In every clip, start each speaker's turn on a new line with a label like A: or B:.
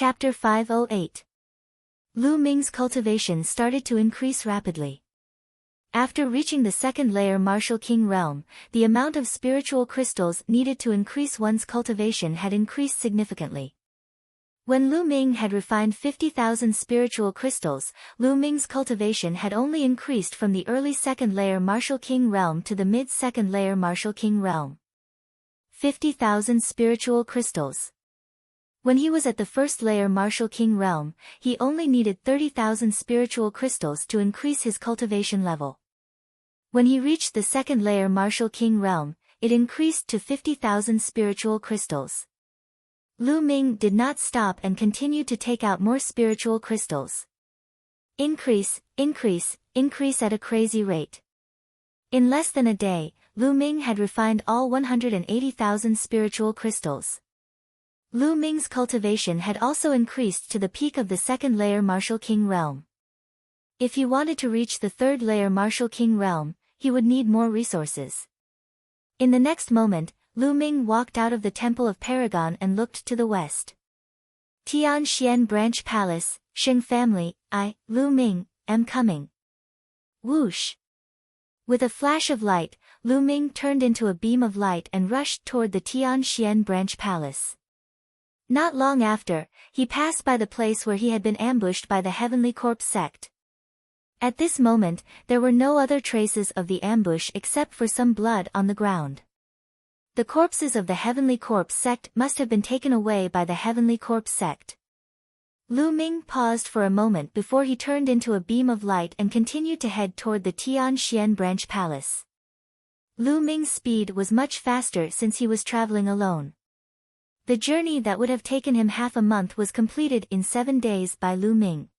A: Chapter 508. Lu Ming's cultivation started to increase rapidly. After reaching the second layer Martial King realm, the amount of spiritual crystals needed to increase one's cultivation had increased significantly. When Lu Ming had refined 50,000 spiritual crystals, Lu Ming's cultivation had only increased from the early second layer Martial King realm to the mid-second layer Martial King realm. 50,000 spiritual crystals. When he was at the first layer Martial King realm, he only needed 30,000 spiritual crystals to increase his cultivation level. When he reached the second layer Martial King realm, it increased to 50,000 spiritual crystals. Lu Ming did not stop and continued to take out more spiritual crystals. Increase at a crazy rate. In less than a day, Lu Ming had refined all 180,000 spiritual crystals. Lu Ming's cultivation had also increased to the peak of the second layer Martial King realm. If he wanted to reach the third layer Martial King realm, he would need more resources. In the next moment, Lu Ming walked out of the Temple of Paragon and looked to the west. Tianxian Branch Palace, Sheng family, I, Lu Ming, am coming. Whoosh! With a flash of light, Lu Ming turned into a beam of light and rushed toward the Tianxian Branch Palace. Not long after, he passed by the place where he had been ambushed by the Heavenly Corpse sect. At this moment, there were no other traces of the ambush except for some blood on the ground. The corpses of the Heavenly Corpse sect must have been taken away by the Heavenly Corpse sect. Lu Ming paused for a moment before he turned into a beam of light and continued to head toward the Tianxian Branch Palace. Lu Ming's speed was much faster since he was traveling alone. The journey that would have taken him half a month was completed in 7 days by Lu Ming.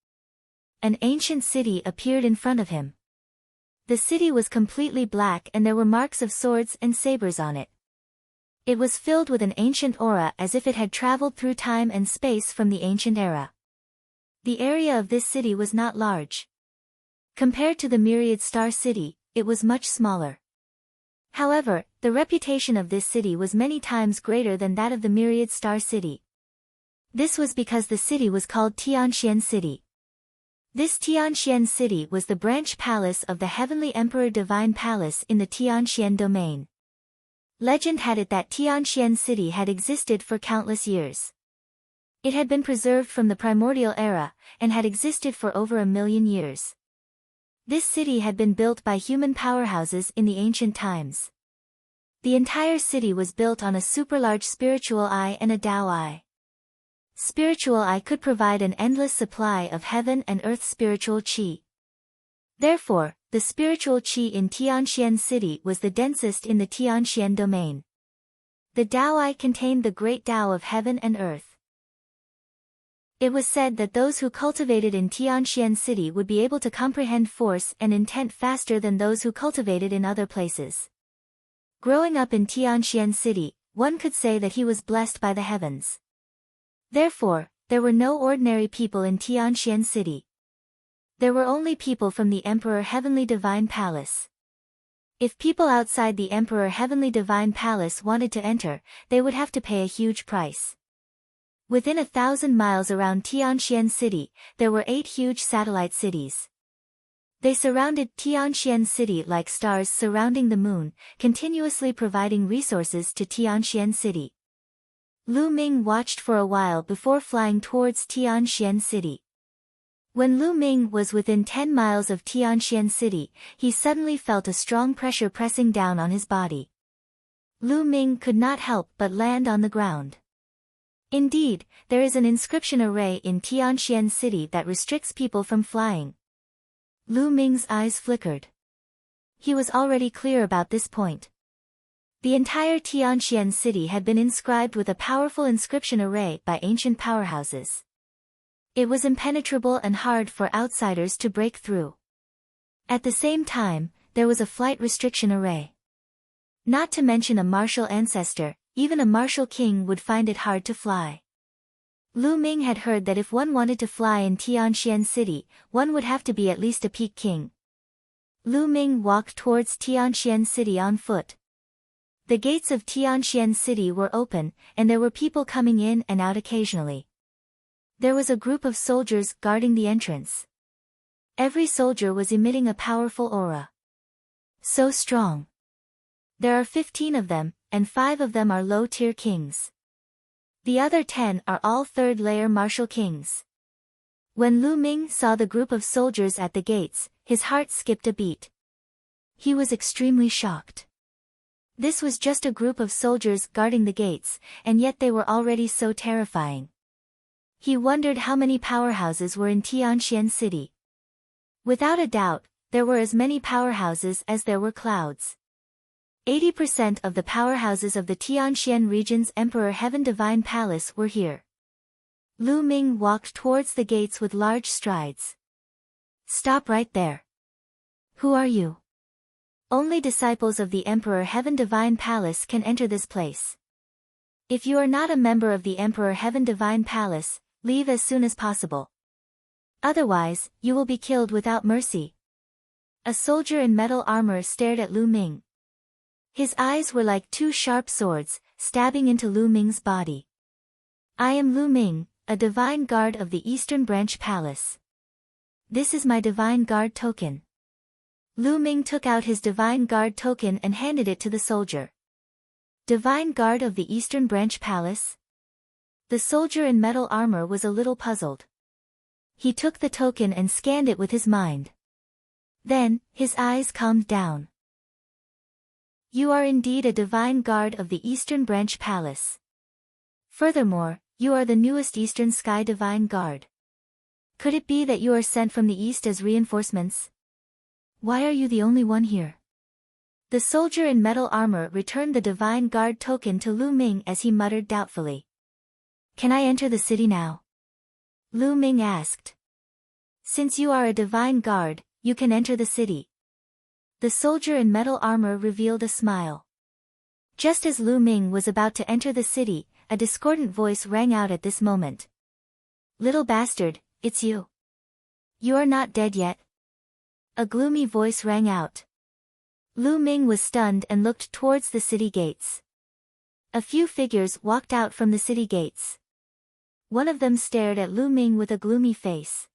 A: An ancient city appeared in front of him. The city was completely black and there were marks of swords and sabers on it. It was filled with an ancient aura as if it had traveled through time and space from the ancient era. The area of this city was not large. Compared to the Myriad Star City, it was much smaller. However, the reputation of this city was many times greater than that of the Myriad Star City. This was because the city was called Tianxian City. This Tianxian City was the branch palace of the Heavenly Emperor Divine Palace in the Tianxian domain. Legend had it that Tianxian City had existed for countless years. It had been preserved from the primordial era, and had existed for over 1,000,000 years. This city had been built by human powerhouses in the ancient times. The entire city was built on a super-large spiritual eye and a Tao eye. Spiritual eye could provide an endless supply of heaven and earth spiritual qi. Therefore, the spiritual qi in Tianxian City was the densest in the Tianxian domain. The Tao eye contained the great Tao of heaven and earth. It was said that those who cultivated in Tianxian City would be able to comprehend force and intent faster than those who cultivated in other places. Growing up in Tianxian City, one could say that he was blessed by the heavens. Therefore, there were no ordinary people in Tianxian City. There were only people from the Emperor Heavenly Divine Palace. If people outside the Emperor Heavenly Divine Palace wanted to enter, they would have to pay a huge price. Within 1,000 miles around Tianxian City, there were 8 huge satellite cities. They surrounded Tianxian City like stars surrounding the moon, continuously providing resources to Tianxian City. Lu Ming watched for a while before flying towards Tianxian City. When Lu Ming was within 10 miles of Tianxian City, he suddenly felt a strong pressure pressing down on his body. Lu Ming could not help but land on the ground. Indeed, there is an inscription array in Tianxian City that restricts people from flying. Lu Ming's eyes flickered. He was already clear about this point. The entire Tianxian City had been inscribed with a powerful inscription array by ancient powerhouses. It was impenetrable and hard for outsiders to break through. At the same time, there was a flight restriction array. Not to mention a martial ancestor, even a martial king would find it hard to fly. Lu Ming had heard that if one wanted to fly in Tianxian City, one would have to be at least a peak king. Lu Ming walked towards Tianxian City on foot. The gates of Tianxian City were open, and there were people coming in and out occasionally. There was a group of soldiers guarding the entrance. Every soldier was emitting a powerful aura. So strong. There are 15 of them, and 5 of them are low-tier kings. The other 10 are all third-layer martial kings. When Lu Ming saw the group of soldiers at the gates, his heart skipped a beat. He was extremely shocked. This was just a group of soldiers guarding the gates, and yet they were already so terrifying. He wondered how many powerhouses were in Tianxian City. Without a doubt, there were as many powerhouses as there were clouds. 80% of the powerhouses of the Tianxian region's Emperor Heaven Divine Palace were here. Lu Ming walked towards the gates with large strides. Stop right there. Who are you? Only disciples of the Emperor Heaven Divine Palace can enter this place. If you are not a member of the Emperor Heaven Divine Palace, leave as soon as possible. Otherwise, you will be killed without mercy. A soldier in metal armor stared at Lu Ming. His eyes were like 2 sharp swords, stabbing into Lu Ming's body. I am Lu Ming, a divine guard of the Eastern Branch Palace. This is my divine guard token. Lu Ming took out his divine guard token and handed it to the soldier. Divine guard of the Eastern Branch Palace? The soldier in metal armor was a little puzzled. He took the token and scanned it with his mind. Then, his eyes calmed down. You are indeed a divine guard of the Eastern Branch Palace. Furthermore, you are the newest Eastern Sky Divine Guard. Could it be that you are sent from the East as reinforcements? Why are you the only one here? The soldier in metal armor returned the divine guard token to Lu Ming as he muttered doubtfully. Can I enter the city now? Lu Ming asked. Since you are a divine guard, you can enter the city. The soldier in metal armor revealed a smile. Just as Lu Ming was about to enter the city, a discordant voice rang out at this moment. Little bastard, it's you. You are not dead yet. A gloomy voice rang out. Lu Ming was stunned and looked towards the city gates. A few figures walked out from the city gates. One of them stared at Lu Ming with a gloomy face.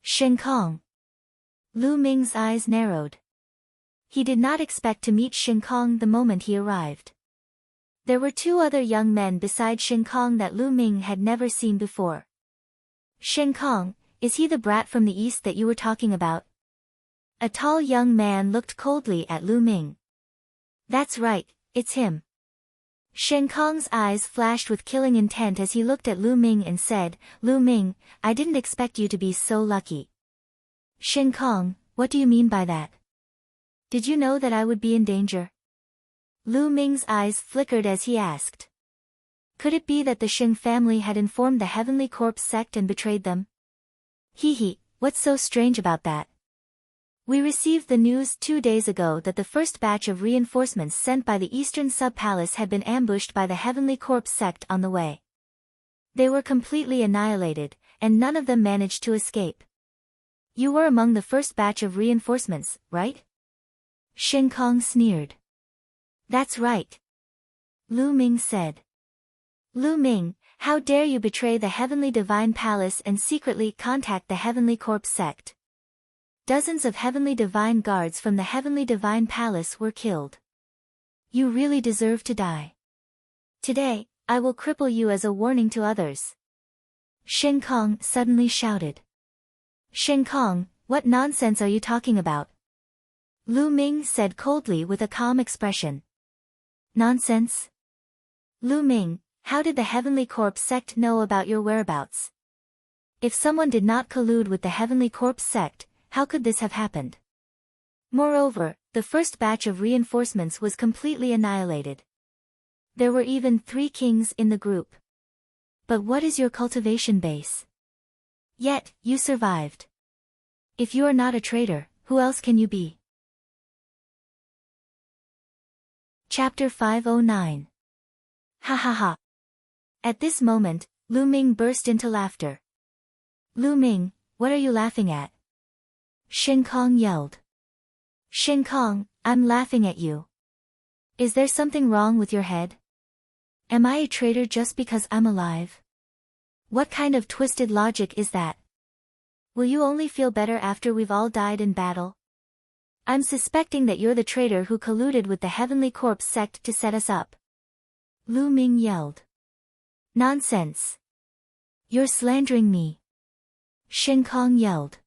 A: Shen Kong. Lu Ming's eyes narrowed. He did not expect to meet Shen Kong the moment he arrived. There were 2 other young men beside Shen Kong that Lu Ming had never seen before. Shen Kong, is he the brat from the east that you were talking about? A tall young man looked coldly at Lu Ming. That's right, it's him. Shen Kong's eyes flashed with killing intent as he looked at Lu Ming and said, Lu Ming, I didn't expect you to be so lucky. Shen Kong, what do you mean by that? Did you know that I would be in danger? Lu Ming's eyes flickered as he asked. Could it be that the Sheng family had informed the Heavenly Corpse sect and betrayed them? Hee, what's so strange about that? We received the news 2 days ago that the first batch of reinforcements sent by the Eastern Sub-Palace had been ambushed by the Heavenly Corpse sect on the way. They were completely annihilated, and none of them managed to escape. You were among the first batch of reinforcements, right? Shen Kong sneered. That's right. Lu Ming said. Lu Ming, how dare you betray the Heavenly Divine Palace and secretly contact the Heavenly Corpse sect? Dozens of Heavenly Divine Guards from the Heavenly Divine Palace were killed. You really deserve to die. Today, I will cripple you as a warning to others. Shen Kong suddenly shouted. Shen Kong, what nonsense are you talking about? Lu Ming said coldly with a calm expression. Nonsense? Lu Ming, how did the Heavenly Corpse sect know about your whereabouts? If someone did not collude with the Heavenly Corpse sect, how could this have happened? Moreover, the first batch of reinforcements was completely annihilated. There were even 3 kings in the group. But what is your cultivation base? Yet, you survived. If you are not a traitor, who else can you be? Chapter 509. Ha ha ha. At this moment, Lu Ming burst into laughter. Lu Ming, what are you laughing at? Shen Kong yelled. Shen Kong, I'm laughing at you. Is there something wrong with your head? Am I a traitor just because I'm alive? What kind of twisted logic is that? Will you only feel better after we've all died in battle? I'm suspecting that you're the traitor who colluded with the Heavenly Corpse sect to set us up. Lu Ming yelled. Nonsense. You're slandering me. Shen Kong yelled.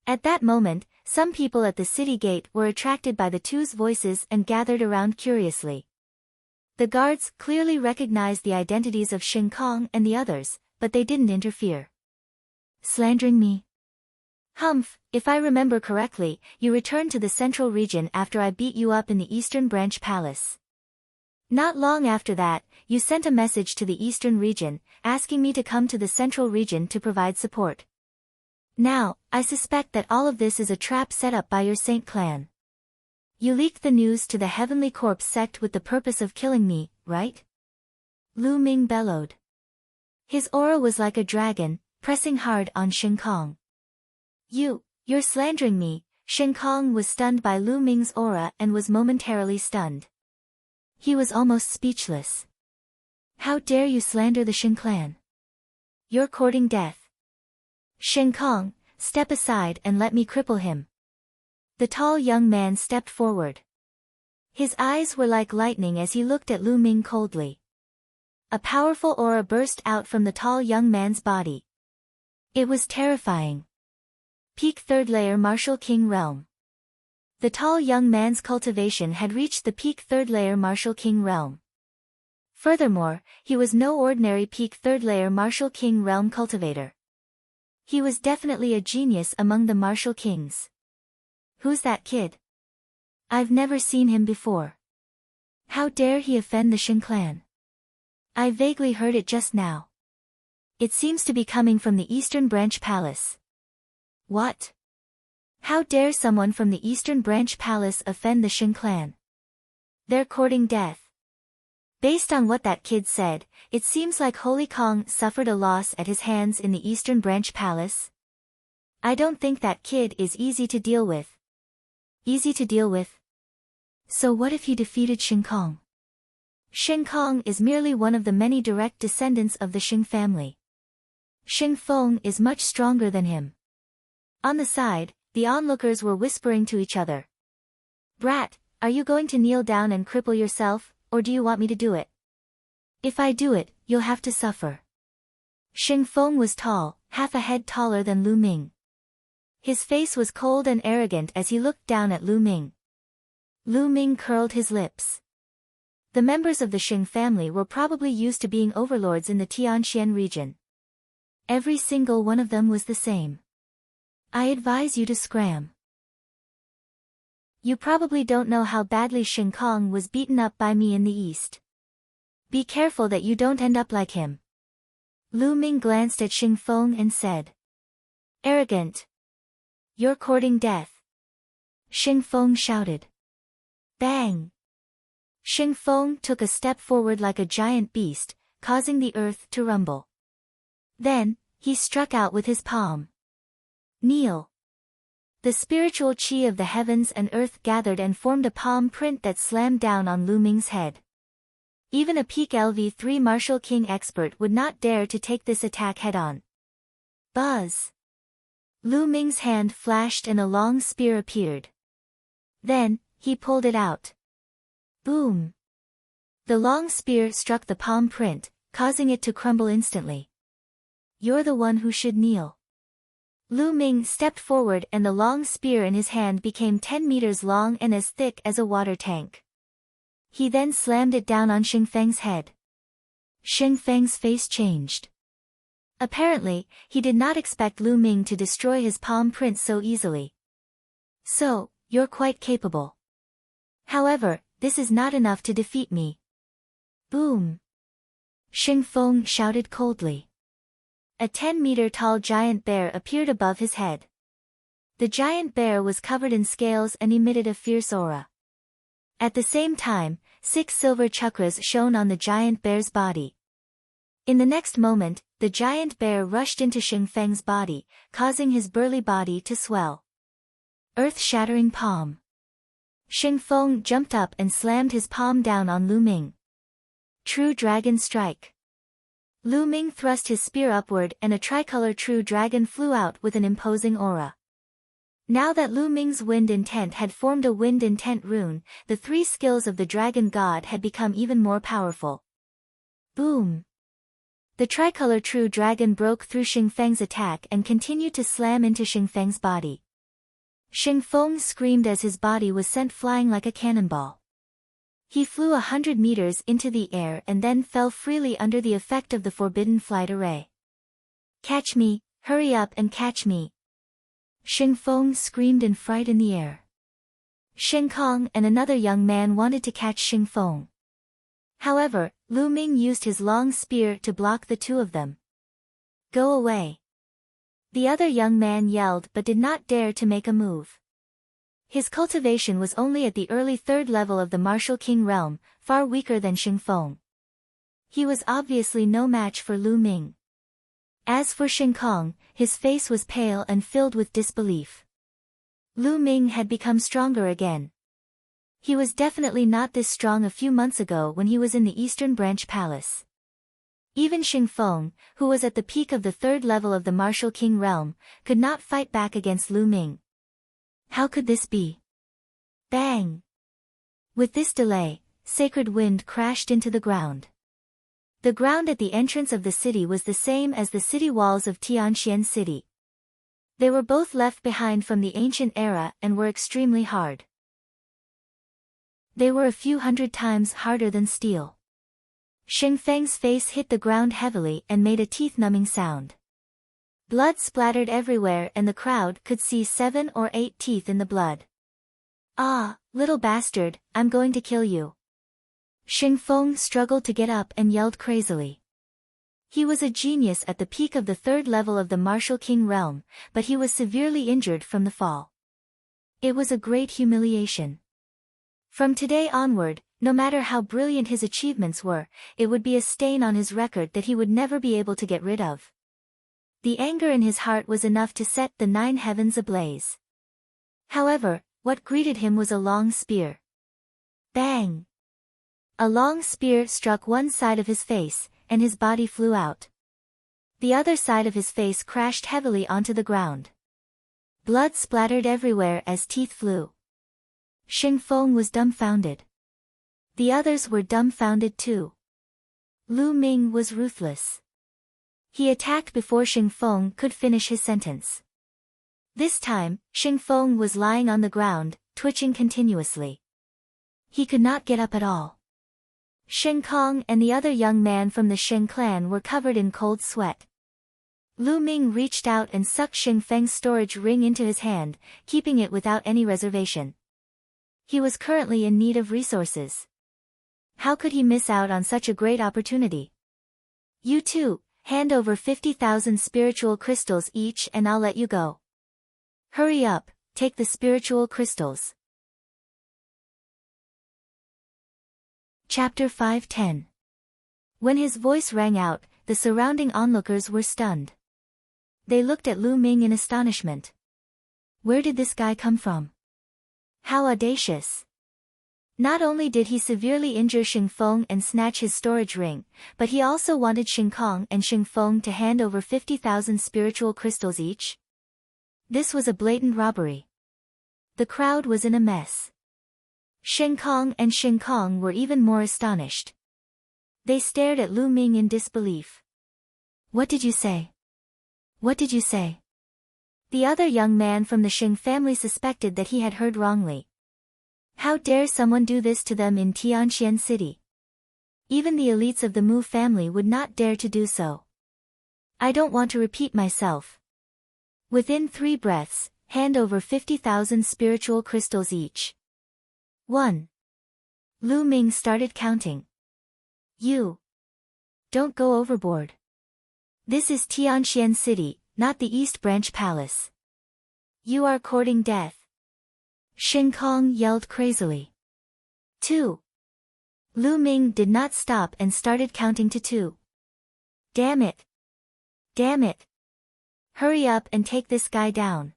A: At that moment, some people at the city gate were attracted by the two's voices and gathered around curiously. The guards clearly recognized the identities of Shen Kong and the others, but they didn't interfere. Slandering me? Humph, if I remember correctly, you returned to the central region after I beat you up in the Eastern Branch Palace. Not long after that, you sent a message to the Eastern region, asking me to come to the central region to provide support. Now, I suspect that all of this is a trap set up by your Saint clan. You leaked the news to the Heavenly Corpse sect with the purpose of killing me, right? Lu Ming bellowed. His aura was like a dragon, pressing hard on Shen Kong. You're slandering me. Shen Kong was stunned by Lu Ming's aura and was momentarily stunned. He was almost speechless. How dare you slander the Shen clan? You're courting death. Shen Kong, step aside and let me cripple him. The tall young man stepped forward. His eyes were like lightning as he looked at Lu Ming coldly. A powerful aura burst out from the tall young man's body. It was terrifying. Peak 3rd Layer Martial King Realm. The tall young man's cultivation had reached the peak 3rd Layer Martial King Realm. Furthermore, he was no ordinary peak 3rd Layer Martial King Realm cultivator. He was definitely a genius among the martial kings. Who's that kid? I've never seen him before. How dare he offend the Shen clan? I vaguely heard it just now. It seems to be coming from the Eastern Branch Palace. What? How dare someone from the Eastern Branch Palace offend the Shen clan? They're courting death. Based on what that kid said, it seems like Holy Kong suffered a loss at his hands in the Eastern Branch Palace. I don't think that kid is easy to deal with. Easy to deal with? So what if he defeated Shen Kong? Shen Kong is merely one of the many direct descendants of the Sheng family. Shen Feng is much stronger than him. On the side, the onlookers were whispering to each other. Brat, are you going to kneel down and cripple yourself, or do you want me to do it? If I do it, you'll have to suffer. Shen Feng was tall, half a head taller than Lu Ming. His face was cold and arrogant as he looked down at Lu Ming. Lu Ming curled his lips. The members of the Sheng family were probably used to being overlords in the Tianxian region. Every single one of them was the same. I advise you to scram. You probably don't know how badly Shen Kong was beaten up by me in the East. Be careful that you don't end up like him. Lu Ming glanced at Shen Feng and said. Arrogant. You're courting death. Shen Feng shouted. Bang! Shen Feng took a step forward like a giant beast, causing the earth to rumble. Then, he struck out with his palm. Kneel. The spiritual chi of the heavens and earth gathered and formed a palm print that slammed down on Lu Ming's head. Even a peak LV3 martial king expert would not dare to take this attack head-on. Buzz! Lu Ming's hand flashed and a long spear appeared. Then, he pulled it out. Boom! The long spear struck the palm print, causing it to crumble instantly. You're the one who should kneel. Lu Ming stepped forward and the long spear in his hand became 10 meters long and as thick as a water tank. He then slammed it down on Shen Feng's head. Shen Feng's face changed. Apparently, he did not expect Lu Ming to destroy his palm print so easily. So, you're quite capable. However, this is not enough to defeat me. Boom! Shen Feng shouted coldly. A 10-meter-tall giant bear appeared above his head. The giant bear was covered in scales and emitted a fierce aura. At the same time, 6 silver chakras shone on the giant bear's body. In the next moment, the giant bear rushed into Shen Feng's body, causing his burly body to swell. Earth-shattering palm. Shen Feng jumped up and slammed his palm down on Lu Ming. True Dragon Strike. Lu Ming thrust his spear upward and a tricolor true dragon flew out with an imposing aura. Now that Lu Ming's wind intent had formed a wind intent rune, the three skills of the dragon god had become even more powerful. Boom! The tricolor true dragon broke through Xingfeng's attack and continued to slam into Xingfeng's body. Xingfeng screamed as his body was sent flying like a cannonball. He flew 100 meters into the air and then fell freely under the effect of the forbidden flight array. Catch me, hurry up and catch me! Xingfeng screamed in fright in the air. Xingkong and another young man wanted to catch Xingfeng. However, Lu Ming used his long spear to block the two of them. Go away! The other young man yelled but did not dare to make a move. His cultivation was only at the early third level of the martial king realm, far weaker than Xingfeng. He was obviously no match for Lu Ming. As for Xingkong, his face was pale and filled with disbelief. Lu Ming had become stronger again. He was definitely not this strong a few months ago when he was in the Eastern Branch Palace. Even Xingfeng, who was at the peak of the third level of the martial king realm, could not fight back against Lu Ming. How could this be? Bang! With this delay, sacred wind crashed into the ground. The ground at the entrance of the city was the same as the city walls of Tianxian City. They were both left behind from the ancient era and were extremely hard. They were a few hundred times harder than steel. Xingfeng's face hit the ground heavily and made a teeth-numbing sound. Blood splattered everywhere and the crowd could see 7 or 8 teeth in the blood. Ah, little bastard, I'm going to kill you. Xingfeng struggled to get up and yelled crazily. He was a genius at the peak of the third level of the martial king realm, but he was severely injured from the fall. It was a great humiliation. From today onward, no matter how brilliant his achievements were, it would be a stain on his record that he would never be able to get rid of. The anger in his heart was enough to set the 9 heavens ablaze. However, what greeted him was a long spear. Bang! A long spear struck one side of his face, and his body flew out. The other side of his face crashed heavily onto the ground. Blood splattered everywhere as teeth flew. Xingfeng was dumbfounded. The others were dumbfounded too. Lu Ming was ruthless. He attacked before Xingfeng could finish his sentence. This time, Xingfeng was lying on the ground, twitching continuously. He could not get up at all. Xingkong and the other young man from the Sheng clan were covered in cold sweat. Lu Ming reached out and sucked Xingfeng's storage ring into his hand, keeping it without any reservation. He was currently in need of resources. How could he miss out on such a great opportunity? You too, hand over 50,000 spiritual crystals each and I'll let you go. Hurry up, take the spiritual crystals. Chapter 5:10. When his voice rang out, the surrounding onlookers were stunned. They looked at Lu Ming in astonishment. Where did this guy come from? How audacious! Not only did he severely injure Xingfeng and snatch his storage ring, but he also wanted Xingkong and Xingfeng to hand over 50,000 spiritual crystals each. This was a blatant robbery. The crowd was in a mess. Xingkong and Xingkong were even more astonished. They stared at Lu Ming in disbelief. What did you say? What did you say? The other young man from the Xing family suspected that he had heard wrongly. How dare someone do this to them in Tianxian City? Even the elites of the Mu family would not dare to do so. I don't want to repeat myself. Within 3 breaths, hand over 50,000 spiritual crystals each. 1. Lu Ming started counting. You. Don't go overboard. This is Tianxian City, not the East Branch Palace. You are courting death. Xingkong yelled crazily. 2. Lu Ming did not stop and started counting to 2. Damn it. Damn it. Hurry up and take this guy down.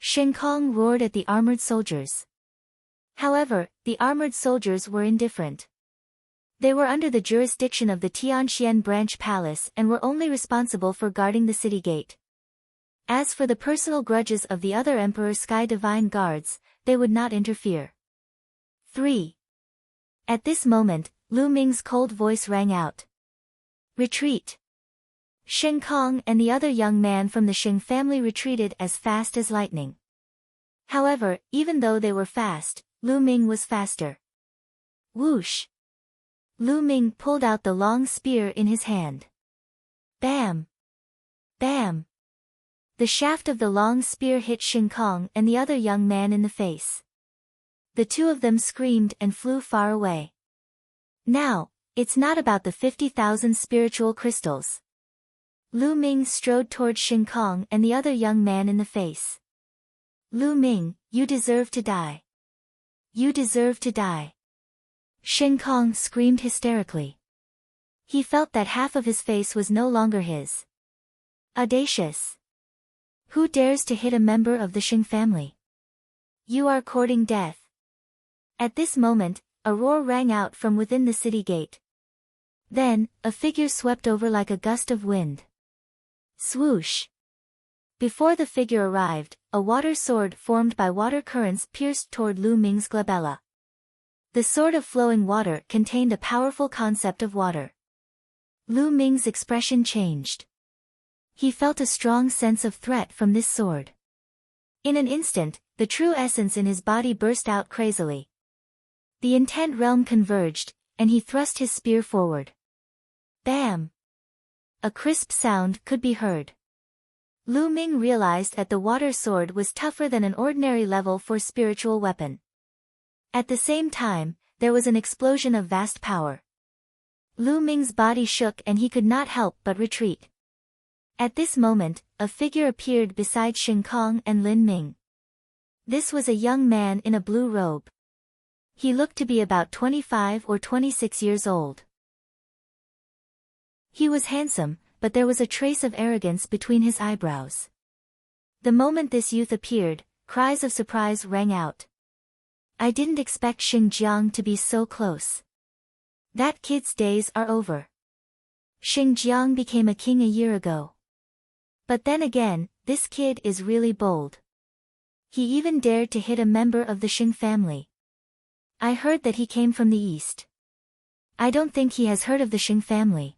A: Xingkong roared at the armored soldiers. However, the armored soldiers were indifferent. They were under the jurisdiction of the Tianxian Branch Palace and were only responsible for guarding the city gate. As for the personal grudges of the other Emperor Sky Divine Guards, they would not interfere. 3. At this moment, Lu Ming's cold voice rang out. Retreat! Shen Kong and the other young man from the Sheng family retreated as fast as lightning. However, even though they were fast, Lu Ming was faster. Whoosh! Lu Ming pulled out the long spear in his hand. Bam! Bam! The shaft of the long spear hit Shen Kong and the other young man in the face. The two of them screamed and flew far away. Now, it's not about the 50,000 spiritual crystals. Lu Ming strode toward Shen Kong and the other young man in the face. Lu Ming, you deserve to die. You deserve to die. Shen Kong screamed hysterically. He felt that half of his face was no longer his. Audacious! Who dares to hit a member of the Sheng family? You are courting death. At this moment, a roar rang out from within the city gate. Then, a figure swept over like a gust of wind. Swoosh! Before the figure arrived, a water sword formed by water currents pierced toward Lu Ming's glabella. The sword of flowing water contained a powerful concept of water. Lu Ming's expression changed. He felt a strong sense of threat from this sword. In an instant, the true essence in his body burst out crazily. The intent realm converged, and he thrust his spear forward. Bam! A crisp sound could be heard. Lu Ming realized that the water sword was tougher than an ordinary level 4 spiritual weapon. At the same time, there was an explosion of vast power. Lu Ming's body shook and he could not help but retreat. At this moment, a figure appeared beside Shen Kong and Lin Ming. This was a young man in a blue robe. He looked to be about 25 or 26 years old. He was handsome, but there was a trace of arrogance between his eyebrows. The moment this youth appeared, cries of surprise rang out. I didn't expect Xingjiang to be so close. That kid's days are over. Xingjiang became a king a year ago. But then again, this kid is really bold. He even dared to hit a member of the Sheng family. I heard that he came from the east. I don't think he has heard of the Sheng family.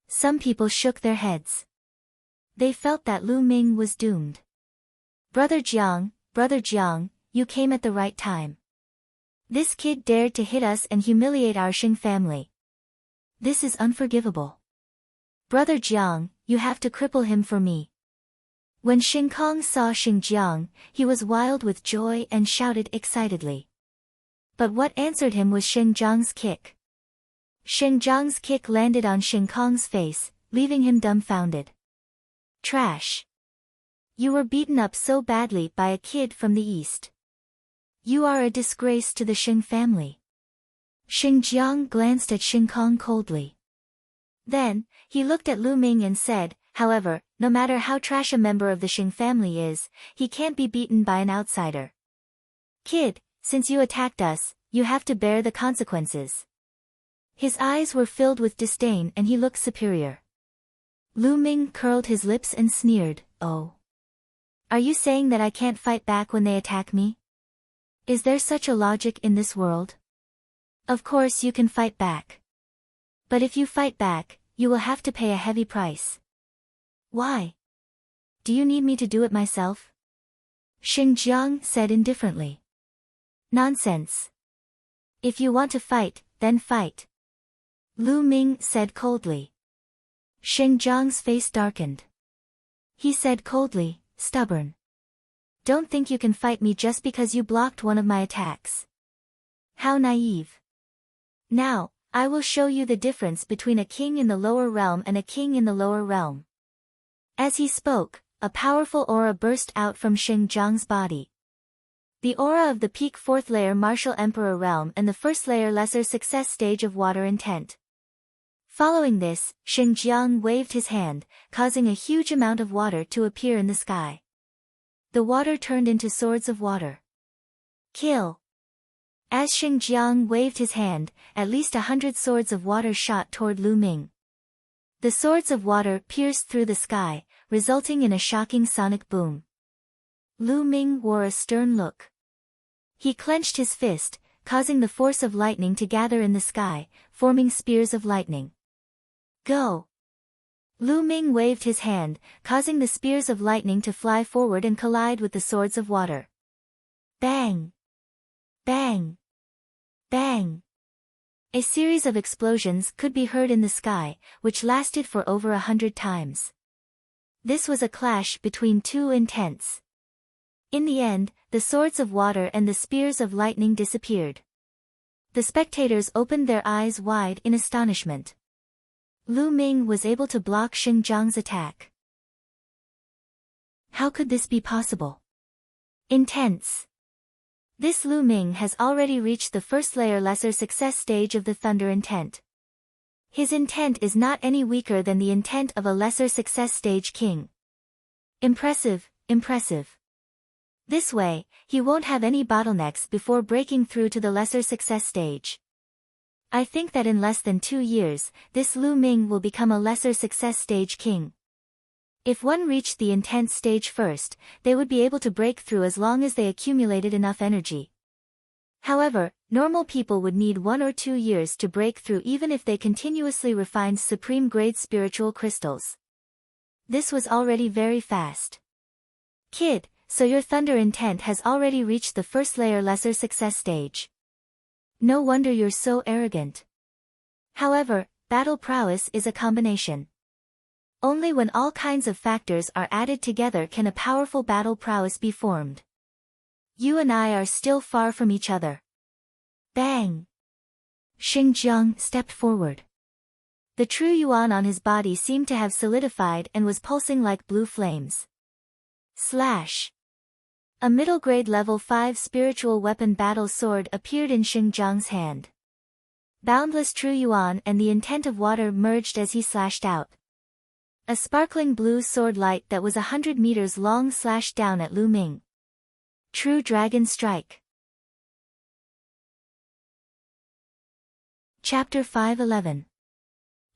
A: Some people shook their heads. They felt that Lu Ming was doomed. Brother Jiang, you came at the right time. This kid dared to hit us and humiliate our Sheng family. This is unforgivable. Brother Jiang, you have to cripple him for me. When Shen Kong saw Xingjiang, he was wild with joy and shouted excitedly. But what answered him was Xingjiang's kick. Xingjiang's kick landed on Shen Kong's face, leaving him dumbfounded. Trash! You were beaten up so badly by a kid from the east. You are a disgrace to the Sheng family. Xingjiang glanced at Shen Kong coldly. Then, he looked at Lu Ming and said, however, no matter how trash a member of the Sheng family is, he can't be beaten by an outsider. Kid, since you attacked us, you have to bear the consequences. His eyes were filled with disdain and he looked superior. Lu Ming curled his lips and sneered, oh. Are you saying that I can't fight back when they attack me? Is there such a logic in this world? Of course you can fight back. But if you fight back, you will have to pay a heavy price. Why? Do you need me to do it myself? Xingjiang said indifferently. Nonsense. If you want to fight, then fight. Lu Ming said coldly. Xingjiang's face darkened. He said coldly, stubborn. Don't think you can fight me just because you blocked one of my attacks. How naive. Now, I will show you the difference between a king in the lower realm and a king in the lower realm. As he spoke, a powerful aura burst out from Xingjiang's body. The aura of the peak 4th layer martial emperor realm and the 1st layer lesser success stage of water intent. Following this, Xingjiang waved his hand, causing a huge amount of water to appear in the sky. The water turned into swords of water. Kill! As Xingjiang waved his hand, at least 100 swords of water shot toward Lu Ming. The swords of water pierced through the sky, resulting in a shocking sonic boom. Lu Ming wore a stern look. He clenched his fist, causing the force of lightning to gather in the sky, forming spears of lightning. Go! Lu Ming waved his hand, causing the spears of lightning to fly forward and collide with the swords of water. Bang! Bang! Bang! A series of explosions could be heard in the sky, which lasted for over 100 times. This was a clash between two intents. In the end, the swords of water and the spears of lightning disappeared. The spectators opened their eyes wide in astonishment. Lu Ming was able to block Xingjiang's attack. How could this be possible? Intense. This Lu Ming has already reached the first layer lesser success stage of the thunder intent. His intent is not any weaker than the intent of a lesser success stage king. Impressive, impressive. This way, he won't have any bottlenecks before breaking through to the lesser success stage. I think that in less than 2 years, this Lu Ming will become a lesser success stage king. If one reached the intense stage first, they would be able to break through as long as they accumulated enough energy. However, normal people would need 1 or 2 years to break through even if they continuously refined supreme-grade spiritual crystals. This was already very fast. Kid, so your thunder intent has already reached the first layer lesser success stage. No wonder you're so arrogant. However, battle prowess is a combination. Only when all kinds of factors are added together can a powerful battle prowess be formed. You and I are still far from each other. Bang! Xingjiang stepped forward. The true yuan on his body seemed to have solidified and was pulsing like blue flames. Slash! A middle-grade level 5 spiritual weapon battle sword appeared in Xingjiang's hand. Boundless true yuan and the intent of water merged as he slashed out. A sparkling blue sword light that was 100 meters long slashed down at Lu Ming. True Dragon Strike. Chapter 5:11.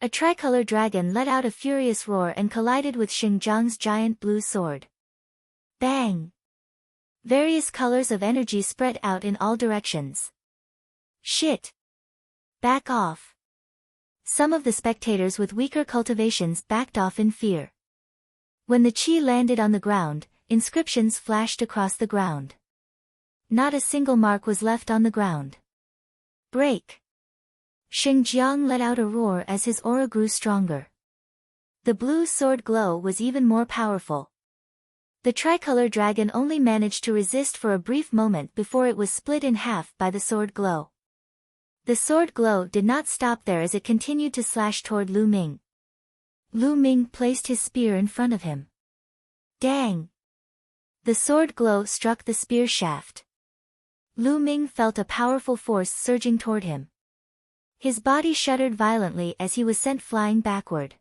A: A tricolor dragon let out a furious roar and collided with Xingjiang's giant blue sword. Bang! Various colors of energy spread out in all directions. Shit! Back off! Some of the spectators with weaker cultivations backed off in fear. When the chi landed on the ground, inscriptions flashed across the ground. Not a single mark was left on the ground. Break! Xingjiang let out a roar as his aura grew stronger. The blue sword glow was even more powerful. The tricolor dragon only managed to resist for a brief moment before it was split in half by the sword glow. The sword glow did not stop there as it continued to slash toward Lu Ming. Lu Ming placed his spear in front of him. Dang! The sword glow struck the spear shaft. Lu Ming felt a powerful force surging toward him. His body shuddered violently as he was sent flying backward.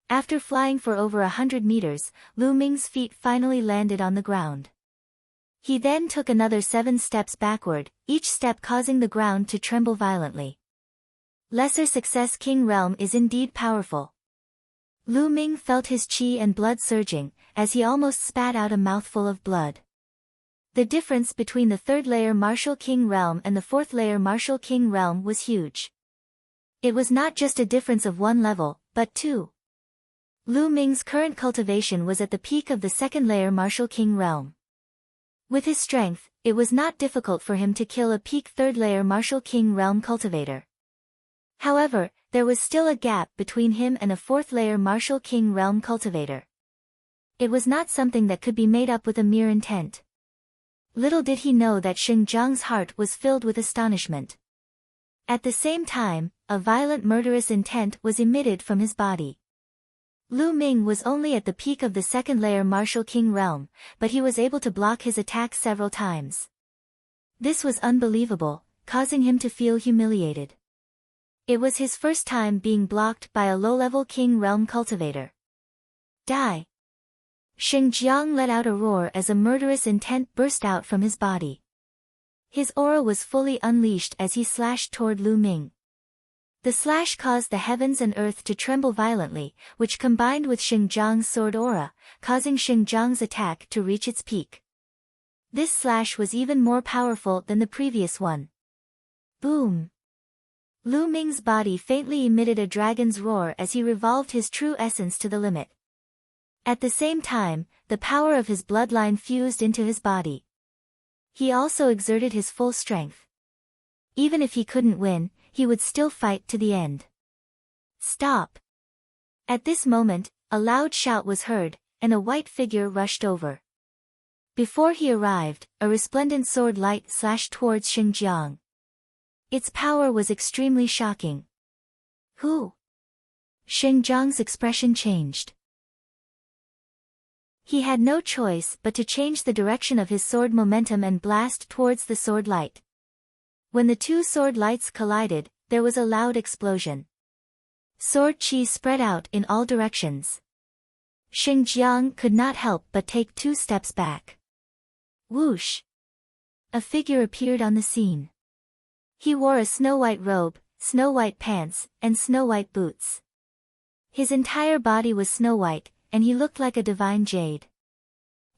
A: After flying for over 100 meters, Lu Ming's feet finally landed on the ground. He then took another 7 steps backward, each step causing the ground to tremble violently. Lesser Success King Realm is indeed powerful. Lu Ming felt his chi and blood surging, as he almost spat out a mouthful of blood. The difference between the 3rd layer Martial King Realm and the 4th layer Martial King Realm was huge. It was not just a difference of 1 level, but 2. Lu Ming's current cultivation was at the peak of the 2nd layer Martial King Realm. With his strength, it was not difficult for him to kill a peak 3rd layer Martial King Realm cultivator. However, there was still a gap between him and a 4th layer Martial King Realm cultivator. It was not something that could be made up with a mere intent. Little did he know that Xingjiang's heart was filled with astonishment. At the same time, a violent murderous intent was emitted from his body. Lu Ming was only at the peak of the 2nd layer Martial King Realm, but he was able to block his attack several times. This was unbelievable, causing him to feel humiliated. It was his first time being blocked by a low-level King Realm cultivator. Die! Xingjiang let out a roar as a murderous intent burst out from his body. His aura was fully unleashed as he slashed toward Lu Ming. The slash caused the heavens and earth to tremble violently, which combined with Xingjiang's sword aura, causing Xingjiang's attack to reach its peak. This slash was even more powerful than the previous one. Boom! Lu Ming's body faintly emitted a dragon's roar as he revolved his true essence to the limit. At the same time, the power of his bloodline fused into his body. He also exerted his full strength. Even if he couldn't win, he would still fight to the end. Stop! At this moment, a loud shout was heard, and a white figure rushed over. Before he arrived, a resplendent sword light slashed towards Xingjiang. Its power was extremely shocking. Who? Xingjiang's expression changed. He had no choice but to change the direction of his sword momentum and blast towards the sword light. When the two sword lights collided, there was a loud explosion. Sword chi spread out in all directions. Xingjiang could not help but take 2 steps back. Whoosh! A figure appeared on the scene. He wore a snow-white robe, snow-white pants, and snow-white boots. His entire body was snow-white, and he looked like a divine jade.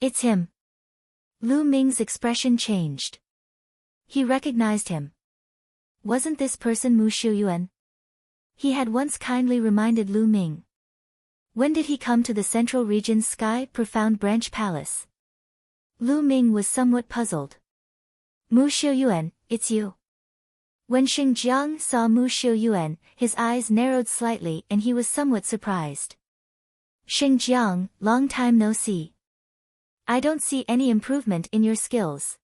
A: It's him. Lu Ming's expression changed. He recognized him. Wasn't this person Mu Xiuyuan? He had once kindly reminded Lu Ming. When did he come to the Central Region's Sky Profound Branch Palace? Lu Ming was somewhat puzzled. Mu Xiuyuan, it's you. When Xingjiang saw Mu Xiuyuan, his eyes narrowed slightly and he was somewhat surprised. Xingjiang, long time no see. I don't see any improvement in your skills.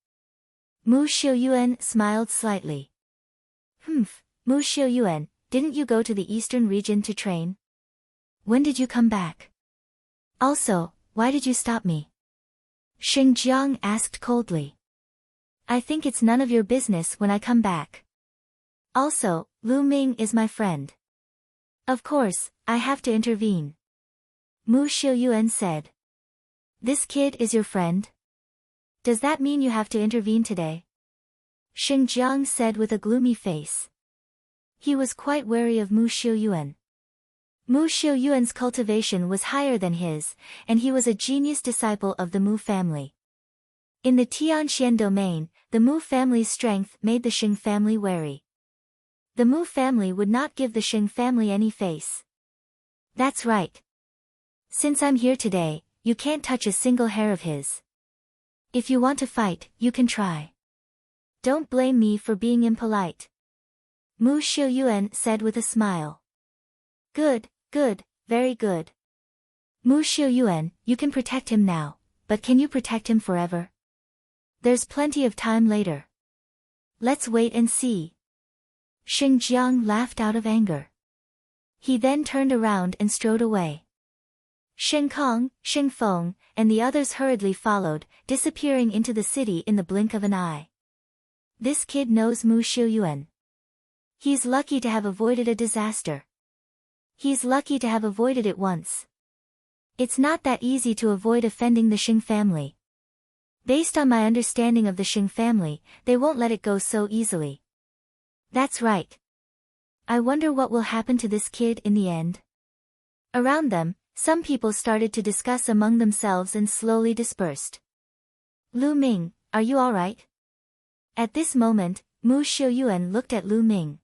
A: Mu Xiuyuan smiled slightly. Mu Xiuyuan, didn't you go to the Eastern region to train? When did you come back? Also, why did you stop me? Xingjiang asked coldly. I think it's none of your business when I come back. Also, Lu Ming is my friend. Of course, I have to intervene. Mu Xiuyuan said. This kid is your friend? Does that mean you have to intervene today? Xingjiang said with a gloomy face. He was quite wary of Mu Xiuyuan. Mu Xiuyuan's cultivation was higher than his, and he was a genius disciple of the Mu family. In the Tianxian domain, the Mu family's strength made the Xing family wary. The Mu family would not give the Xing family any face. That's right. Since I'm here today, you can't touch a single hair of his. If you want to fight, you can try. Don't blame me for being impolite. Mu Xiuyuan said with a smile. Good, very good. Mu Xiuyuan, you can protect him now, but can you protect him forever? There's plenty of time later. Let's wait and see. Xingjiang laughed out of anger. He then turned around and strode away. Shen Kong, Xing Feng, and the others hurriedly followed, disappearing into the city in the blink of an eye. This kid knows Mu Xiuyuan. He's lucky to have avoided a disaster. He's lucky to have avoided it once. It's not that easy to avoid offending the Xing family. Based on my understanding of the Xing family, they won't let it go so easily. That's right. I wonder what will happen to this kid in the end. Around them, some people started to discuss among themselves and slowly dispersed. Lu Ming, are you alright? At this moment, Mu Xiuyuan looked at Lu Ming.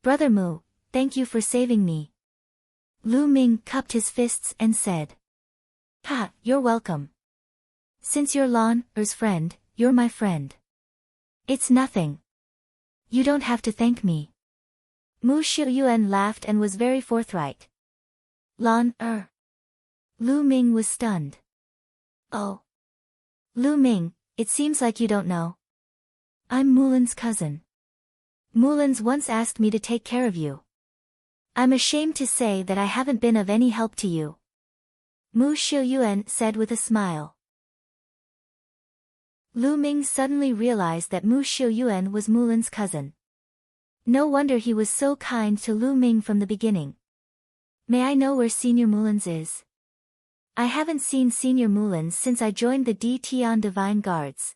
A: Brother Mu, thank you for saving me. Lu Ming cupped his fists and said. Ha, you're welcome. Since you're Lan Er's friend, you're my friend. It's nothing. You don't have to thank me. Mu Xiuyuan laughed and was very forthright. Lan Er. Lu Ming was stunned. Oh. Lu Ming, it seems like you don't know. I'm Mulan's cousin. Mulan's once asked me to take care of you. I'm ashamed to say that I haven't been of any help to you. Mu Xiuyuan said with a smile. Lu Ming suddenly realized that Mu Xiuyuan was Mulan's cousin. No wonder he was so kind to Lu Ming from the beginning. May I know where Senior Mulan's is? I haven't seen Senior Mulan's since I joined the D Tian Divine Guards.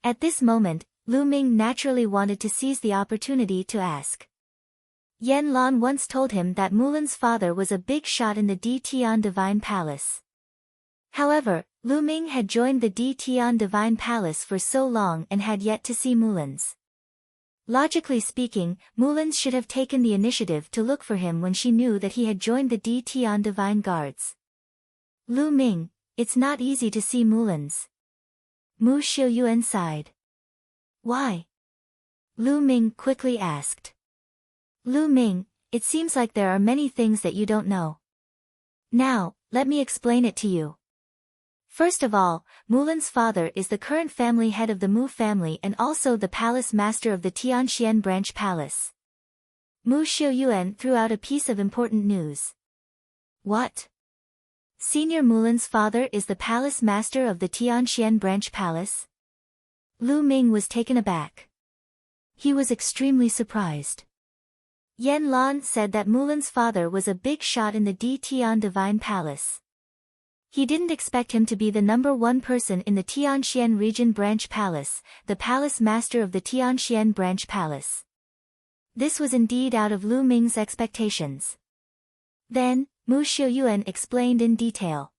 A: At this moment, Lu Ming naturally wanted to seize the opportunity to ask. Yan Lan once told him that Mulan's father was a big shot in the Di Tian Divine Palace. However, Lu Ming had joined the Di Tian Divine Palace for so long and had yet to see Mulan's. Logically speaking, Mulan's should have taken the initiative to look for him when she knew that he had joined the Di Tian Divine Guards. Lu Ming, it's not easy to see Mulan's. Mu Xiuyuan sighed. Why? Lu Ming quickly asked. Lu Ming, it seems like there are many things that you don't know. Now, let me explain it to you. First of all, Mulan's father is the current family head of the Mu family and also the palace master of the Tianxian branch palace. Mu Xiuyuan threw out a piece of important news. What? Senior Mulan's father is the palace master of the Tianxian branch palace? Lu Ming was taken aback. He was extremely surprised. Yan Lan said that Mulan's father was a big shot in the Di Tian Divine Palace. He didn't expect him to be the #1 person in the Tianxian region branch palace, the palace master of the Tianxian branch palace. This was indeed out of Lu Ming's expectations. Then, Mu Xiuyuan explained in detail.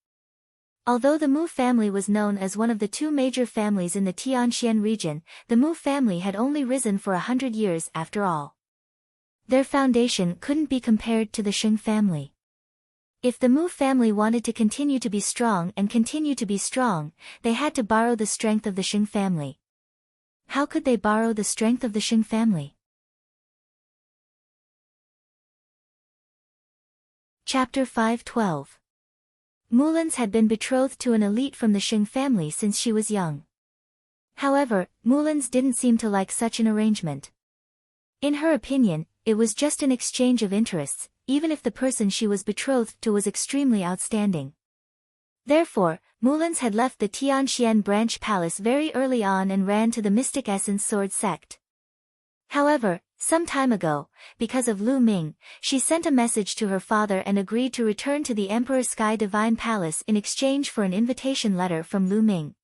A: Although the Mu family was known as one of the two major families in the Tianxian region, the Mu family had only risen for 100 years after all. Their foundation couldn't be compared to the Sheng family. If the Mu family wanted to continue to be strong and continue to be strong, they had to borrow the strength of the Sheng family. How could they borrow the strength of the Sheng family? Chapter 5:12. Mulan's had been betrothed to an elite from the Sheng family since she was young. However, Mulan's didn't seem to like such an arrangement. In her opinion, it was just an exchange of interests, even if the person she was betrothed to was extremely outstanding. Therefore, Mulan's had left the Tianxian branch palace very early on and ran to the Mystic Essence Sword sect. However, some time ago, because of Lu Ming, she sent a message to her father and agreed to return to the Emperor Sky Divine Palace in exchange for an invitation letter from Lu Ming.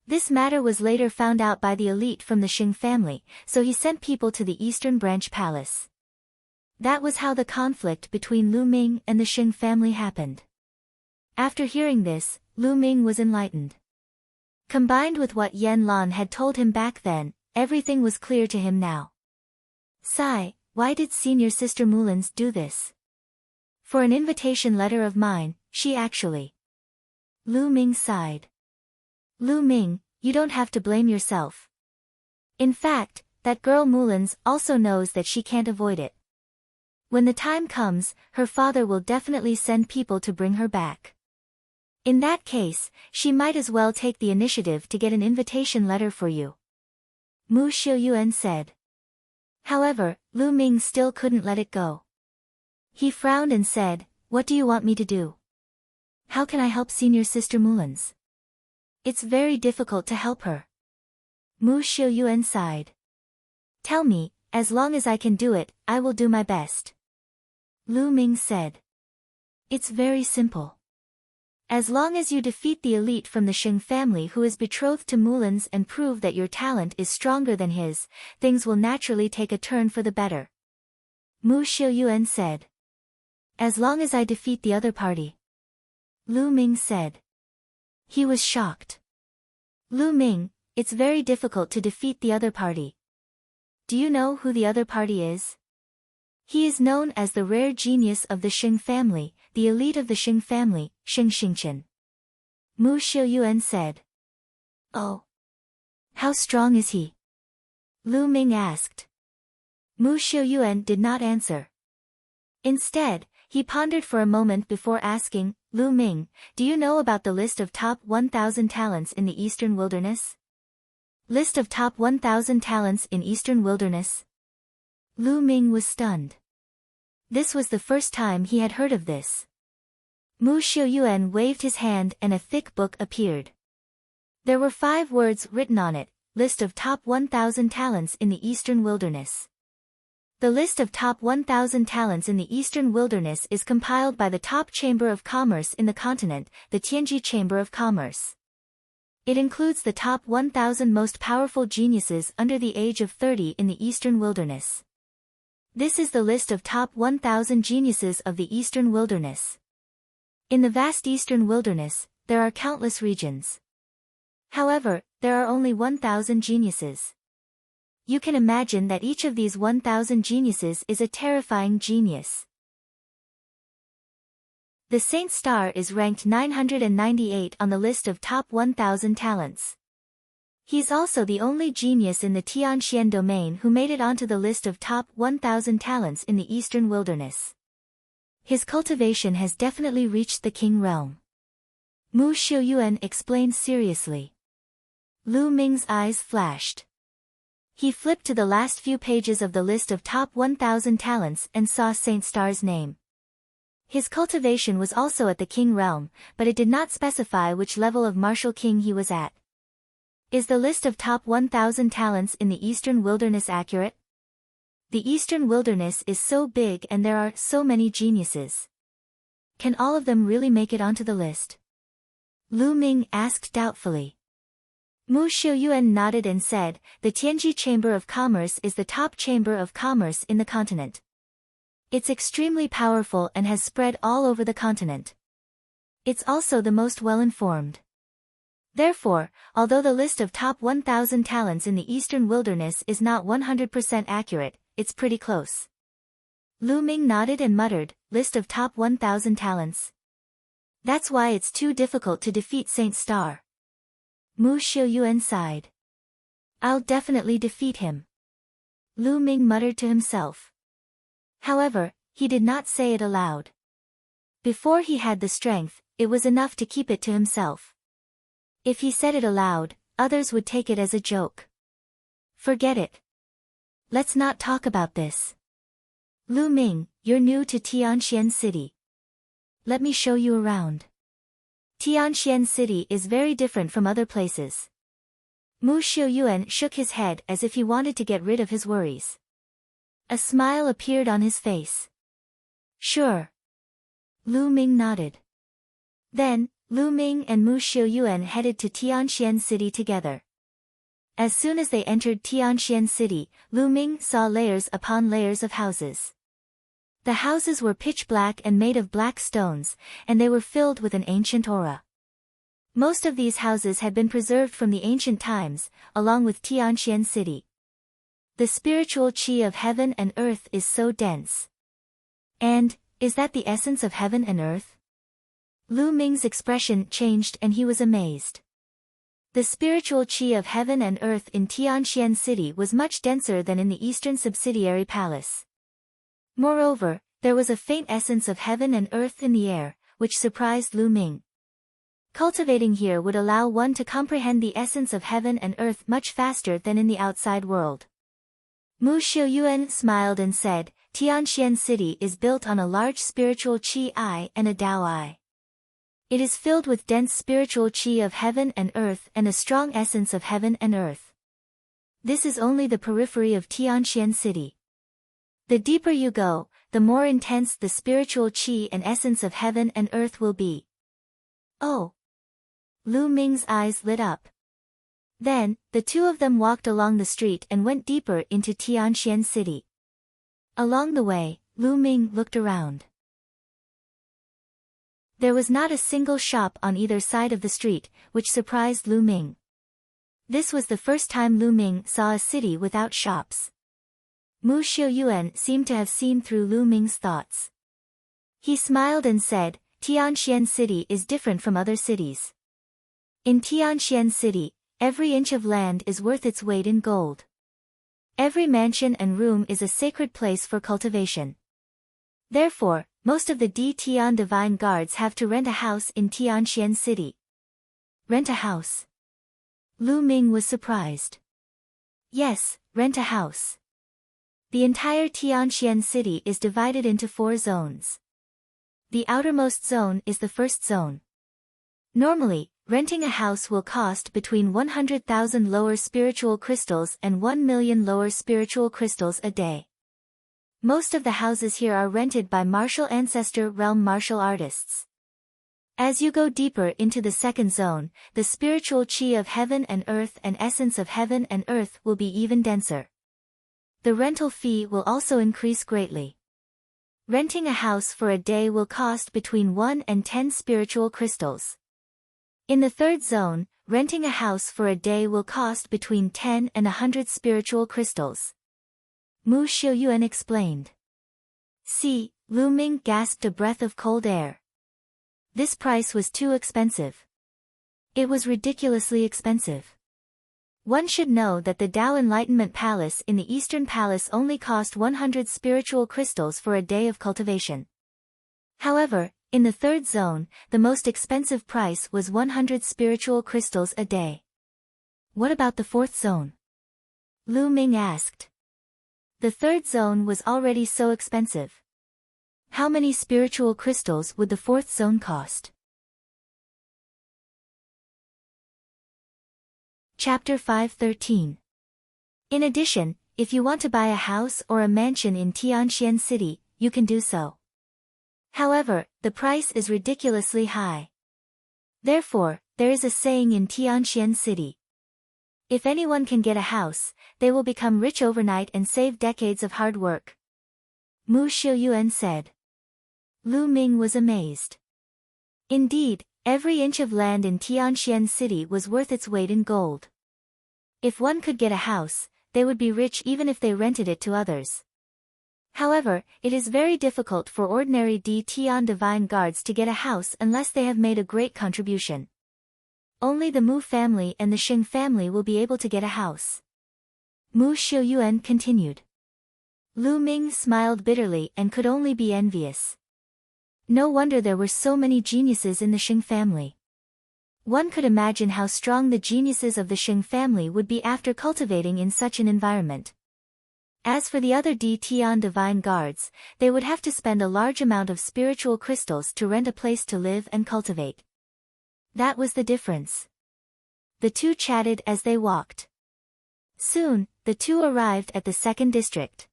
A: This matter was later found out by the elite from the Sheng family, so he sent people to the Eastern Branch Palace. That was how the conflict between Lu Ming and the Sheng family happened. After hearing this, Lu Ming was enlightened. Combined with what Yan Lan had told him back then, everything was clear to him now. Sigh, why did senior sister Mulan's do this? For an invitation letter of mine, she actually... Lu Ming sighed. Lu Ming, you don't have to blame yourself. In fact, that girl Mulan's also knows that she can't avoid it. When the time comes, her father will definitely send people to bring her back. In that case, she might as well take the initiative to get an invitation letter for you. Mu Xiuyuan said. However, Lu Ming still couldn't let it go. He frowned and said, "What do you want me to do? How can I help senior sister Mulan's? It's very difficult to help her." Mu Xiuyuan sighed. "Tell me, as long as I can do it, I will do my best." Lu Ming said. "It's very simple. As long as you defeat the elite from the Sheng family who is betrothed to Mulan's and prove that your talent is stronger than his, things will naturally take a turn for the better." Mu Xiuyuan said. "As long as I defeat the other party?" Lu Ming said. He was shocked. "Lu Ming, it's very difficult to defeat the other party. Do you know who the other party is? He is known as the rare genius of the Sheng family, the elite of the Sheng family, Sheng Xingchen." Mu Xiuyuan said. "Oh. How strong is he?" Lu Ming asked. Mu Xiuyuan did not answer. Instead, he pondered for a moment before asking, "Lu Ming, do you know about the list of top 1,000 talents in the Eastern Wilderness?" List of top 1,000 talents in Eastern Wilderness? Lu Ming was stunned. This was the first time he had heard of this. Mu Xiuyuan waved his hand and a thick book appeared. There were 5 words written on it, List of top 1,000 talents in the Eastern Wilderness. The list of top 1,000 talents in the Eastern Wilderness is compiled by the top Chamber of Commerce in the continent, the Tianji Chamber of Commerce. It includes the top 1,000 most powerful geniuses under the age of 30 in the Eastern Wilderness. This is the list of top 1,000 geniuses of the Eastern Wilderness. In the vast Eastern Wilderness, there are countless regions. However, there are only 1,000 geniuses. You can imagine that each of these 1,000 geniuses is a terrifying genius. The Saint Star is ranked 998 on the list of top 1,000 talents. He's also the only genius in the Tianxian domain who made it onto the list of top 1,000 talents in the Eastern Wilderness. His cultivation has definitely reached the king realm. Mu Xiuyuan explained seriously. Lu Ming's eyes flashed. He flipped to the last few pages of the list of top 1,000 talents and saw Saint Star's name. His cultivation was also at the king realm, but it did not specify which level of martial king he was at. Is the list of top 1,000 talents in the Eastern Wilderness accurate? The Eastern Wilderness is so big and there are so many geniuses. Can all of them really make it onto the list? Lu Ming asked doubtfully. Mu Xiuyuan nodded and said, the Tianji Chamber of Commerce is the top chamber of commerce in the continent. It's extremely powerful and has spread all over the continent. It's also the most well-informed. Therefore, although the list of top 1,000 talents in the Eastern Wilderness is not 100% accurate, it's pretty close. Lu Ming nodded and muttered, list of top 1,000 talents. That's why it's too difficult to defeat Saint Star. Mu Xiuyuan sighed. I'll definitely defeat him. Lu Ming muttered to himself. However, he did not say it aloud. Before he had the strength, it was enough to keep it to himself. If he said it aloud, others would take it as a joke. Forget it. Let's not talk about this. Lu Ming, you're new to Tianxian City. Let me show you around. Tianxian City is very different from other places. Mu Xiuyuan shook his head as if he wanted to get rid of his worries. A smile appeared on his face. Sure. Lu Ming nodded. Then, Lu Ming and Mu Xiuyuan headed to Tianxian City together. As soon as they entered Tianxian City, Lu Ming saw layers upon layers of houses. The houses were pitch black and made of black stones, and they were filled with an ancient aura. Most of these houses had been preserved from the ancient times, along with Tianxian City. The spiritual qi of heaven and earth is so dense. And, is that the essence of heaven and earth? Lu Ming's expression changed and he was amazed. The spiritual qi of heaven and earth in Tianxian City was much denser than in the eastern subsidiary palace. Moreover, there was a faint essence of heaven and earth in the air, which surprised Lu Ming. Cultivating here would allow one to comprehend the essence of heaven and earth much faster than in the outside world. Mu Xiuyuan smiled and said, Tianxian City is built on a large spiritual qi eye and a Dao eye. It is filled with dense spiritual qi of heaven and earth and a strong essence of heaven and earth. This is only the periphery of Tianxian City. The deeper you go, the more intense the spiritual qi and essence of heaven and earth will be. Oh! Lu Ming's eyes lit up. Then, the two of them walked along the street and went deeper into Tianxian City. Along the way, Lu Ming looked around. There was not a single shop on either side of the street, which surprised Lu Ming. This was the first time Lu Ming saw a city without shops. Mu Xiuyuan seemed to have seen through Lu Ming's thoughts. He smiled and said, Tianxian City is different from other cities. In Tianxian City, every inch of land is worth its weight in gold. Every mansion and room is a sacred place for cultivation. Therefore, most of the Tian divine guards have to rent a house in Tianxian City. Rent a house? Lu Ming was surprised. Yes, rent a house. The entire Tianxian City is divided into 4 zones. The outermost zone is the first zone. Normally, renting a house will cost between 100,000 lower spiritual crystals and 1 million lower spiritual crystals a day. Most of the houses here are rented by martial ancestor realm martial artists. As you go deeper into the second zone, the spiritual chi of heaven and earth and essence of heaven and earth will be even denser. The rental fee will also increase greatly. Renting a house for a day will cost between 1 and 10 spiritual crystals. In the third zone, renting a house for a day will cost between 10 and 100 spiritual crystals. Mu Xiuyuan explained. See, Lu Ming gasped a breath of cold air. This price was too expensive. It was ridiculously expensive. One should know that the Tao Enlightenment Palace in the Eastern Palace only cost 100 spiritual crystals for a day of cultivation. However, in the third zone, the most expensive price was 100 spiritual crystals a day. What about the fourth zone? Lu Ming asked. The third zone was already so expensive. How many spiritual crystals would the fourth zone cost? Chapter 5:13. In addition, if you want to buy a house or a mansion in Tianxian City, you can do so. However, the price is ridiculously high. Therefore, there is a saying in Tianxian City. If anyone can get a house, they will become rich overnight and save decades of hard work. Mu Xiuyuan said. Lu Ming was amazed. Indeed, every inch of land in Tianxian City was worth its weight in gold. If one could get a house, they would be rich even if they rented it to others. However, it is very difficult for ordinary D Tian divine guards to get a house unless they have made a great contribution. Only the Mu family and the Xing family will be able to get a house. Mu Xiuyuan continued. Lu Ming smiled bitterly and could only be envious. No wonder there were so many geniuses in the Xing family. One could imagine how strong the geniuses of the Xing family would be after cultivating in such an environment. As for the other D Tian divine guards, they would have to spend a large amount of spiritual crystals to rent a place to live and cultivate. That was the difference. The two chatted as they walked. Soon, the two arrived at the second district.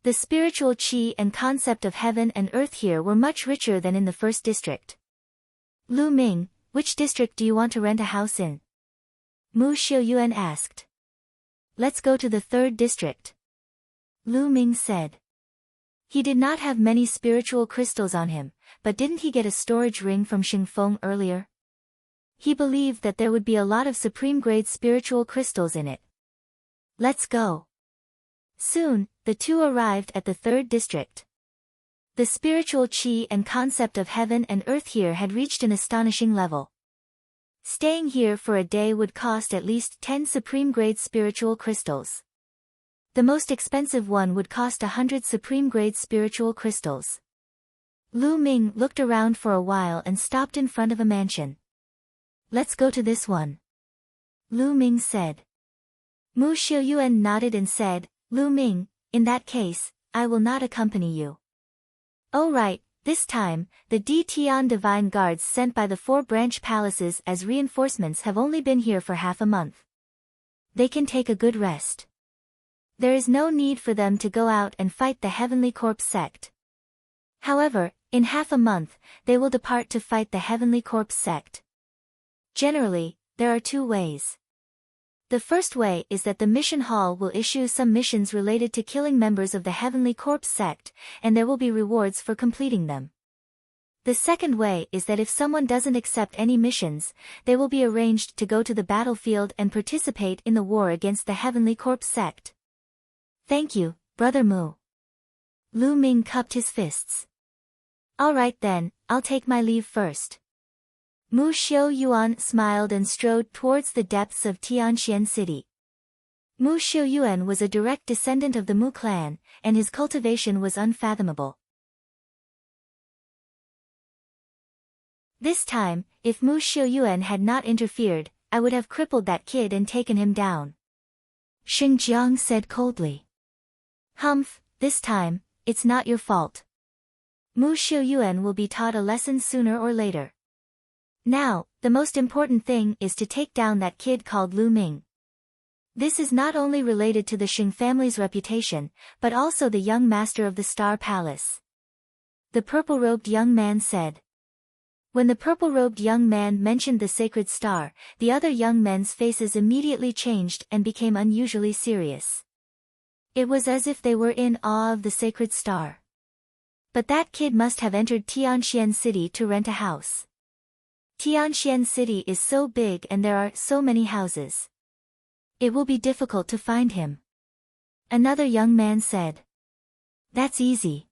A: The spiritual chi and concept of heaven and earth here were much richer than in the first district. Lu Ming, which district do you want to rent a house in? Mu Xiuyuan asked. Let's go to the third district. Lu Ming said. He did not have many spiritual crystals on him, but didn't he get a storage ring from Xingfeng earlier? He believed that there would be a lot of supreme-grade spiritual crystals in it. Let's go. Soon, the two arrived at the third district. The spiritual chi and concept of heaven and earth here had reached an astonishing level. Staying here for a day would cost at least 10 supreme-grade spiritual crystals. The most expensive one would cost 100 supreme-grade spiritual crystals. Lu Ming looked around for a while and stopped in front of a mansion. Let's go to this one. Lu Ming said. Mu Xiuyuan nodded and said, Lu Ming, in that case, I will not accompany you. Oh right, this time, the D Tian divine guards sent by the 4 branch palaces as reinforcements have only been here for half a month. They can take a good rest. There is no need for them to go out and fight the Heavenly Corpse sect. However, in half a month, they will depart to fight the Heavenly Corpse sect. Generally, there are 2 ways. The first way is that the mission hall will issue some missions related to killing members of the Heavenly Corpse sect, and there will be rewards for completing them. The second way is that if someone doesn't accept any missions, they will be arranged to go to the battlefield and participate in the war against the Heavenly Corpse sect. Thank you, Brother Mu. Lu Ming cupped his fists. All right then, I'll take my leave first. Mu Xiuyuan smiled and strode towards the depths of Tianxian City. Mu Xiuyuan was a direct descendant of the Mu clan, and his cultivation was unfathomable. This time, if Mu Xiuyuan had not interfered, I would have crippled that kid and taken him down. Xingjiang said coldly. Humph, this time, it's not your fault. Mu Xiuyuan will be taught a lesson sooner or later. Now, the most important thing is to take down that kid called Lu Ming. This is not only related to the Xing family's reputation, but also the young master of the Star Palace. The purple-robed young man said. When the purple-robed young man mentioned the sacred star, the other young men's faces immediately changed and became unusually serious. It was as if they were in awe of the sacred star. But that kid must have entered Tianxian City to rent a house. Tianxian City is so big and there are so many houses. It will be difficult to find him. Another young man said. That's easy.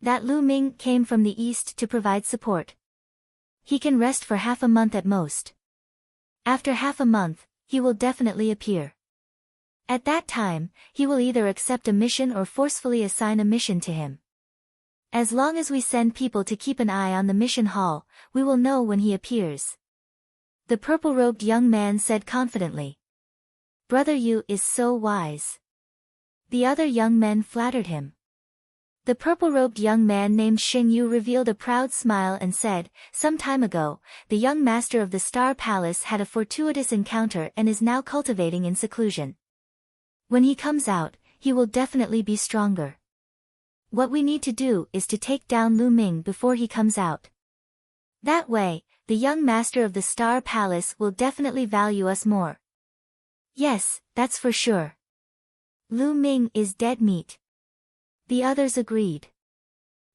A: That Lu Ming came from the east to provide support. He can rest for half a month at most. After half a month, he will definitely appear. At that time, he will either accept a mission or forcefully assign a mission to him. As long as we send people to keep an eye on the mission hall, we will know when he appears. The purple-robed young man said confidently. Brother Yu is so wise. The other young men flattered him. The purple-robed young man named Xing Yu revealed a proud smile and said, some time ago, the young master of the Star Palace had a fortuitous encounter and is now cultivating in seclusion. When he comes out, he will definitely be stronger. What we need to do is to take down Lu Ming before he comes out. That way, the young master of the Star Palace will definitely value us more. Yes, that's for sure. Lu Ming is dead meat. The others agreed.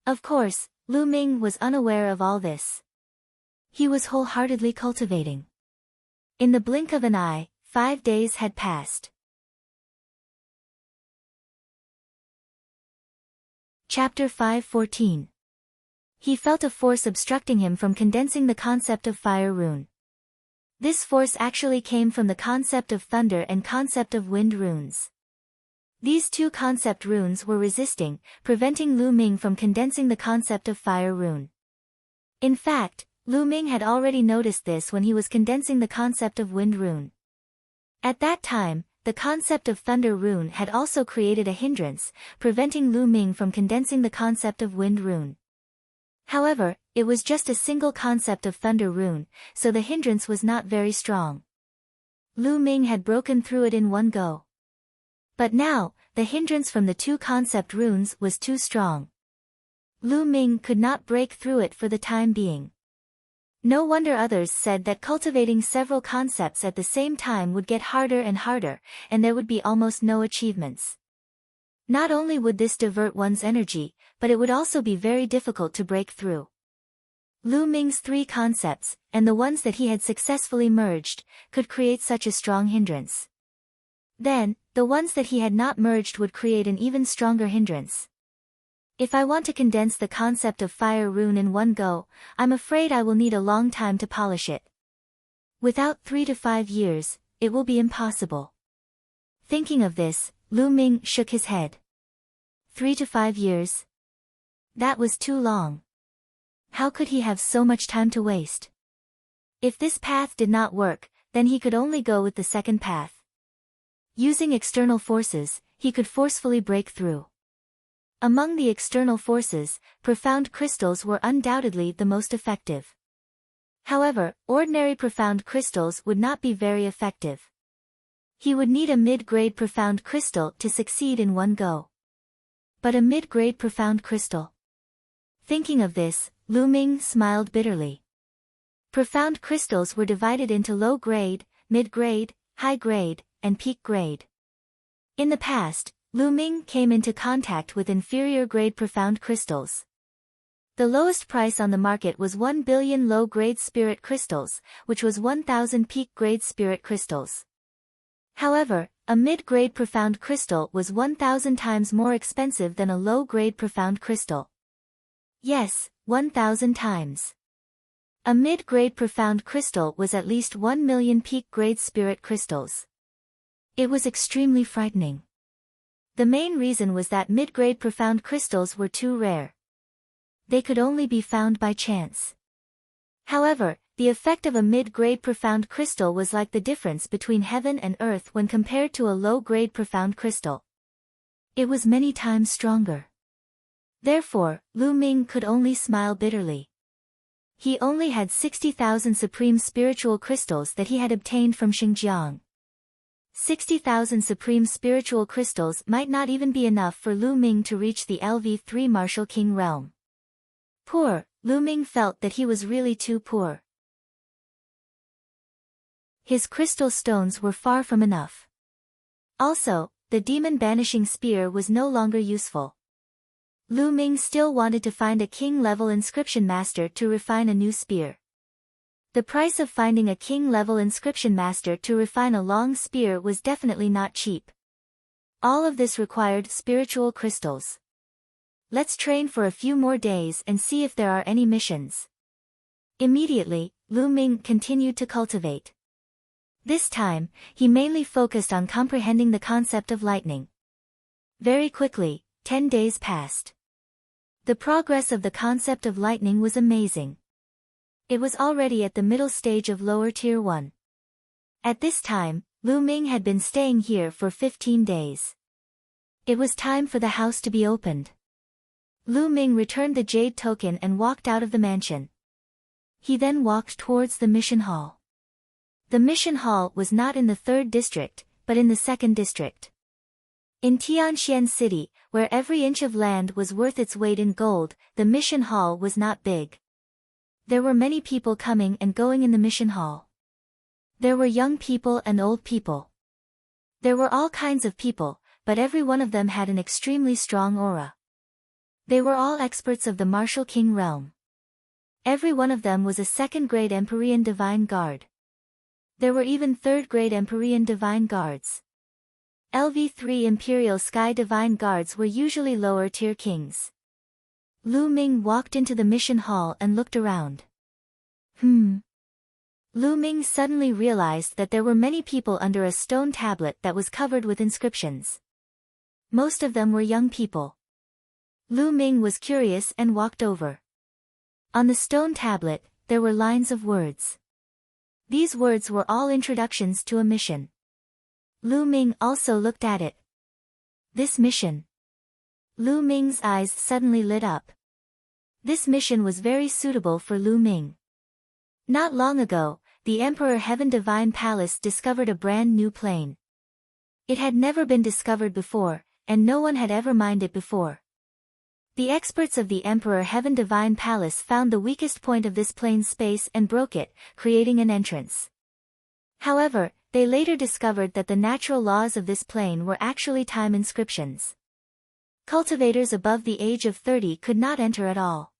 A: Of course, Lu Ming was unaware of all this. He was wholeheartedly cultivating. In the blink of an eye, 5 days had passed. Chapter 5:14. He felt a force obstructing him from condensing the concept of fire rune. This force actually came from the concept of thunder and concept of wind runes. These two concept runes were resisting, preventing Lu Ming from condensing the concept of fire rune. In fact, Lu Ming had already noticed this when he was condensing the concept of wind rune. At that time, the concept of thunder rune had also created a hindrance, preventing Lu Ming from condensing the concept of wind rune. However, it was just a single concept of thunder rune, so the hindrance was not very strong. Lu Ming had broken through it in one go. But now, the hindrance from the two concept runes was too strong. Lu Ming could not break through it for the time being. No wonder others said that cultivating several concepts at the same time would get harder and harder, and there would be almost no achievements. Not only would this divert one's energy, but it would also be very difficult to break through. Lu Ming's 3 concepts, and the ones that he had successfully merged, could create such a strong hindrance. Then, the ones that he had not merged would create an even stronger hindrance. If I want to condense the concept of fire rune in one go, I'm afraid I will need a long time to polish it. Without 3 to 5 years, it will be impossible. Thinking of this, Lu Ming shook his head. 3 to 5 years? That was too long. How could he have so much time to waste? If this path did not work, then he could only go with the second path. Using external forces, he could forcefully break through. Among the external forces, profound crystals were undoubtedly the most effective. However, ordinary profound crystals would not be very effective. He would need a mid-grade profound crystal to succeed in one go. But a mid-grade profound crystal. Thinking of this, Lu Ming smiled bitterly. Profound crystals were divided into low-grade, mid-grade, high-grade, and peak-grade. In the past, Lu Ming came into contact with inferior-grade profound crystals. The lowest price on the market was 1 billion low-grade spirit crystals, which was 1,000 peak-grade spirit crystals. However, a mid-grade profound crystal was 1,000 times more expensive than a low-grade profound crystal. Yes, 1,000 times. A mid-grade profound crystal was at least 1 million peak-grade spirit crystals. It was extremely frightening. The main reason was that mid-grade profound crystals were too rare. They could only be found by chance. However, the effect of a mid-grade profound crystal was like the difference between heaven and earth when compared to a low-grade profound crystal. It was many times stronger. Therefore, Lu Ming could only smile bitterly. He only had 60,000 supreme spiritual crystals that he had obtained from Xinjiang. 60,000 supreme spiritual crystals might not even be enough for Lu Ming to reach the LV3 Martial King realm. Poor, Lu Ming felt that he was really too poor. His crystal stones were far from enough. Also, the demon-banishing spear was no longer useful. Lu Ming still wanted to find a king-level inscription master to refine a new spear. The price of finding a king-level inscription master to refine a long spear was definitely not cheap. All of this required spiritual crystals. Let's train for a few more days and see if there are any missions. Immediately, Lu Ming continued to cultivate. This time, he mainly focused on comprehending the concept of lightning. Very quickly, 10 days passed. The progress of the concept of lightning was amazing. It was already at the middle stage of lower tier 1. At this time, Lu Ming had been staying here for 15 days. It was time for the house to be opened. Lu Ming returned the jade token and walked out of the mansion. He then walked towards the mission hall. The mission hall was not in the 3rd district, but in the 2nd district. In Tianxian City, where every inch of land was worth its weight in gold, the mission hall was not big. There were many people coming and going in the mission hall. There were young people and old people. There were all kinds of people, but every one of them had an extremely strong aura. They were all experts of the Martial King realm. Every one of them was a 2nd-grade Empyrean Divine Guard. There were even 3rd-grade Empyrean Divine Guards. LV3 Imperial Sky Divine Guards were usually lower-tier kings. Lu Ming walked into the mission hall and looked around. Lu Ming suddenly realized that there were many people under a stone tablet that was covered with inscriptions. Most of them were young people. Lu Ming was curious and walked over. On the stone tablet, there were lines of words. These words were all introductions to a mission. Lu Ming also looked at it. This mission. Lu Ming's eyes suddenly lit up. This mission was very suitable for Lu Ming. Not long ago, the Emperor Heaven Divine Palace discovered a brand new plane. It had never been discovered before, and no one had ever mined it before. The experts of the Emperor Heaven Divine Palace found the weakest point of this plane's space and broke it, creating an entrance. However, they later discovered that the natural laws of this plane were actually time inscriptions. Cultivators above the age of 30 could not enter at all.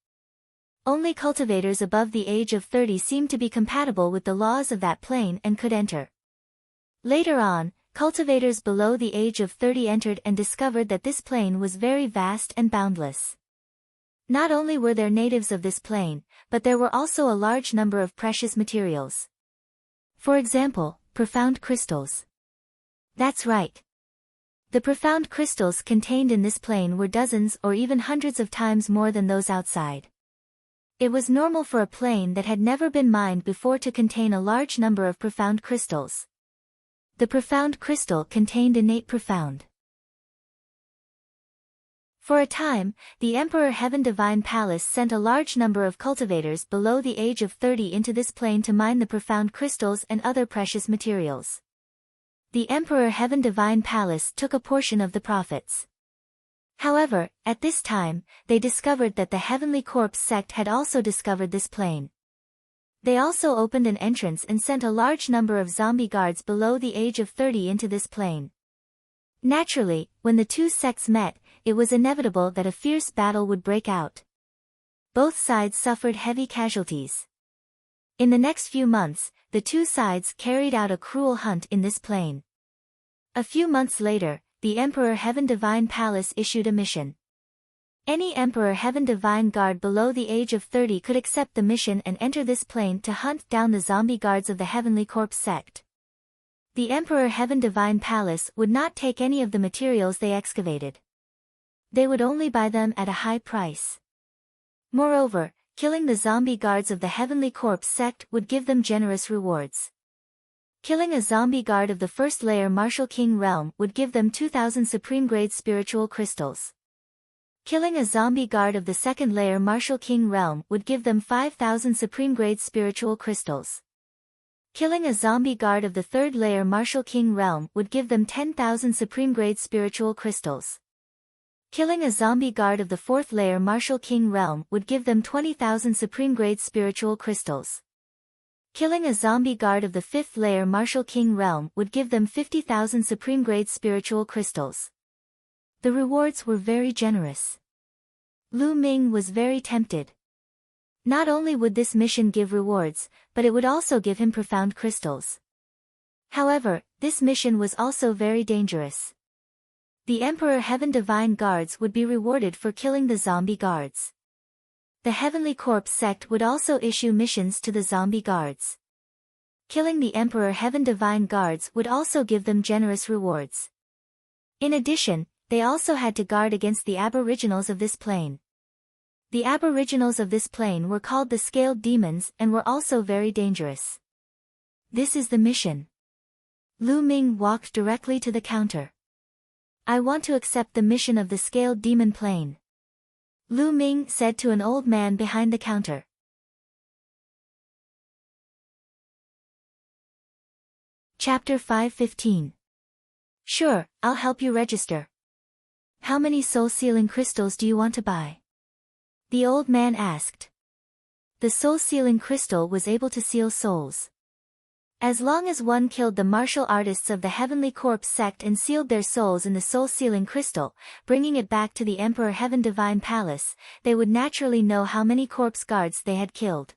A: Only cultivators above the age of 30 seemed to be compatible with the laws of that plane and could enter. Later on, cultivators below the age of 30 entered and discovered that this plane was very vast and boundless. Not only were there natives of this plane, but there were also a large number of precious materials. For example, profound crystals. That's right. The profound crystals contained in this plane were dozens or even hundreds of times more than those outside. It was normal for a plane that had never been mined before to contain a large number of profound crystals. The profound crystal contained innate profound. For a time, the Emperor Heaven Divine Palace sent a large number of cultivators below the age of 30 into this plane to mine the profound crystals and other precious materials. The Emperor Heaven Divine Palace took a portion of the profits. However, at this time, they discovered that the Heavenly Corpse sect had also discovered this plane. They also opened an entrance and sent a large number of zombie guards below the age of 30 into this plane. Naturally, when the two sects met, it was inevitable that a fierce battle would break out. Both sides suffered heavy casualties. In the next few months, the two sides carried out a cruel hunt in this plane. A few months later, the Emperor Heaven Divine Palace issued a mission. Any Emperor Heaven Divine Guard below the age of 30 could accept the mission and enter this plane to hunt down the zombie guards of the Heavenly Corpse sect. The Emperor Heaven Divine Palace would not take any of the materials they excavated. They would only buy them at a high price. Moreover, killing the zombie guards of the Heavenly Corpse sect would give them generous rewards. Killing a zombie guard of the first layer Martial King realm would give them 2,000 supreme grade spiritual crystals. Killing a zombie guard of the second layer Martial King realm would give them 5,000 supreme grade spiritual crystals. Killing a zombie guard of the third layer Martial King realm would give them 10,000 supreme grade spiritual crystals. Killing a zombie guard of the 4th layer Martial King realm would give them 20,000 supreme grade spiritual crystals. Killing a zombie guard of the 5th layer Martial King realm would give them 50,000 supreme grade spiritual crystals. The rewards were very generous. Lu Ming was very tempted. Not only would this mission give rewards, but it would also give him profound crystals. However, this mission was also very dangerous. The Emperor Heaven Divine Guards would be rewarded for killing the zombie guards. The Heavenly Corpse sect would also issue missions to the zombie guards. Killing the Emperor Heaven Divine Guards would also give them generous rewards. In addition, they also had to guard against the aboriginals of this plane. The aboriginals of this plane were called the Scaled Demons and were also very dangerous. This is the mission. Lu Ming walked directly to the counter. I want to accept the mission of the Scaled Demon Plane, Lu Ming said to an old man behind the counter. Chapter 5:15. Sure, I'll help you register. How many soul-sealing crystals do you want to buy? The old man asked. The soul-sealing crystal was able to seal souls. As long as one killed the martial artists of the Heavenly Corpse sect and sealed their souls in the soul-sealing crystal, bringing it back to the Emperor Heaven Divine Palace, they would naturally know how many corpse guards they had killed.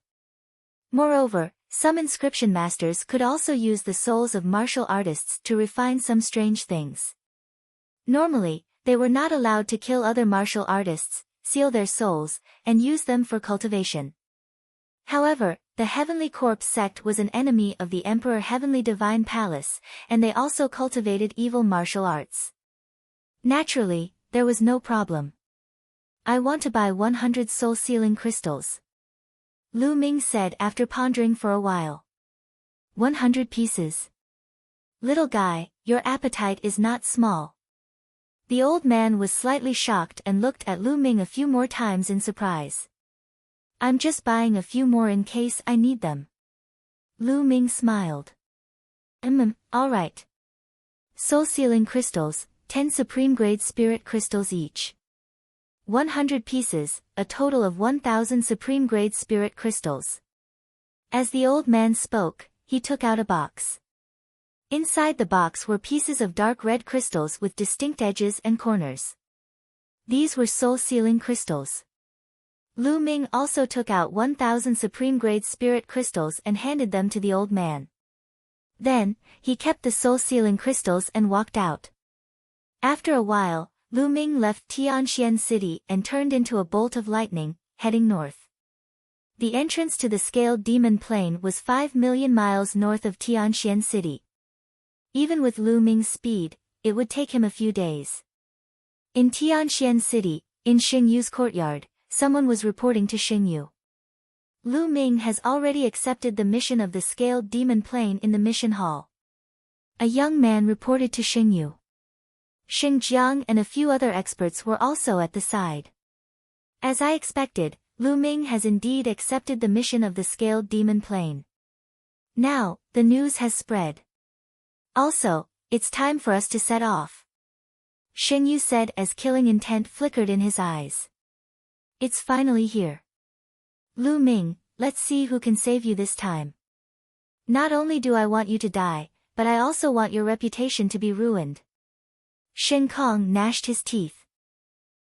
A: Moreover, some inscription masters could also use the souls of martial artists to refine some strange things. Normally, they were not allowed to kill other martial artists, seal their souls, and use them for cultivation. However, the Heavenly Corpse sect was an enemy of the Emperor Heavenly Divine Palace, and they also cultivated evil martial arts. Naturally, there was no problem. I want to buy 100 soul-sealing crystals, Lu Ming said after pondering for a while. 100 pieces. Little guy, your appetite is not small. The old man was slightly shocked and looked at Lu Ming a few more times in surprise. I'm just buying a few more in case I need them. Lu Ming smiled. Alright. Soul-sealing crystals, 10 supreme-grade spirit crystals each. 100 pieces, a total of 1,000 supreme-grade spirit crystals. As the old man spoke, he took out a box. Inside the box were pieces of dark red crystals with distinct edges and corners. These were soul-sealing crystals. Lu Ming also took out 1,000 supreme-grade spirit crystals and handed them to the old man. Then, he kept the soul-sealing crystals and walked out. After a while, Lu Ming left Tianxian City and turned into a bolt of lightning, heading north. The entrance to the Scaled Demon Plain was 5 million miles north of Tianxian City. Even with Lu Ming's speed, it would take him a few days. In Tianxian City, in Xingyu's courtyard, someone was reporting to Xingyu. Lu Ming has already accepted the mission of the Scaled Demon Plane in the mission hall. A young man reported to Xingyu. Xingjiang and a few other experts were also at the side. As I expected, Lu Ming has indeed accepted the mission of the Scaled Demon Plane. Now, the news has spread. Also, it's time for us to set off, Xingyu said as killing intent flickered in his eyes. It's finally here. Lu Ming, let's see who can save you this time. Not only do I want you to die, but I also want your reputation to be ruined. Xing Kong gnashed his teeth.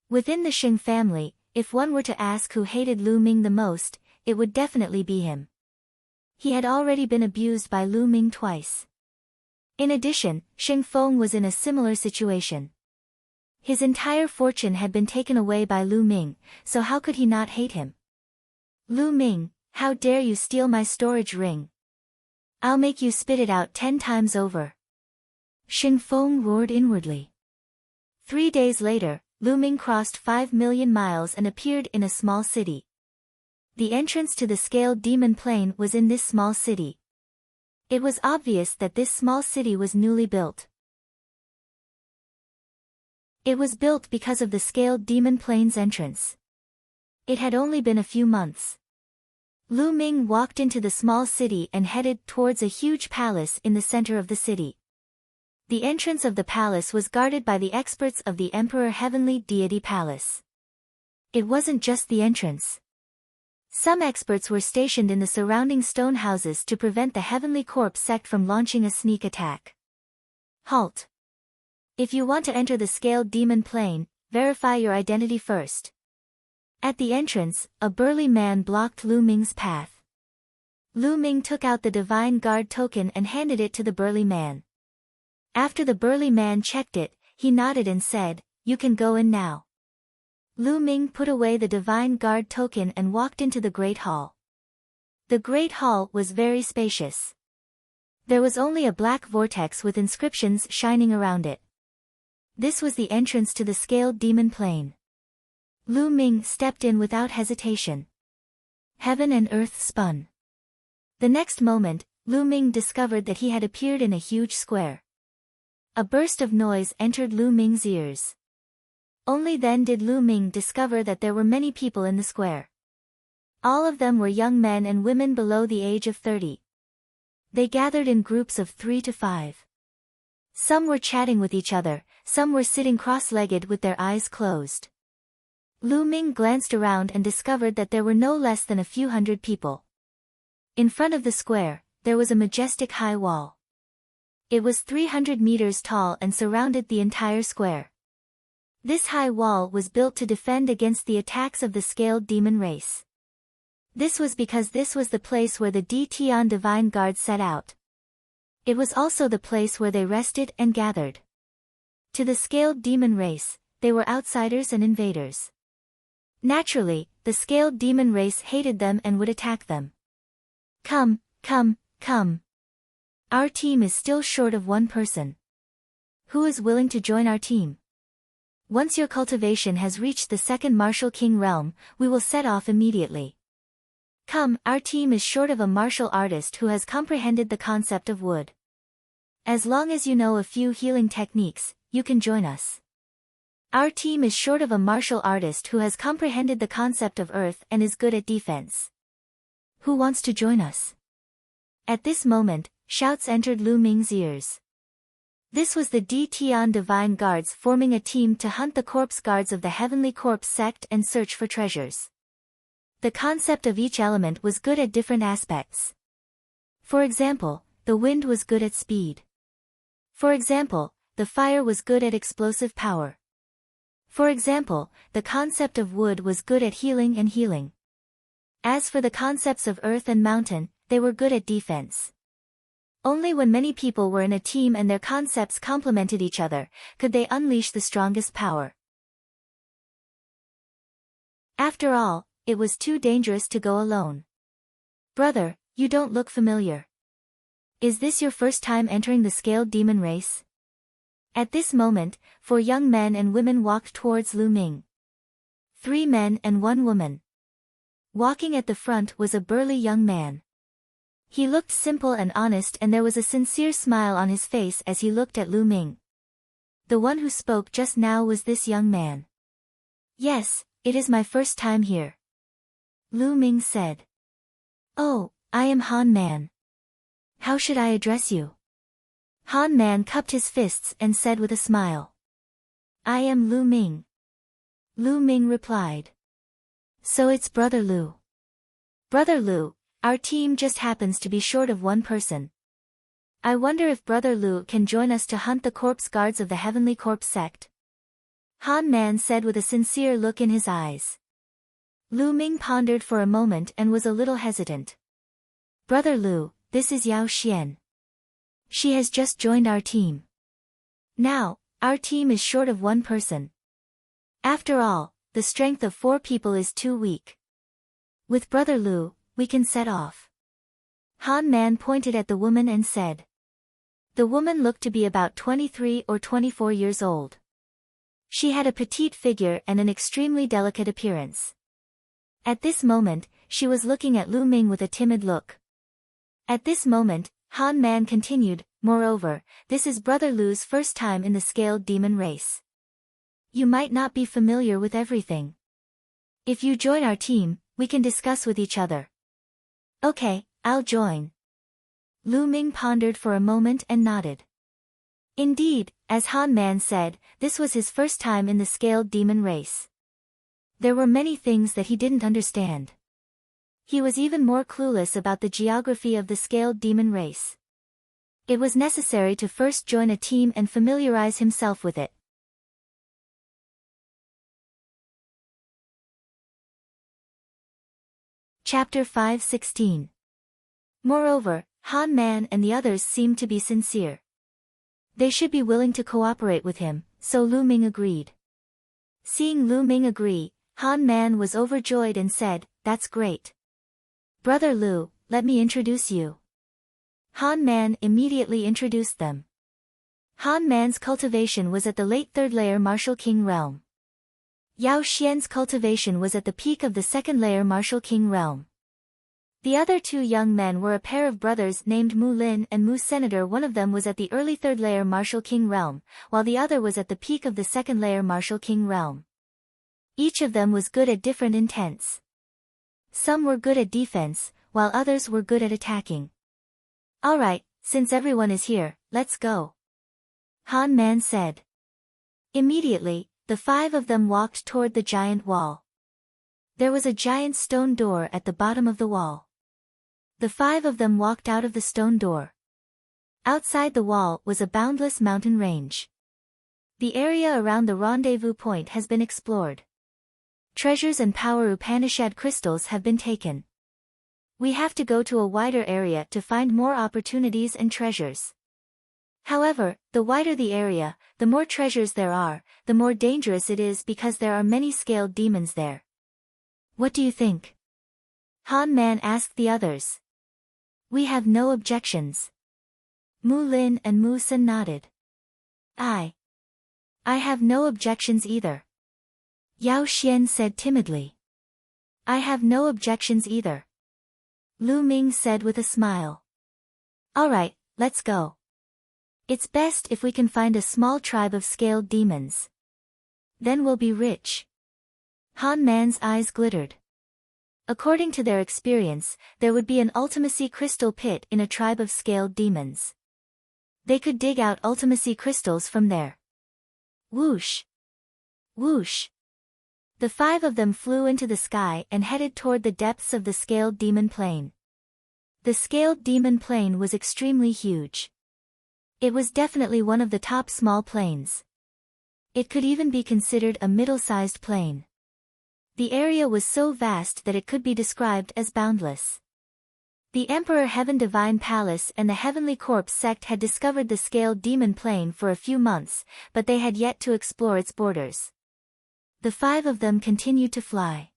A: Within the Xing family, if one were to ask who hated Lu Ming the most, it would definitely be him. He had already been abused by Lu Ming twice. In addition, Xing Feng was in a similar situation. His entire fortune had been taken away by Lu Ming, so how could he not hate him? Lu Ming, how dare you steal my storage ring? I'll make you spit it out 10 times over. Xing Feng roared inwardly. 3 days later, Lu Ming crossed 5 million miles and appeared in a small city. The entrance to the Scaled Demon Plain was in this small city. It was obvious that this small city was newly built. It was built because of the Scaled Demon Plain's entrance. It had only been a few months. Lu Ming walked into the small city and headed towards a huge palace in the center of the city. The entrance of the palace was guarded by the experts of the Emperor Heavenly Deity Palace. It wasn't just the entrance. Some experts were stationed in the surrounding stone houses to prevent the Heavenly Corpse sect from launching a sneak attack. Halt. If you want to enter the Scaled Demon Plane, verify your identity first. At the entrance, a burly man blocked Lu Ming's path. Lu Ming took out the Divine Guard token and handed it to the burly man. After the burly man checked it, he nodded and said, "You can go in now." Lu Ming put away the Divine Guard token and walked into the Great Hall. The Great Hall was very spacious. There was only a black vortex with inscriptions shining around it. This was the entrance to the Scaled Demon Plane. Lu Ming stepped in without hesitation. Heaven and earth spun. The next moment, Lu Ming discovered that he had appeared in a huge square. A burst of noise entered Lu Ming's ears. Only then did Lu Ming discover that there were many people in the square. All of them were young men and women below the age of 30. They gathered in groups of 3 to 5. Some were chatting with each other, some were sitting cross-legged with their eyes closed. Lu Ming glanced around and discovered that there were no less than a few hundred people. In front of the square, there was a majestic high wall. It was 300 meters tall and surrounded the entire square. This high wall was built to defend against the attacks of the Scaled Demon race. This was because this was the place where the Tian Divine Guard set out. It was also the place where they rested and gathered. To the Scaled Demon race, they were outsiders and invaders. Naturally, the Scaled Demon race hated them and would attack them. Come, come, come. Our team is still short of one person. Who is willing to join our team? Once your cultivation has reached the second Martial King realm, we will set off immediately. Come, our team is short of a martial artist who has comprehended the concept of wood. As long as you know a few healing techniques, you can join us. Our team is short of a martial artist who has comprehended the concept of earth and is good at defense. Who wants to join us? At this moment, shouts entered Lu Ming's ears. This was the Tian Divine Guards forming a team to hunt the corpse guards of the Heavenly Corpse sect and search for treasures. The concept of each element was good at different aspects. For example, the wind was good at speed. For example, the fire was good at explosive power. For example, the concept of wood was good at healing and healing. As for the concepts of earth and mountain, they were good at defense. Only when many people were in a team and their concepts complemented each other, could they unleash the strongest power. After all, it was too dangerous to go alone. Brother, you don't look familiar. Is this your first time entering the Scaled Demon race? At this moment, 4 young men and women walked towards Lu Ming. 3 men and 1 woman. Walking at the front was a burly young man. He looked simple and honest and there was a sincere smile on his face as he looked at Lu Ming. The one who spoke just now was this young man. Yes, it is my first time here. Lu Ming said. Oh, I am Han Man. How should I address you? Han Man cupped his fists and said with a smile. I am Lu Ming. Lu Ming replied. So it's Brother Lu. Brother Lu, our team just happens to be short of one person. I wonder if Brother Lu can join us to hunt the corpse guards of the Heavenly Corpse sect. Han Man said with a sincere look in his eyes. Lu Ming pondered for a moment and was a little hesitant. Brother Lu, this is Yao Xian. She has just joined our team. Now, our team is short of one person. After all, the strength of 4 people is too weak. With Brother Lu, we can set off. Han Man pointed at the woman and said. The woman looked to be about 23 or 24 years old. She had a petite figure and an extremely delicate appearance. At this moment, she was looking at Lu Ming with a timid look. At this moment, Han Man continued, moreover, this is Brother Lu's first time in the Scaled Demon race. You might not be familiar with everything. If you join our team, we can discuss with each other. Okay, I'll join. Lu Ming pondered for a moment and nodded. Indeed, as Han Man said, this was his first time in the scaled demon race. There were many things that he didn't understand. He was even more clueless about the geography of the scaled demon race. It was necessary to first join a team and familiarize himself with it. Chapter 5:16. Moreover, Han Man and the others seemed to be sincere. They should be willing to cooperate with him, so Lu Ming agreed. Seeing Lu Ming agree, Han Man was overjoyed and said, "That's great. Brother Lu, let me introduce you." Han Man immediately introduced them. Han Man's cultivation was at the late third layer Martial King realm. Yao Xian's cultivation was at the peak of the second layer Martial King realm. The other two young men were a pair of brothers named Mu Lin and Mu Senator. One of them was at the early third layer Martial King realm, while the other was at the peak of the second layer Martial King realm. Each of them was good at different intents. Some were good at defense, while others were good at attacking. "Alright, since everyone is here, let's go," Han Man said. Immediately, the five of them walked toward the giant wall. There was a giant stone door at the bottom of the wall. The five of them walked out of the stone door. Outside the wall was a boundless mountain range. The area around the rendezvous point has been explored. Treasures and power Upanishad crystals have been taken. We have to go to a wider area to find more opportunities and treasures. However, the wider the area, the more treasures there are, the more dangerous it is because there are many scaled demons there. What do you think? Han Man asked the others. We have no objections. Mu Lin and Mu Sen nodded. I have no objections either. Yao Xian said timidly. I have no objections either. Lu Ming said with a smile. Alright, let's go. It's best if we can find a small tribe of scaled demons. Then we'll be rich. Han Man's eyes glittered. According to their experience, there would be an ultimacy crystal pit in a tribe of scaled demons. They could dig out ultimacy crystals from there. Whoosh! Whoosh! The five of them flew into the sky and headed toward the depths of the scaled demon plain. The scaled demon plain was extremely huge. It was definitely one of the top small plains. It could even be considered a middle-sized plain. The area was so vast that it could be described as boundless. The Emperor Heaven Divine Palace and the Heavenly Corpse sect had discovered the scaled demon plain for a few months, but they had yet to explore its borders. The five of them continued to fly.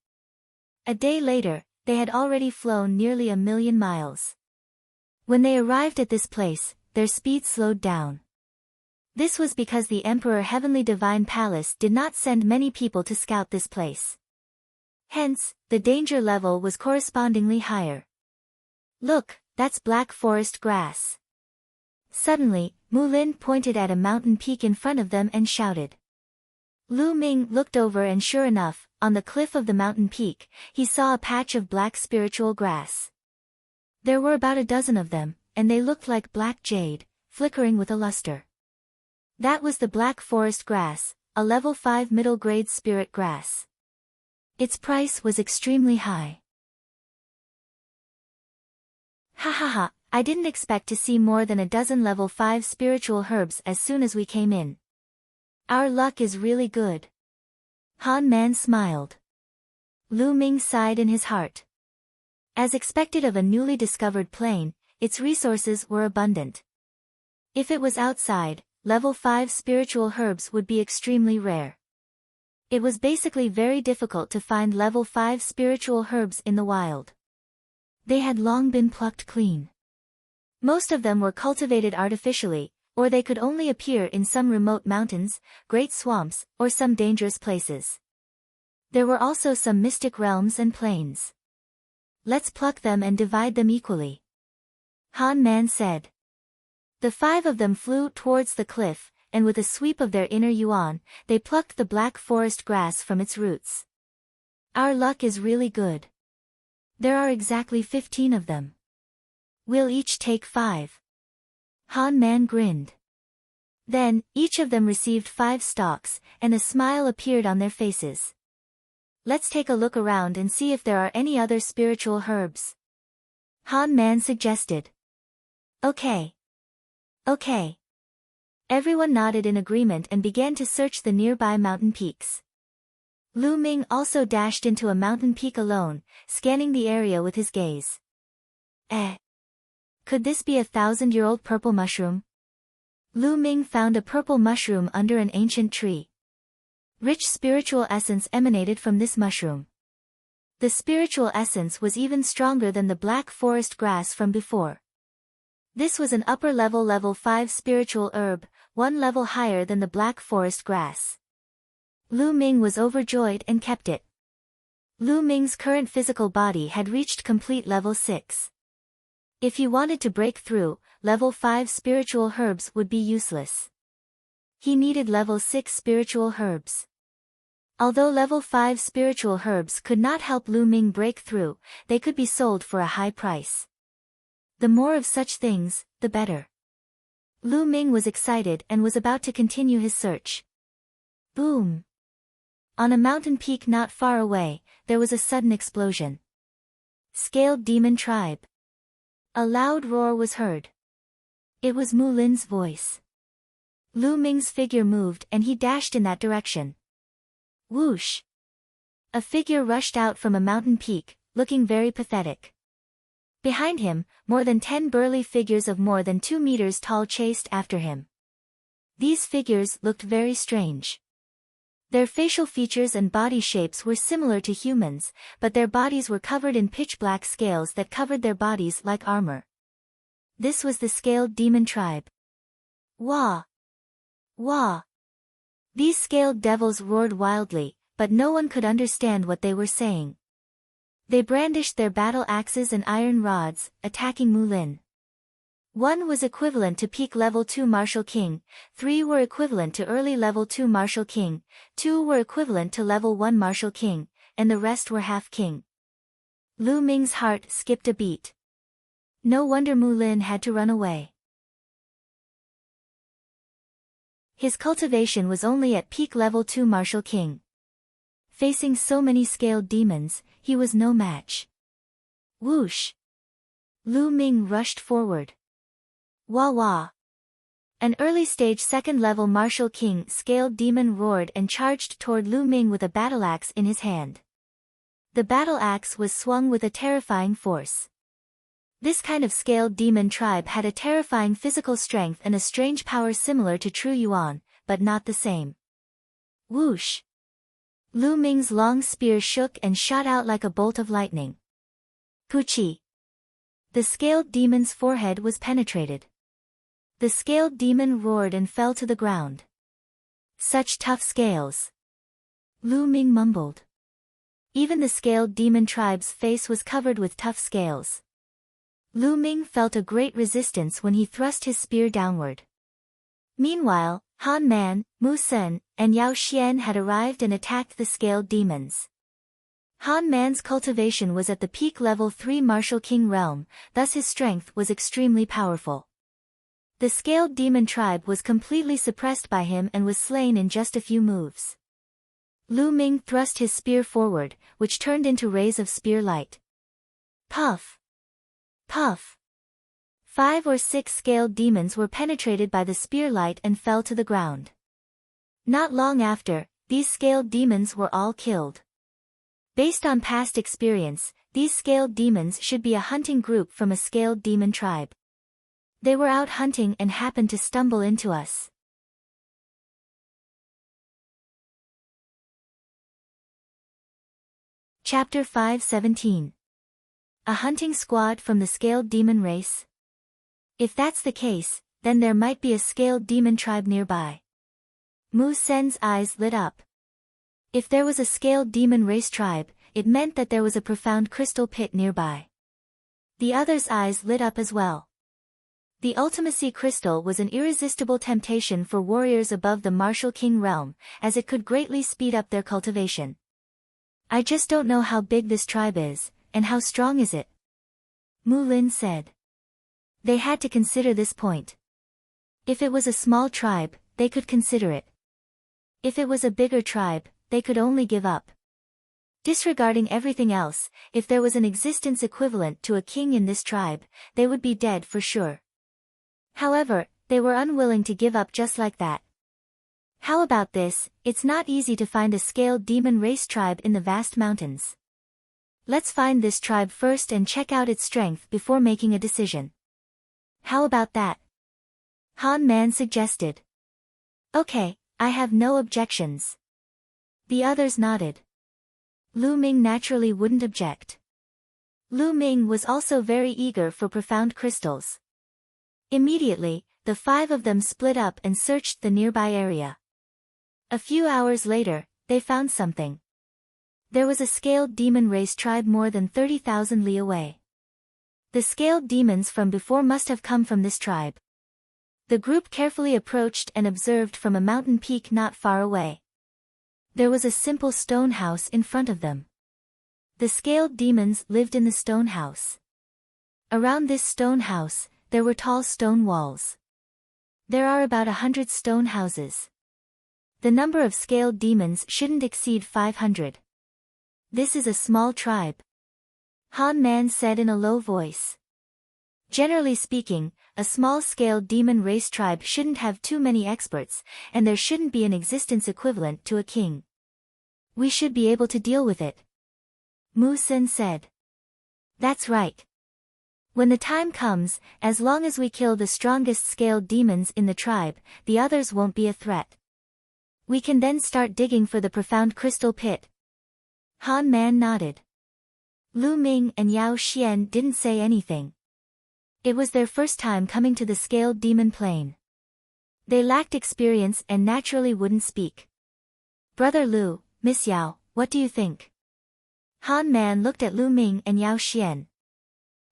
A: A day later, they had already flown nearly 1,000,000 miles. When they arrived at this place, their speed slowed down. This was because the Emperor Heavenly Divine Palace did not send many people to scout this place. Hence, the danger level was correspondingly higher. Look, that's black forest grass. Suddenly, Mu Lin pointed at a mountain peak in front of them and shouted. Lu Ming looked over and sure enough, on the cliff of the mountain peak, he saw a patch of black spiritual grass. There were about a dozen of them, and they looked like black jade, flickering with a luster. That was the black forest grass, a level 5 middle-grade spirit grass. Its price was extremely high. Ha ha ha, I didn't expect to see more than a dozen level 5 spiritual herbs as soon as we came in. Our luck is really good. Han Man smiled. Lu Ming sighed in his heart. As expected of a newly discovered plain, its resources were abundant. If it was outside, level 5 spiritual herbs would be extremely rare. It was basically very difficult to find level 5 spiritual herbs in the wild. They had long been plucked clean. Most of them were cultivated artificially, or they could only appear in some remote mountains, great swamps, or some dangerous places. There were also some mystic realms and plains. Let's pluck them and divide them equally, Han Man said. The five of them flew towards the cliff, and with a sweep of their inner yuan, they plucked the black forest grass from its roots. Our luck is really good. There are exactly 15 of them. We'll each take 5. Han Man grinned. Then, each of them received 5 stalks, and a smile appeared on their faces. Let's take a look around and see if there are any other spiritual herbs. Han Man suggested. Okay. Okay. Everyone nodded in agreement and began to search the nearby mountain peaks. Lu Ming also dashed into a mountain peak alone, scanning the area with his gaze. Could this be a 1,000-year-old purple mushroom? Lu Ming found a purple mushroom under an ancient tree. Rich spiritual essence emanated from this mushroom. The spiritual essence was even stronger than the black forest grass from before. This was an upper-level level 5 spiritual herb, 1 level higher than the black forest grass. Lu Ming was overjoyed and kept it. Lu Ming's current physical body had reached complete level 6. If he wanted to break through, level 5 spiritual herbs would be useless. He needed level 6 spiritual herbs. Although level 5 spiritual herbs could not help Lu Ming break through, they could be sold for a high price. The more of such things, the better. Lu Ming was excited and was about to continue his search. Boom! On a mountain peak not far away, there was a sudden explosion. Scaled Demon Tribe. A loud roar was heard. It was Mu Lin's voice. Lu Ming's figure moved and he dashed in that direction. Whoosh! A figure rushed out from a mountain peak, looking very pathetic. Behind him, more than 10 burly figures of more than 2 meters tall chased after him. These figures looked very strange. Their facial features and body shapes were similar to humans, but their bodies were covered in pitch-black scales that covered their bodies like armor. This was the Scaled Demon Tribe. Wah! Wah! These scaled devils roared wildly, but no one could understand what they were saying. They brandished their battle axes and iron rods, attacking Mu Lin. 1 was equivalent to peak level 2 Martial King, 3 were equivalent to early level 2 Martial King, 2 were equivalent to level 1 Martial King, and the rest were half king. Lu Ming's heart skipped a beat. No wonder Mu Lin had to run away. His cultivation was only at peak level 2 Martial King. Facing so many scaled demons, he was no match. Whoosh! Lu Ming rushed forward. Wah wah! An early-stage 2nd-level Martial King scaled demon roared and charged toward Lu Ming with a battle axe in his hand. The battle axe was swung with a terrifying force. This kind of scaled demon tribe had a terrifying physical strength and a strange power similar to true Yuan, but not the same. Whoosh! Lu Ming's long spear shook and shot out like a bolt of lightning. Puchi! The scaled demon's forehead was penetrated. The scaled demon roared and fell to the ground. Such tough scales! Lu Ming mumbled. Even the scaled demon tribe's face was covered with tough scales. Lu Ming felt a great resistance when he thrust his spear downward. Meanwhile, Han Man, Mu Sen, and Yao Xian had arrived and attacked the scaled demons. Han Man's cultivation was at the peak level 3 Martial King realm, thus his strength was extremely powerful. The scaled demon tribe was completely suppressed by him and was slain in just a few moves. Lu Ming thrust his spear forward, which turned into rays of spear light. Puff! Puff! 5 or 6 scaled demons were penetrated by the spear light and fell to the ground. Not long after, these scaled demons were all killed. Based on past experience, these scaled demons should be a hunting group from a scaled demon tribe. They were out hunting and happened to stumble into us. Chapter 5:17. A hunting squad from the scaled demon race? If that's the case, then there might be a scaled demon tribe nearby. Mu Sen's eyes lit up. If there was a scaled demon race tribe, it meant that there was a profound crystal pit nearby. The others' eyes lit up as well. The Ultimacy Crystal was an irresistible temptation for warriors above the Martial King realm, as it could greatly speed up their cultivation. I just don't know how big this tribe is, and how strong is it? Mu Lin said. They had to consider this point. If it was a small tribe, they could consider it. If it was a bigger tribe, they could only give up. Disregarding everything else, if there was an existence equivalent to a king in this tribe, they would be dead for sure. However, they were unwilling to give up just like that. How about this? It's not easy to find a scaled demon race tribe in the vast mountains. Let's find this tribe first and check out its strength before making a decision. How about that? Han Man suggested. Okay, I have no objections. The others nodded. Lu Ming naturally wouldn't object. Lu Ming was also very eager for profound crystals. Immediately, the 5 of them split up and searched the nearby area. A few hours later, they found something. There was a scaled demon race tribe more than 30,000 li away. The scaled demons from before must have come from this tribe. The group carefully approached and observed from a mountain peak not far away. There was a simple stone house in front of them. The scaled demons lived in the stone house. Around this stone house, there were tall stone walls. There are about 100 stone houses. The number of scaled demons shouldn't exceed 500. This is a small tribe. Han Man said in a low voice. Generally speaking, a small-scale demon race tribe shouldn't have too many experts, and there shouldn't be an existence equivalent to a king. We should be able to deal with it. Mu Sen said. That's right. When the time comes, as long as we kill the strongest scaled demons in the tribe, the others won't be a threat. We can then start digging for the profound crystal pit. Han Man nodded. Lu Ming and Yao Xian didn't say anything. It was their first time coming to the scaled demon plane. They lacked experience and naturally wouldn't speak. Brother Lu, Miss Yao, what do you think? Han Man looked at Lu Ming and Yao Xian.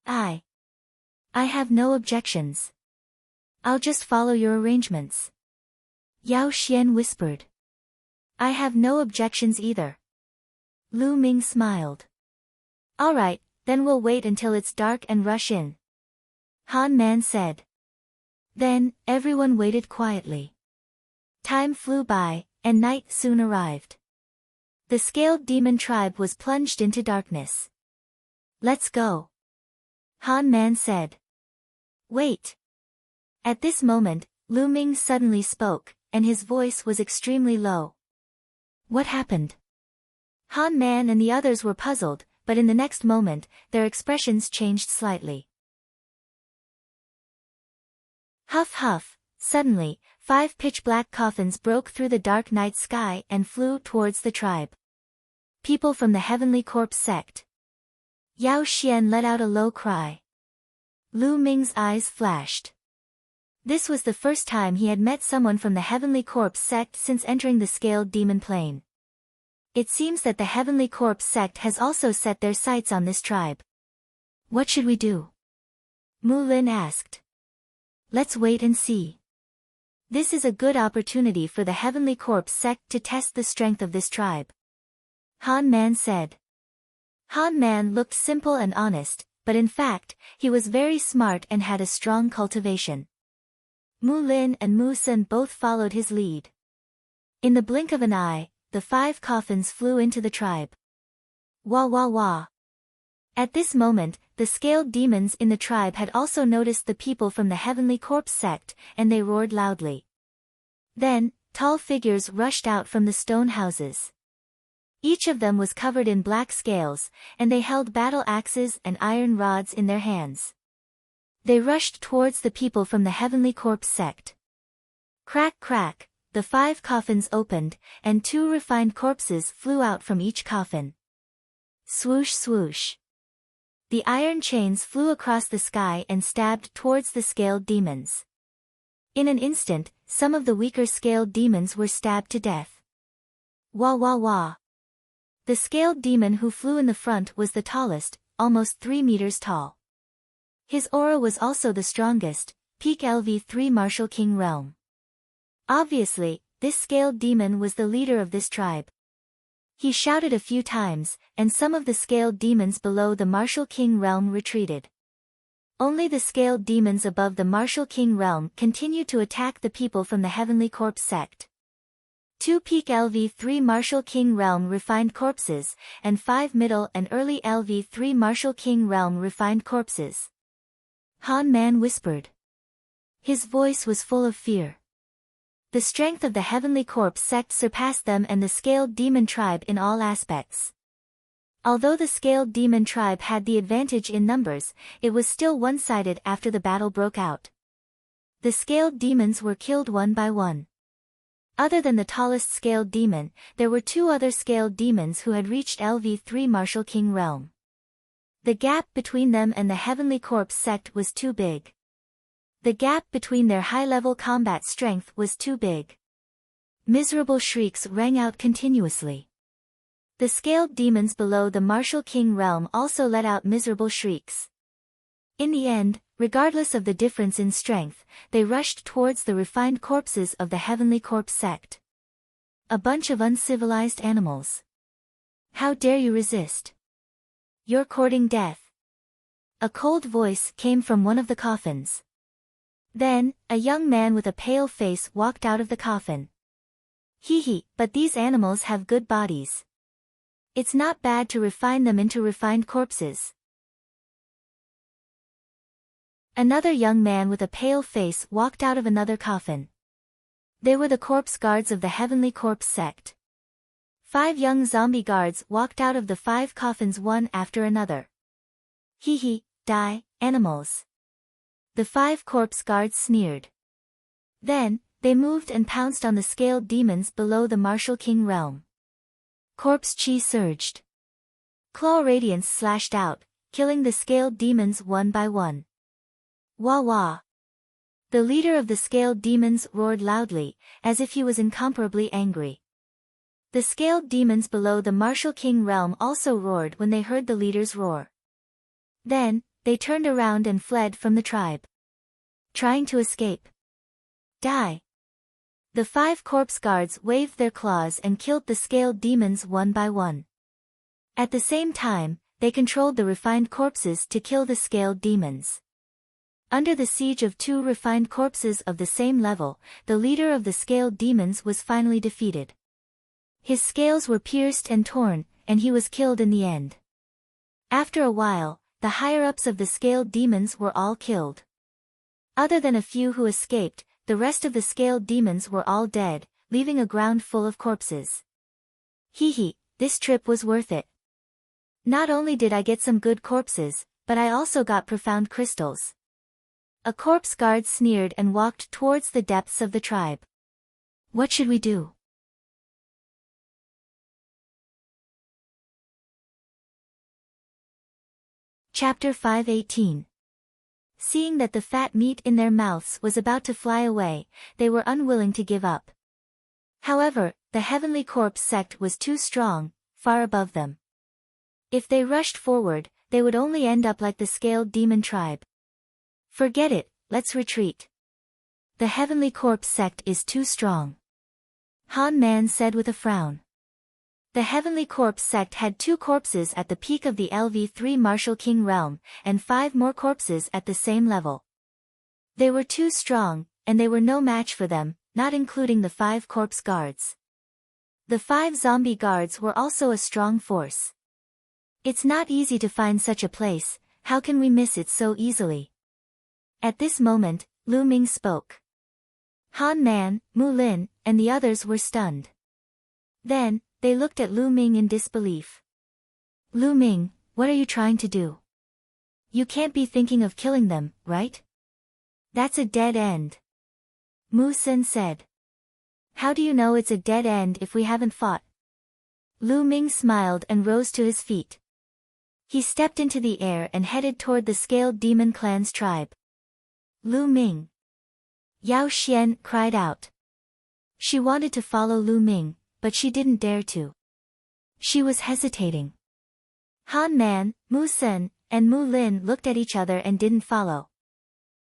A: I have no objections. I'll just follow your arrangements. Yao Xian whispered. I have no objections either. Lu Ming smiled. All right, then we'll wait until it's dark and rush in. Han Man said. Then, everyone waited quietly. Time flew by, and night soon arrived. The scaled demon tribe was plunged into darkness. Let's go. Han Man said. Wait. At this moment, Lu Ming suddenly spoke, and his voice was extremely low. What happened? Han Man and the others were puzzled, but in the next moment, their expressions changed slightly. Huff huff, suddenly, 5 pitch-black coffins broke through the dark night sky and flew towards the tribe. People from the Heavenly Corpse sect. Yao Xian let out a low cry. Lu Ming's eyes flashed. This was the first time he had met someone from the Heavenly Corpse sect since entering the scaled demon plane. It seems that the Heavenly Corpse sect has also set their sights on this tribe. What should we do? Mu Lin asked. Let's wait and see. This is a good opportunity for the Heavenly Corpse sect to test the strength of this tribe. Han Man said. Han Man looked simple and honest, but in fact, he was very smart and had a strong cultivation. Mu Lin and Mu Sen both followed his lead. In the blink of an eye, the 5 coffins flew into the tribe. Wah wah wah. At this moment, the scaled demons in the tribe had also noticed the people from the Heavenly Corpse sect, and they roared loudly. Then, tall figures rushed out from the stone houses. Each of them was covered in black scales, and they held battle axes and iron rods in their hands. They rushed towards the people from the Heavenly Corpse sect. Crack crack, the 5 coffins opened, and 2 refined corpses flew out from each coffin. Swoosh swoosh. The iron chains flew across the sky and stabbed towards the scaled demons. In an instant, some of the weaker scaled demons were stabbed to death. Wah wah wah. The scaled demon who flew in the front was the tallest, almost 3 meters tall. His aura was also the strongest, peak LV3 Martial King Realm. Obviously, this scaled demon was the leader of this tribe. He shouted a few times, and some of the scaled demons below the Martial King Realm retreated. Only the scaled demons above the martial king realm continued to attack the people from the Heavenly Corpse sect. 2 peak LV3 martial king realm refined corpses, and 5 middle and early LV3 martial king realm refined corpses. Han Man whispered. His voice was full of fear. The strength of the Heavenly Corpse sect surpassed them and the scaled demon tribe in all aspects. Although the scaled demon tribe had the advantage in numbers, it was still one-sided after the battle broke out. The scaled demons were killed one by one. Other than the tallest scaled demon, there were 2 other scaled demons who had reached LV3 Martial King realm. The gap between them and the Heavenly Corpse sect was too big. The gap between their high-level combat strength was too big. Miserable shrieks rang out continuously. The scaled demons below the Martial King realm also let out miserable shrieks. In the end, regardless of the difference in strength, they rushed towards the refined corpses of the Heavenly Corpse sect. A bunch of uncivilized animals. How dare you resist? You're courting death. A cold voice came from one of the coffins. Then, a young man with a pale face walked out of the coffin. Hee, but these animals have good bodies. It's not bad to refine them into refined corpses. Another young man with a pale face walked out of another coffin. They were the corpse guards of the Heavenly Corpse sect. 5 young zombie guards walked out of the 5 coffins one after another. Hee, die, animals. The 5 corpse guards sneered. Then, they moved and pounced on the scaled demons below the Martial King realm. Corpse chi surged. Claw radiance slashed out, killing the scaled demons one by one. Wah wah. The leader of the scaled demons roared loudly, as if he was incomparably angry. The scaled demons below the Martial King realm also roared when they heard the leader's roar. Then, they turned around and fled from the tribe. Trying to escape. Die. The 5 corpse guards waved their claws and killed the scaled demons one by one. At the same time, they controlled the refined corpses to kill the scaled demons. Under the siege of 2 refined corpses of the same level, the leader of the scaled demons was finally defeated. His scales were pierced and torn, and he was killed in the end. After a while, the higher-ups of the scaled demons were all killed. Other than a few who escaped, the rest of the scaled demons were all dead, leaving a ground full of corpses. Hee, this trip was worth it. Not only did I get some good corpses, but I also got profound crystals. A corpse guard sneered and walked towards the depths of the tribe. What should we do? Chapter 5:18. Seeing that the fat meat in their mouths was about to fly away, they were unwilling to give up. However, the Heavenly Corpse sect was too strong, far above them. If they rushed forward, they would only end up like the scaled demon tribe. Forget it, let's retreat. The Heavenly Corpse sect is too strong. Han Man said with a frown. The Heavenly Corpse sect had 2 corpses at the peak of the LV3 Martial King realm, and 5 more corpses at the same level. They were too strong, and they were no match for them, not including the 5 corpse guards. The 5 zombie guards were also a strong force. It's not easy to find such a place, how can we miss it so easily? At this moment, Lu Ming spoke. Han Man, Mu Lin, and the others were stunned. Then, they looked at Lu Ming in disbelief. Lu Ming, what are you trying to do? You can't be thinking of killing them, right? That's a dead end. Mu Sen said. How do you know it's a dead end if we haven't fought? Lu Ming smiled and rose to his feet. He stepped into the air and headed toward the scaled demon clan's tribe. Lu Ming. Yao Xian cried out. She wanted to follow Lu Ming, but she didn't dare to. She was hesitating. Han Man, Mu Sen, and Mu Lin looked at each other and didn't follow.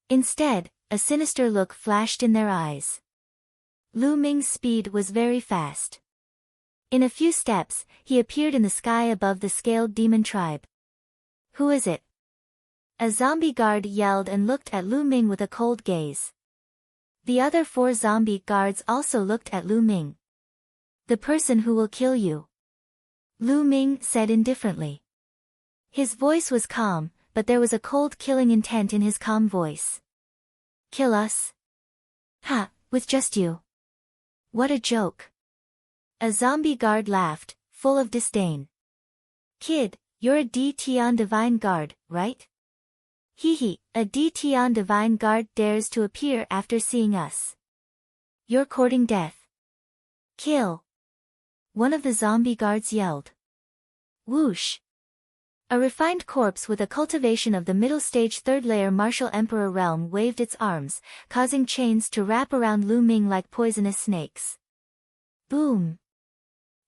A: Instead, a sinister look flashed in their eyes. Lu Ming's speed was very fast. In a few steps, he appeared in the sky above the scaled demon tribe. Who is it? A zombie guard yelled and looked at Lu Ming with a cold gaze. The other 4 zombie guards also looked at Lu Ming. The person who will kill you, Lu Ming said indifferently. His voice was calm, but there was a cold killing intent in his calm voice. Kill us? Ha, with just you. What a joke. A zombie guard laughed, full of disdain. Kid, you're a DT Divine Guard, right? Hee, a DT Divine Guard dares to appear after seeing us. You're courting death. Kill. One of the zombie guards yelled. Whoosh. A refined corpse with a cultivation of the middle stage 3rd layer martial emperor realm waved its arms, causing chains to wrap around Lu Ming like poisonous snakes. Boom.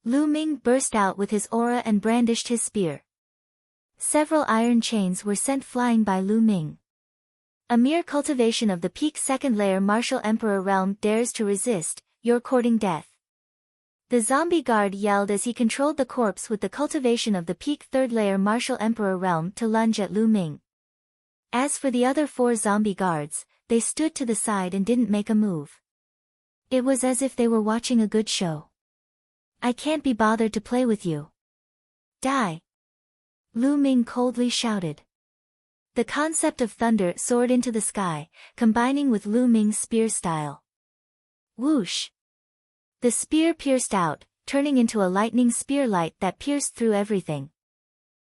A: Lu Ming burst out with his aura and brandished his spear. Several iron chains were sent flying by Lu Ming. A mere cultivation of the peak 2nd layer martial emperor realm dares to resist, you're courting death. The zombie guard yelled as he controlled the corpse with the cultivation of the peak 3rd layer martial emperor realm to lunge at Lu Ming. As for the other 4 zombie guards, they stood to the side and didn't make a move. It was as if they were watching a good show. I can't be bothered to play with you. Die. Lu Ming coldly shouted. The concept of thunder soared into the sky, combining with Lu Ming's spear style. Whoosh. The spear pierced out, turning into a lightning spear light that pierced through everything.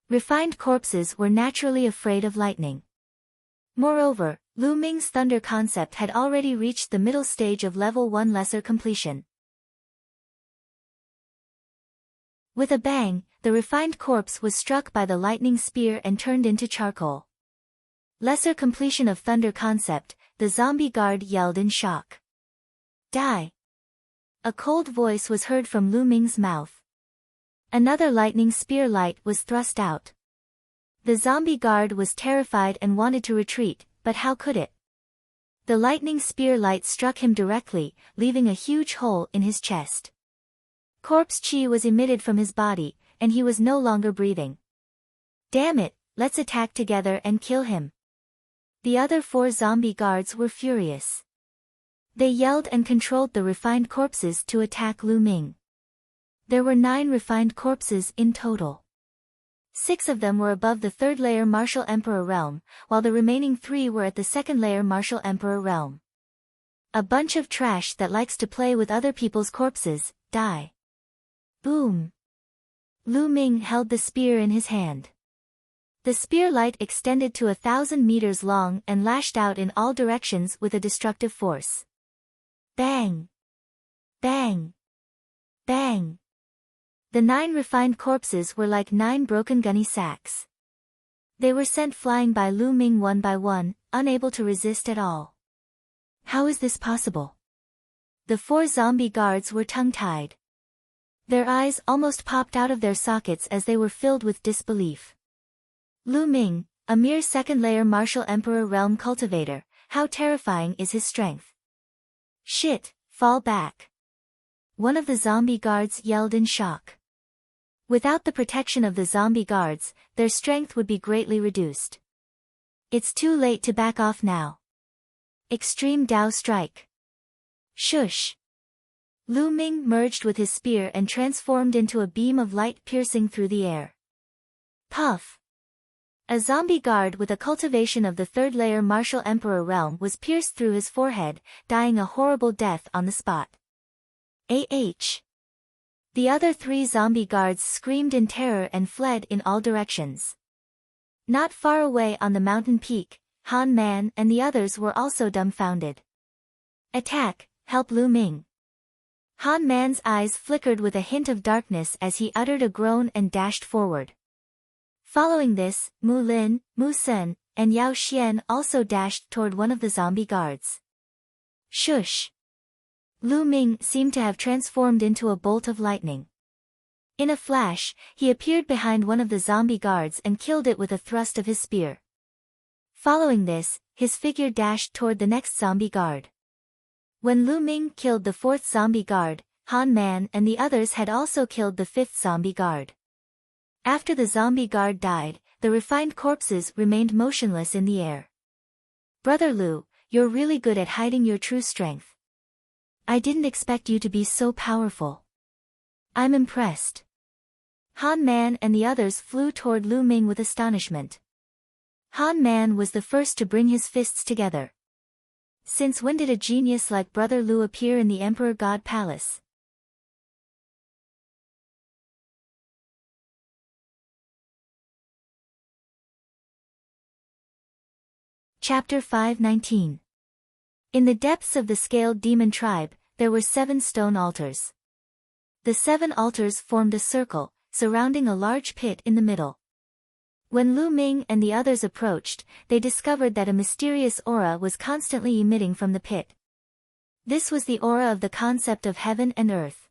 A: Refined corpses were naturally afraid of lightning. Moreover, Lu Ming's thunder concept had already reached the middle stage of level 1 lesser completion. With a bang, the refined corpse was struck by the lightning spear and turned into charcoal. Lesser completion of thunder concept, the zombie guard yelled in shock. Die. A cold voice was heard from Lu Ming's mouth. Another lightning spear light was thrust out. The zombie guard was terrified and wanted to retreat, but how could it? The lightning spear light struck him directly, leaving a huge hole in his chest. Corpse chi was emitted from his body, and he was no longer breathing. Damn it, let's attack together and kill him. The other 4 zombie guards were furious. They yelled and controlled the refined corpses to attack Lu Ming. There were 9 refined corpses in total. 6 of them were above the 3rd layer martial emperor realm, while the remaining 3 were at the 2nd layer martial emperor realm. A bunch of trash that likes to play with other people's corpses, die. Boom. Lu Ming held the spear in his hand. The spear light extended to 1,000 meters long and lashed out in all directions with a destructive force. Bang! Bang! Bang! The 9 refined corpses were like 9 broken gunny sacks. They were sent flying by Lu Ming one by one, unable to resist at all. How is this possible? The 4 zombie guards were tongue-tied. Their eyes almost popped out of their sockets as they were filled with disbelief. Lu Ming, a mere 2nd layer martial emperor realm cultivator, how terrifying is his strength? Shit, fall back. One of the zombie guards yelled in shock. Without the protection of the zombie guards, their strength would be greatly reduced. It's too late to back off now. Extreme Dao Strike. Shush. Lu Ming merged with his spear and transformed into a beam of light piercing through the air. Puff. A zombie guard with a cultivation of the 3rd layer martial emperor realm was pierced through his forehead, dying a horrible death on the spot. The other 3 zombie guards screamed in terror and fled in all directions. Not far away on the mountain peak, Han Man and the others were also dumbfounded. Attack, help Lu Ming. Han Man's eyes flickered with a hint of darkness as he uttered a groan and dashed forward. Following this, Mu Lin, Mu Sen, and Yao Xian also dashed toward one of the zombie guards. Shush! Lu Ming seemed to have transformed into a bolt of lightning. In a flash, he appeared behind one of the zombie guards and killed it with a thrust of his spear. Following this, his figure dashed toward the next zombie guard. When Lu Ming killed the 4th zombie guard, Han Man and the others had also killed the 5th zombie guard. After the zombie guard died, the refined corpses remained motionless in the air. Brother Lu, you're really good at hiding your true strength. I didn't expect you to be so powerful. I'm impressed. Han Man and the others flew toward Lu Ming with astonishment. Han Man was the first to bring his fists together. Since when did a genius like Brother Lu appear in the Emperor God Palace? Chapter 5:19. In the depths of the scaled demon tribe, there were 7 stone altars. The 7 altars formed a circle, surrounding a large pit in the middle. When Lu Ming and the others approached, they discovered that a mysterious aura was constantly emitting from the pit. This was the aura of the concept of heaven and earth.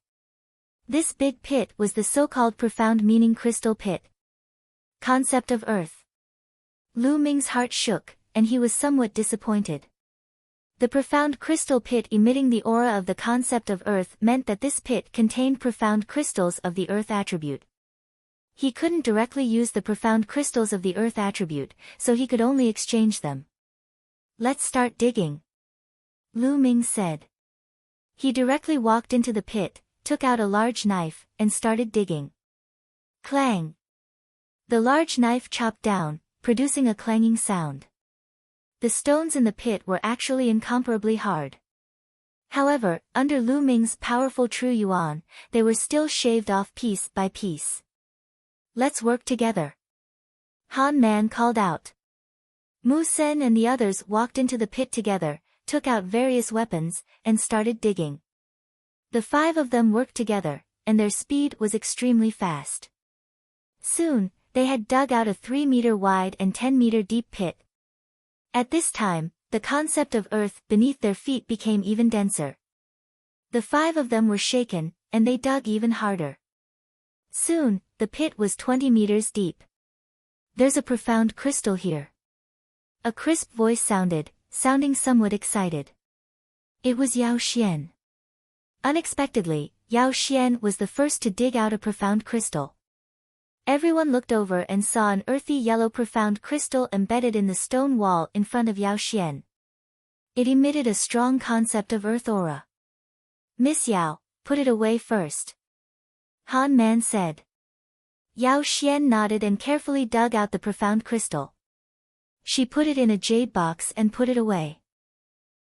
A: This big pit was the so-called profound meaning crystal pit. Concept of earth. Lu Ming's heart shook, and he was somewhat disappointed. The profound crystal pit emitting the aura of the concept of earth meant that this pit contained profound crystals of the earth attribute. He couldn't directly use the profound crystals of the earth attribute, so he could only exchange them. Let's start digging, Lu Ming said. He directly walked into the pit, took out a large knife, and started digging. Clang! The large knife chopped down, producing a clanging sound. The stones in the pit were actually incomparably hard. However, under Lu Ming's powerful True Yuan, they were still shaved off piece by piece. Let's work together, Han Man called out. Mu Sen and the others walked into the pit together, took out various weapons, and started digging. The 5 of them worked together, and their speed was extremely fast. Soon, they had dug out a 3-meter wide and 10-meter deep pit. At this time, the concept of earth beneath their feet became even denser. The 5 of them were shaken, and they dug even harder. Soon, the pit was 20 meters deep. There's a profound crystal here. A crisp voice sounding somewhat excited. It was Yao Xian. Unexpectedly, Yao Xian was the first to dig out a profound crystal. Everyone looked over and saw an earthy yellow profound crystal embedded in the stone wall in front of Yao Xian. It emitted a strong concept of earth aura. Miss Yao, put it away first, Han Man said. Yao Xian nodded and carefully dug out the profound crystal. She put it in a jade box and put it away.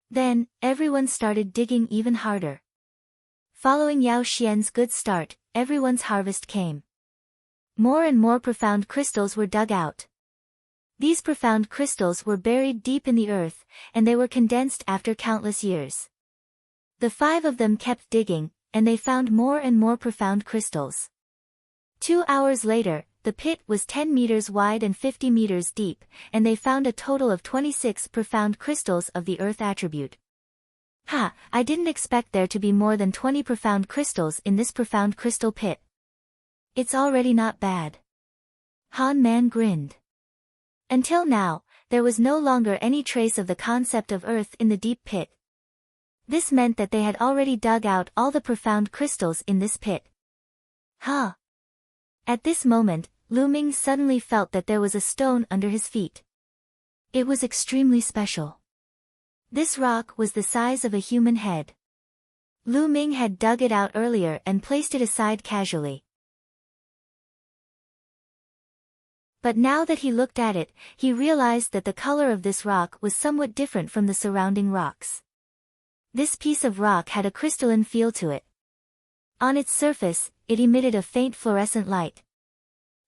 A: Then, everyone started digging even harder. Following Yao Xian's good start, everyone's harvest came. More and more profound crystals were dug out. These profound crystals were buried deep in the earth, and they were condensed after countless years. The 5 of them kept digging, and they found more and more profound crystals. 2 hours later, the pit was 10 meters wide and 50 meters deep, and they found a total of 26 profound crystals of the earth attribute. Ha! I didn't expect there to be more than 20 profound crystals in this profound crystal pit. It's already not bad. Han Man grinned. Until now, there was no longer any trace of the concept of earth in the deep pit. This meant that they had already dug out all the profound crystals in this pit. Huh! At this moment, Lu Ming suddenly felt that there was a stone under his feet. It was extremely special. This rock was the size of a human head. Lu Ming had dug it out earlier and placed it aside casually. But now that he looked at it, he realized that the color of this rock was somewhat different from the surrounding rocks. This piece of rock had a crystalline feel to it. On its surface, it emitted a faint fluorescent light.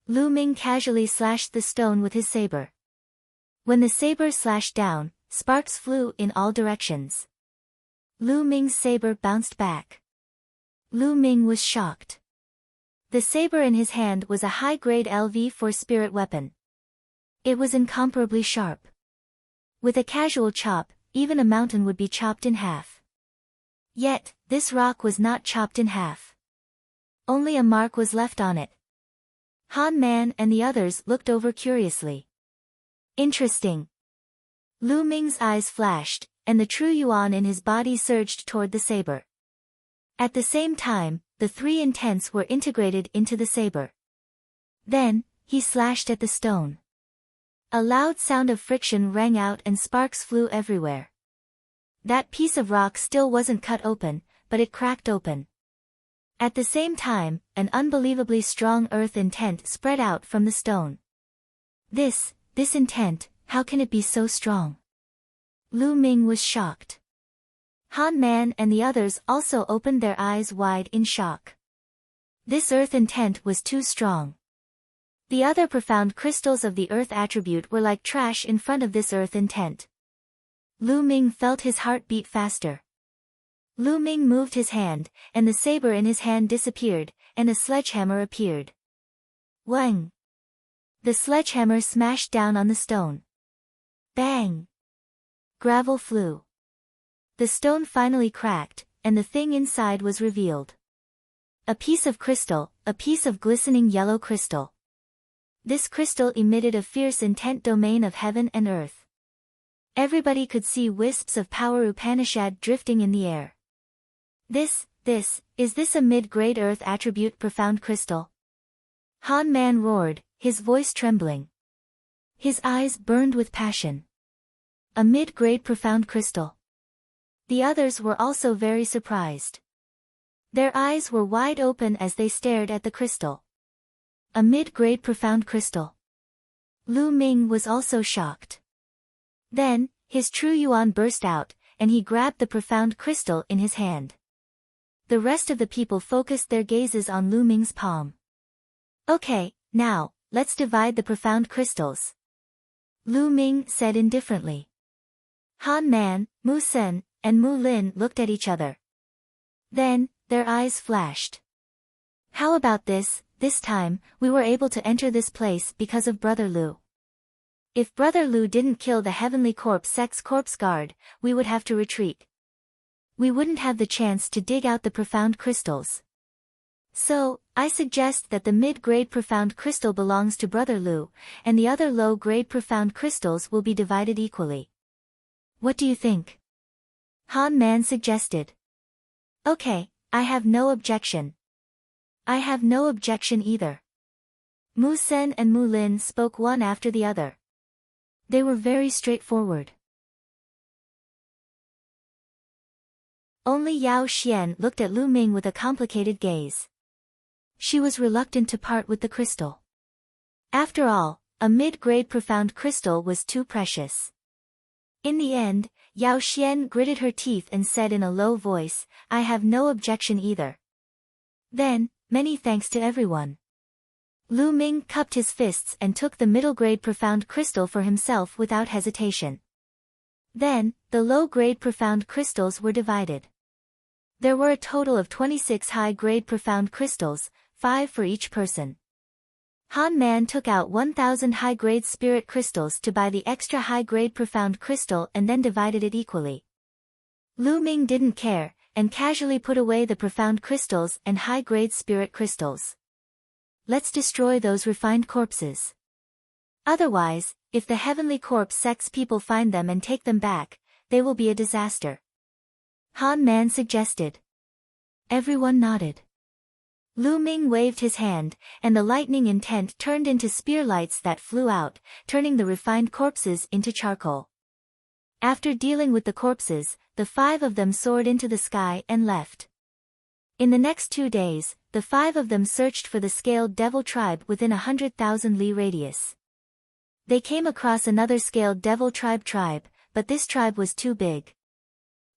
A: Lu Ming casually slashed the stone with his saber. When the saber slashed down, sparks flew in all directions. Lu Ming's saber bounced back. Lu Ming was shocked. The saber in his hand was a high-grade LV-4 spirit weapon. It was incomparably sharp. With a casual chop, even a mountain would be chopped in half. Yet, this rock was not chopped in half. Only a mark was left on it. Han Man and the others looked over curiously. Interesting. Lu Ming's eyes flashed, and the true yuan in his body surged toward the saber. At the same time, the 3 intents were integrated into the saber. Then, he slashed at the stone. A loud sound of friction rang out and sparks flew everywhere. That piece of rock still wasn't cut open, but it cracked open. At the same time, an unbelievably strong earth intent spread out from the stone. This intent, how can it be so strong? Lu Ming was shocked. Han Man and the others also opened their eyes wide in shock. This earth intent was too strong. The other profound crystals of the earth attribute were like trash in front of this earth intent. Lu Ming felt his heart beat faster. Lu Ming moved his hand, and the saber in his hand disappeared, and a sledgehammer appeared. Wang! The sledgehammer smashed down on the stone. Bang! Gravel flew. The stone finally cracked, and the thing inside was revealed. A piece of crystal, a piece of glistening yellow crystal. This crystal emitted a fierce intent domain of heaven and earth. Everybody could see wisps of power Upanishad drifting in the air. Is this a mid-grade earth attribute profound crystal? Han Man roared, his voice trembling. His eyes burned with passion. A mid-grade profound crystal. The others were also very surprised. Their eyes were wide open as they stared at the crystal. A mid-grade profound crystal. Lu Ming was also shocked. Then, his true yuan burst out, and he grabbed the profound crystal in his hand. The rest of the people focused their gazes on Lu Ming's palm. Okay, now, let's divide the profound crystals. Lu Ming said indifferently. Han Man, Mu Sen, and Mu Lin looked at each other. Then, their eyes flashed. How about this time, we were able to enter this place because of Brother Lu. If Brother Lu didn't kill the Heavenly Corpse Sect's corpse guard, we would have to retreat. We wouldn't have the chance to dig out the profound crystals. So, I suggest that the mid-grade profound crystal belongs to Brother Lu, and the other low-grade profound crystals will be divided equally. What do you think? Han Man suggested. Okay, I have no objection. I have no objection either. Mu Sen and Mu Lin spoke one after the other. They were very straightforward. Only Yao Xian looked at Lu Ming with a complicated gaze. She was reluctant to part with the crystal. After all, a mid-grade profound crystal was too precious. In the end, Yao Xian gritted her teeth and said in a low voice, I have no objection either. Then, many thanks to everyone. Lu Ming cupped his fists and took the middle-grade profound crystal for himself without hesitation. Then, the low-grade profound crystals were divided. There were a total of 26 high-grade profound crystals, 5 for each person. Han Man took out 1,000 high-grade spirit crystals to buy the extra high-grade profound crystal and then divided it equally. Lu Ming didn't care, and casually put away the profound crystals and high-grade spirit crystals. Let's destroy those refined corpses. Otherwise, if the Heavenly Corpse Sect's people find them and take them back, they will be a disaster. Han Man suggested. Everyone nodded. Lu Ming waved his hand, and the lightning intent turned into spear lights that flew out, turning the refined corpses into charcoal. After dealing with the corpses, the 5 of them soared into the sky and left. In the next 2 days, the 5 of them searched for the scaled devil tribe within 100,000 li radius. They came across another scaled devil tribe, but this tribe was too big.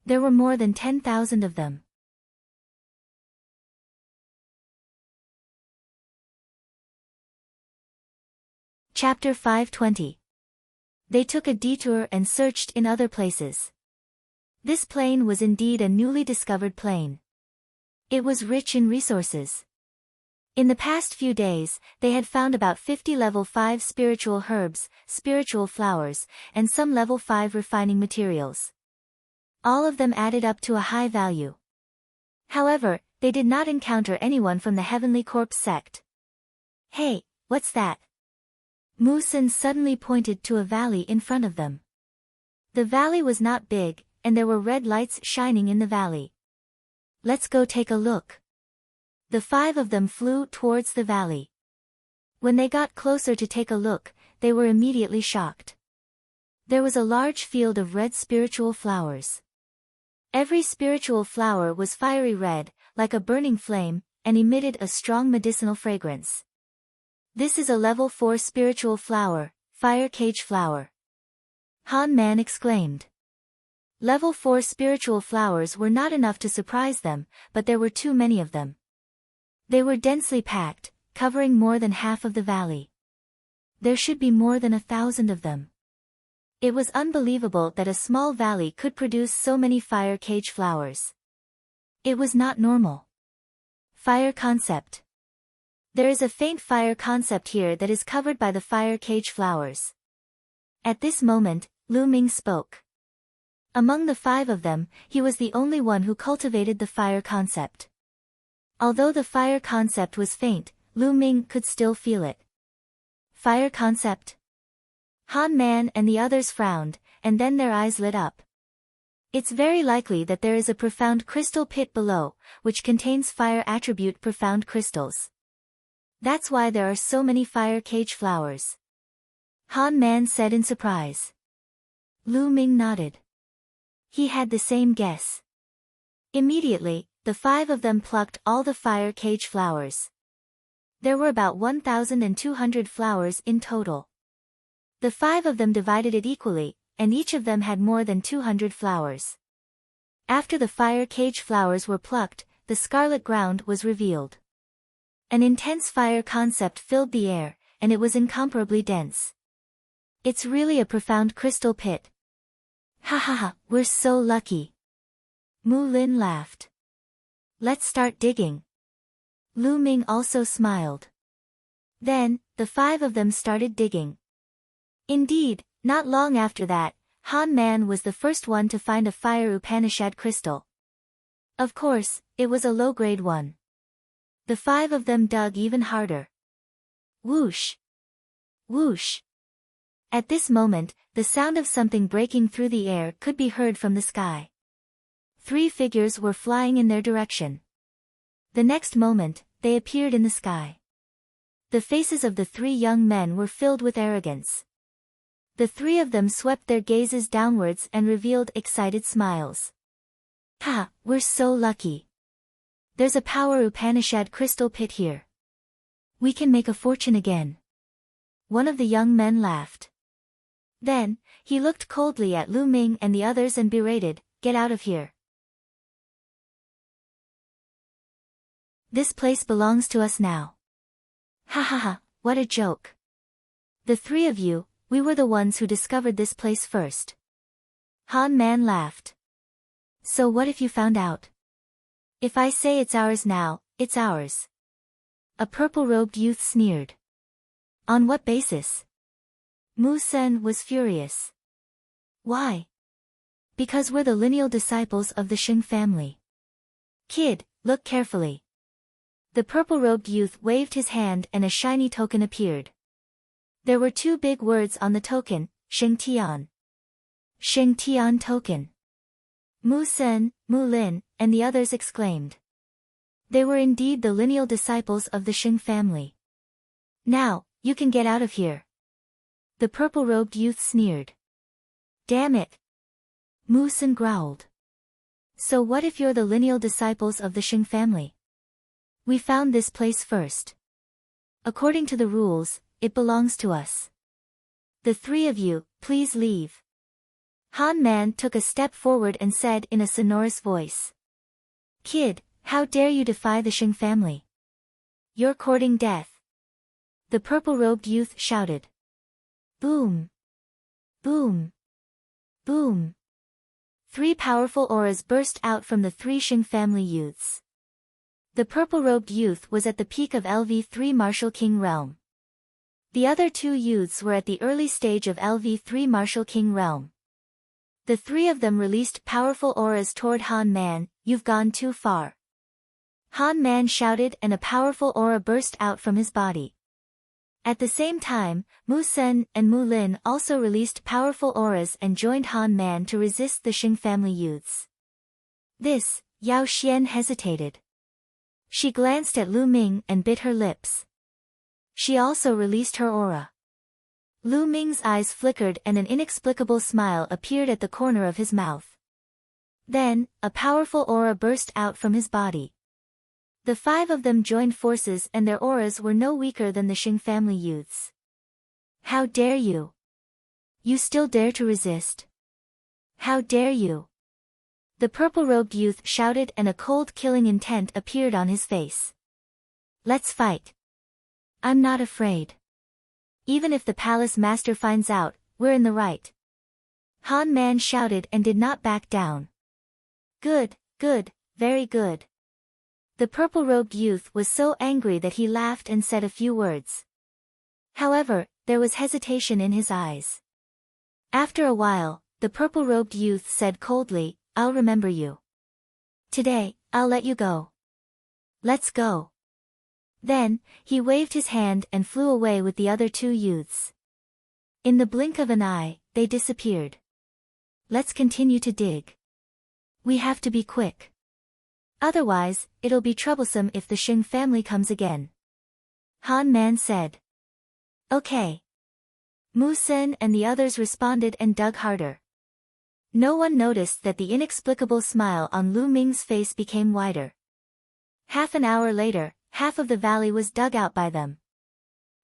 A: There were more than 10,000 of them. Chapter 520. They took a detour and searched in other places. This plain was indeed a newly discovered plain. It was rich in resources. In the past few days, they had found about 50 level 5 spiritual herbs, spiritual flowers, and some level 5 refining materials. All of them added up to a high value. However, they did not encounter anyone from the Heavenly Corpse sect. Hey, what's that? Mu Sen suddenly pointed to a valley in front of them. The valley was not big, and there were red lights shining in the valley. Let's go take a look. The 5 of them flew towards the valley. When they got closer to take a look, they were immediately shocked. There was a large field of red spiritual flowers. Every spiritual flower was fiery red, like a burning flame, and emitted a strong medicinal fragrance. This is a level 4 spiritual flower, fire cage flower. Han Man exclaimed. Level 4 spiritual flowers were not enough to surprise them, but there were too many of them. They were densely packed, covering more than half of the valley. There should be more than 1,000 of them. It was unbelievable that a small valley could produce so many fire cage flowers. It was not normal. Fire concept. There is a faint fire concept here that is covered by the fire cage flowers. At this moment, Lu Ming spoke. Among the 5 of them, he was the only one who cultivated the fire concept. Although the fire concept was faint, Lu Ming could still feel it. Fire concept? Han Man and the others frowned, and then their eyes lit up. It's very likely that there is a profound crystal pit below, which contains fire attribute profound crystals. That's why there are so many fire cage flowers. Han Man said in surprise. Lu Ming nodded. He had the same guess. Immediately, the 5 of them plucked all the fire cage flowers. There were about 1,200 flowers in total. The 5 of them divided it equally, and each of them had more than 200 flowers. After the fire cage flowers were plucked, the scarlet ground was revealed. An intense fire concept filled the air, and it was incomparably dense. It's really a profound crystal pit. Ha ha ha, we're so lucky. Mu Lin laughed. Let's start digging. Lu Ming also smiled. Then, the 5 of them started digging. Indeed, not long after that, Han Man was the first one to find a fire Upanishad crystal. Of course, it was a low-grade one. The 5 of them dug even harder. Whoosh! Whoosh! At this moment, the sound of something breaking through the air could be heard from the sky. 3 figures were flying in their direction. The next moment, they appeared in the sky. The faces of the 3 young men were filled with arrogance. The 3 of them swept their gazes downwards and revealed excited smiles. Ha, we're so lucky. There's a power Upanishad crystal pit here. We can make a fortune again. One of the young men laughed. Then, he looked coldly at Lu Ming and the others and berated, "Get out of here. This place belongs to us now." Ha ha ha, what a joke. The 3 of you, we were the ones who discovered this place first. Han Man laughed. So what if you found out? If I say it's ours now, it's ours. A purple-robed youth sneered. On what basis? Mu Sen was furious. Why? Because we're the lineal disciples of the Shing family. Kid, look carefully. The purple-robed youth waved his hand and a shiny token appeared. There were 2 big words on the token, Shing Tian. Shing Tian token. Mu Sen, Mu Lin, and the others exclaimed. They were indeed the lineal disciples of the Shing family. Now, you can get out of here. The purple-robed youth sneered. Damn it. Mu Sen growled. So what if you're the lineal disciples of the Shing family? We found this place first. According to the rules, it belongs to us. The 3 of you, please leave. Han Man took a step forward and said in a sonorous voice. Kid, how dare you defy the Shing family? You're courting death. The purple-robed youth shouted. Boom! Boom! Boom! 3 powerful auras burst out from the 3 Shing family youths. The purple-robed youth was at the peak of LV3 Martial King realm. The other 2 youths were at the early stage of LV3 Martial King realm. The 3 of them released powerful auras toward Han Man. You've gone too far. Han Man shouted and a powerful aura burst out from his body. At the same time, Mu Sen and Mu Lin also released powerful auras and joined Han Man to resist the Shing family youths. This, Yao Xian hesitated. She glanced at Lu Ming and bit her lips. She also released her aura. Lu Ming's eyes flickered and an inexplicable smile appeared at the corner of his mouth. Then, a powerful aura burst out from his body. The 5 of them joined forces and their auras were no weaker than the Xing family youths. How dare you? You still dare to resist? How dare you? The purple-robed youth shouted and a cold killing intent appeared on his face. Let's fight. I'm not afraid. Even if the palace master finds out, we're in the right. Han Man shouted and did not back down. Good, good, very good. The purple-robed youth was so angry that he laughed and said a few words. However, there was hesitation in his eyes. After a while, the purple-robed youth said coldly, I'll remember you. Today, I'll let you go. Let's go. Then, he waved his hand and flew away with the other 2 youths. In the blink of an eye, they disappeared. Let's continue to dig. We have to be quick. Otherwise, it'll be troublesome if the Xing family comes again. Han Man said. Okay. Mu Sen and the others responded and dug harder. No one noticed that the inexplicable smile on Lu Ming's face became wider. Half an hour later, half of the valley was dug out by them.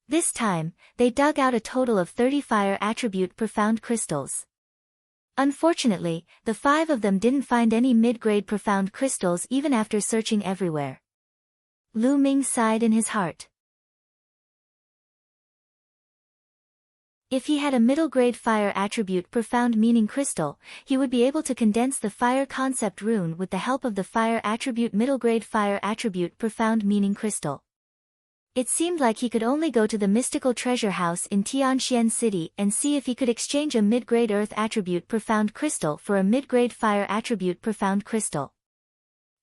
A: This time, they dug out a total of 30 fire attribute profound crystals. Unfortunately, the 5 of them didn't find any mid-grade profound crystals even after searching everywhere. Lu Ming sighed in his heart. If he had a middle-grade fire attribute profound meaning crystal, he would be able to condense the fire concept rune with the help of the fire attribute middle-grade fire attribute profound meaning crystal. It seemed like he could only go to the mystical treasure house in Tianxian City and see if he could exchange a mid-grade earth attribute profound crystal for a mid-grade fire attribute profound crystal.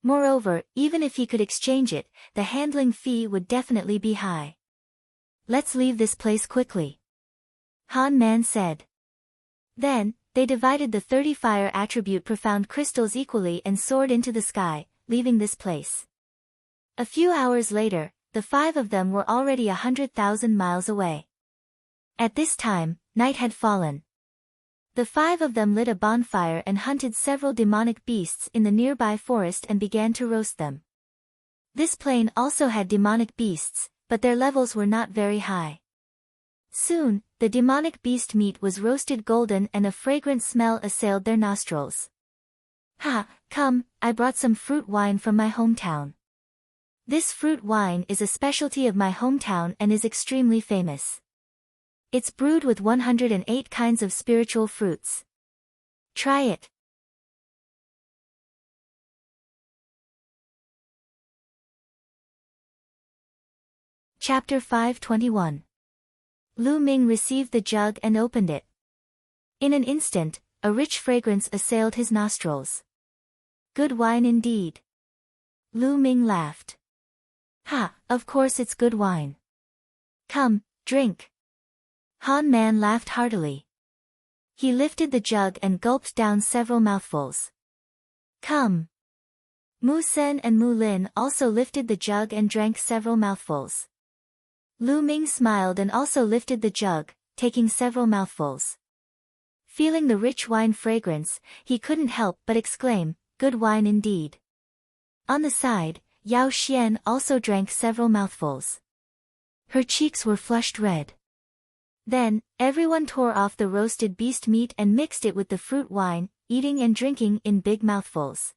A: Moreover, even if he could exchange it, the handling fee would definitely be high. Let's leave this place quickly. Han Man said. Then, they divided the 30 fire attribute profound crystals equally and soared into the sky, leaving this place. A few hours later, the 5 of them were already 100,000 miles away. At this time, night had fallen. The 5 of them lit a bonfire and hunted several demonic beasts in the nearby forest and began to roast them. This plain also had demonic beasts, but their levels were not very high. Soon, the demonic beast meat was roasted golden and a fragrant smell assailed their nostrils. Ha, come, I brought some fruit wine from my hometown. This fruit wine is a specialty of my hometown and is extremely famous. It's brewed with 108 kinds of spiritual fruits. Try it. Chapter 521. Lu Ming received the jug and opened it. In an instant, a rich fragrance assailed his nostrils. Good wine indeed. Lu Ming laughed. Ha, of course it's good wine. Come, drink. Han Man laughed heartily. He lifted the jug and gulped down several mouthfuls. Come. Mu Sen and Mu Lin also lifted the jug and drank several mouthfuls. Lu Ming smiled and also lifted the jug, taking several mouthfuls. Feeling the rich wine fragrance, he couldn't help but exclaim, good wine indeed. On the side, Yao Xian also drank several mouthfuls. Her cheeks were flushed red. Then, everyone tore off the roasted beast meat and mixed it with the fruit wine, eating and drinking in big mouthfuls.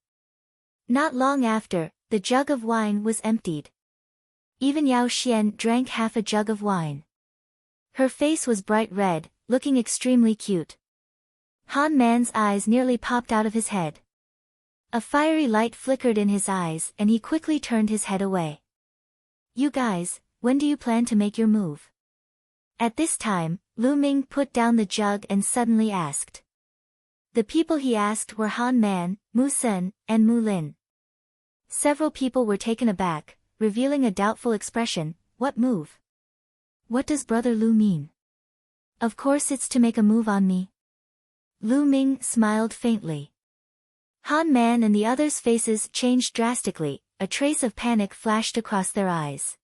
A: Not long after, the jug of wine was emptied. Even Yao Xian drank half a jug of wine. Her face was bright red, looking extremely cute. Han Man's eyes nearly popped out of his head. A fiery light flickered in his eyes and he quickly turned his head away. You guys, when do you plan to make your move? At this time, Lu Ming put down the jug and suddenly asked. The people he asked were Han Man, Mu Sen, and Mu Lin. Several people were taken aback, revealing a doubtful expression. What move? What does Brother Lu mean? Of course it's to make a move on me. Lu Ming smiled faintly. Han Man and the others' faces changed drastically, a trace of panic flashed across their eyes.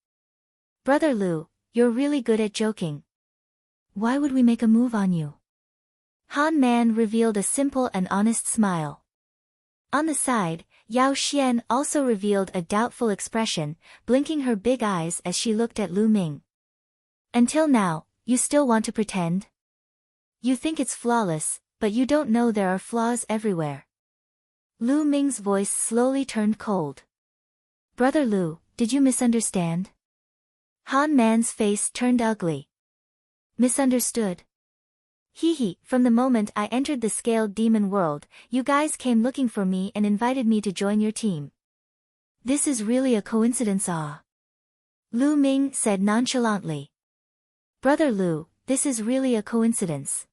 A: Brother Lu, you're really good at joking. Why would we make a move on you? Han Man revealed a simple and honest smile. On the side, Yao Xian also revealed a doubtful expression, blinking her big eyes as she looked at Lu Ming. Until now, you still want to pretend? You think it's flawless, but you don't know there are flaws everywhere. Lu Ming's voice slowly turned cold. Brother Lu, did you misunderstand? Han Man's face turned ugly. Misunderstood? Hee, from the moment I entered the scaled demon world, you guys came looking for me and invited me to join your team. This is really a coincidence, ah. Lu Ming said nonchalantly. Brother Lu, this is really a coincidence.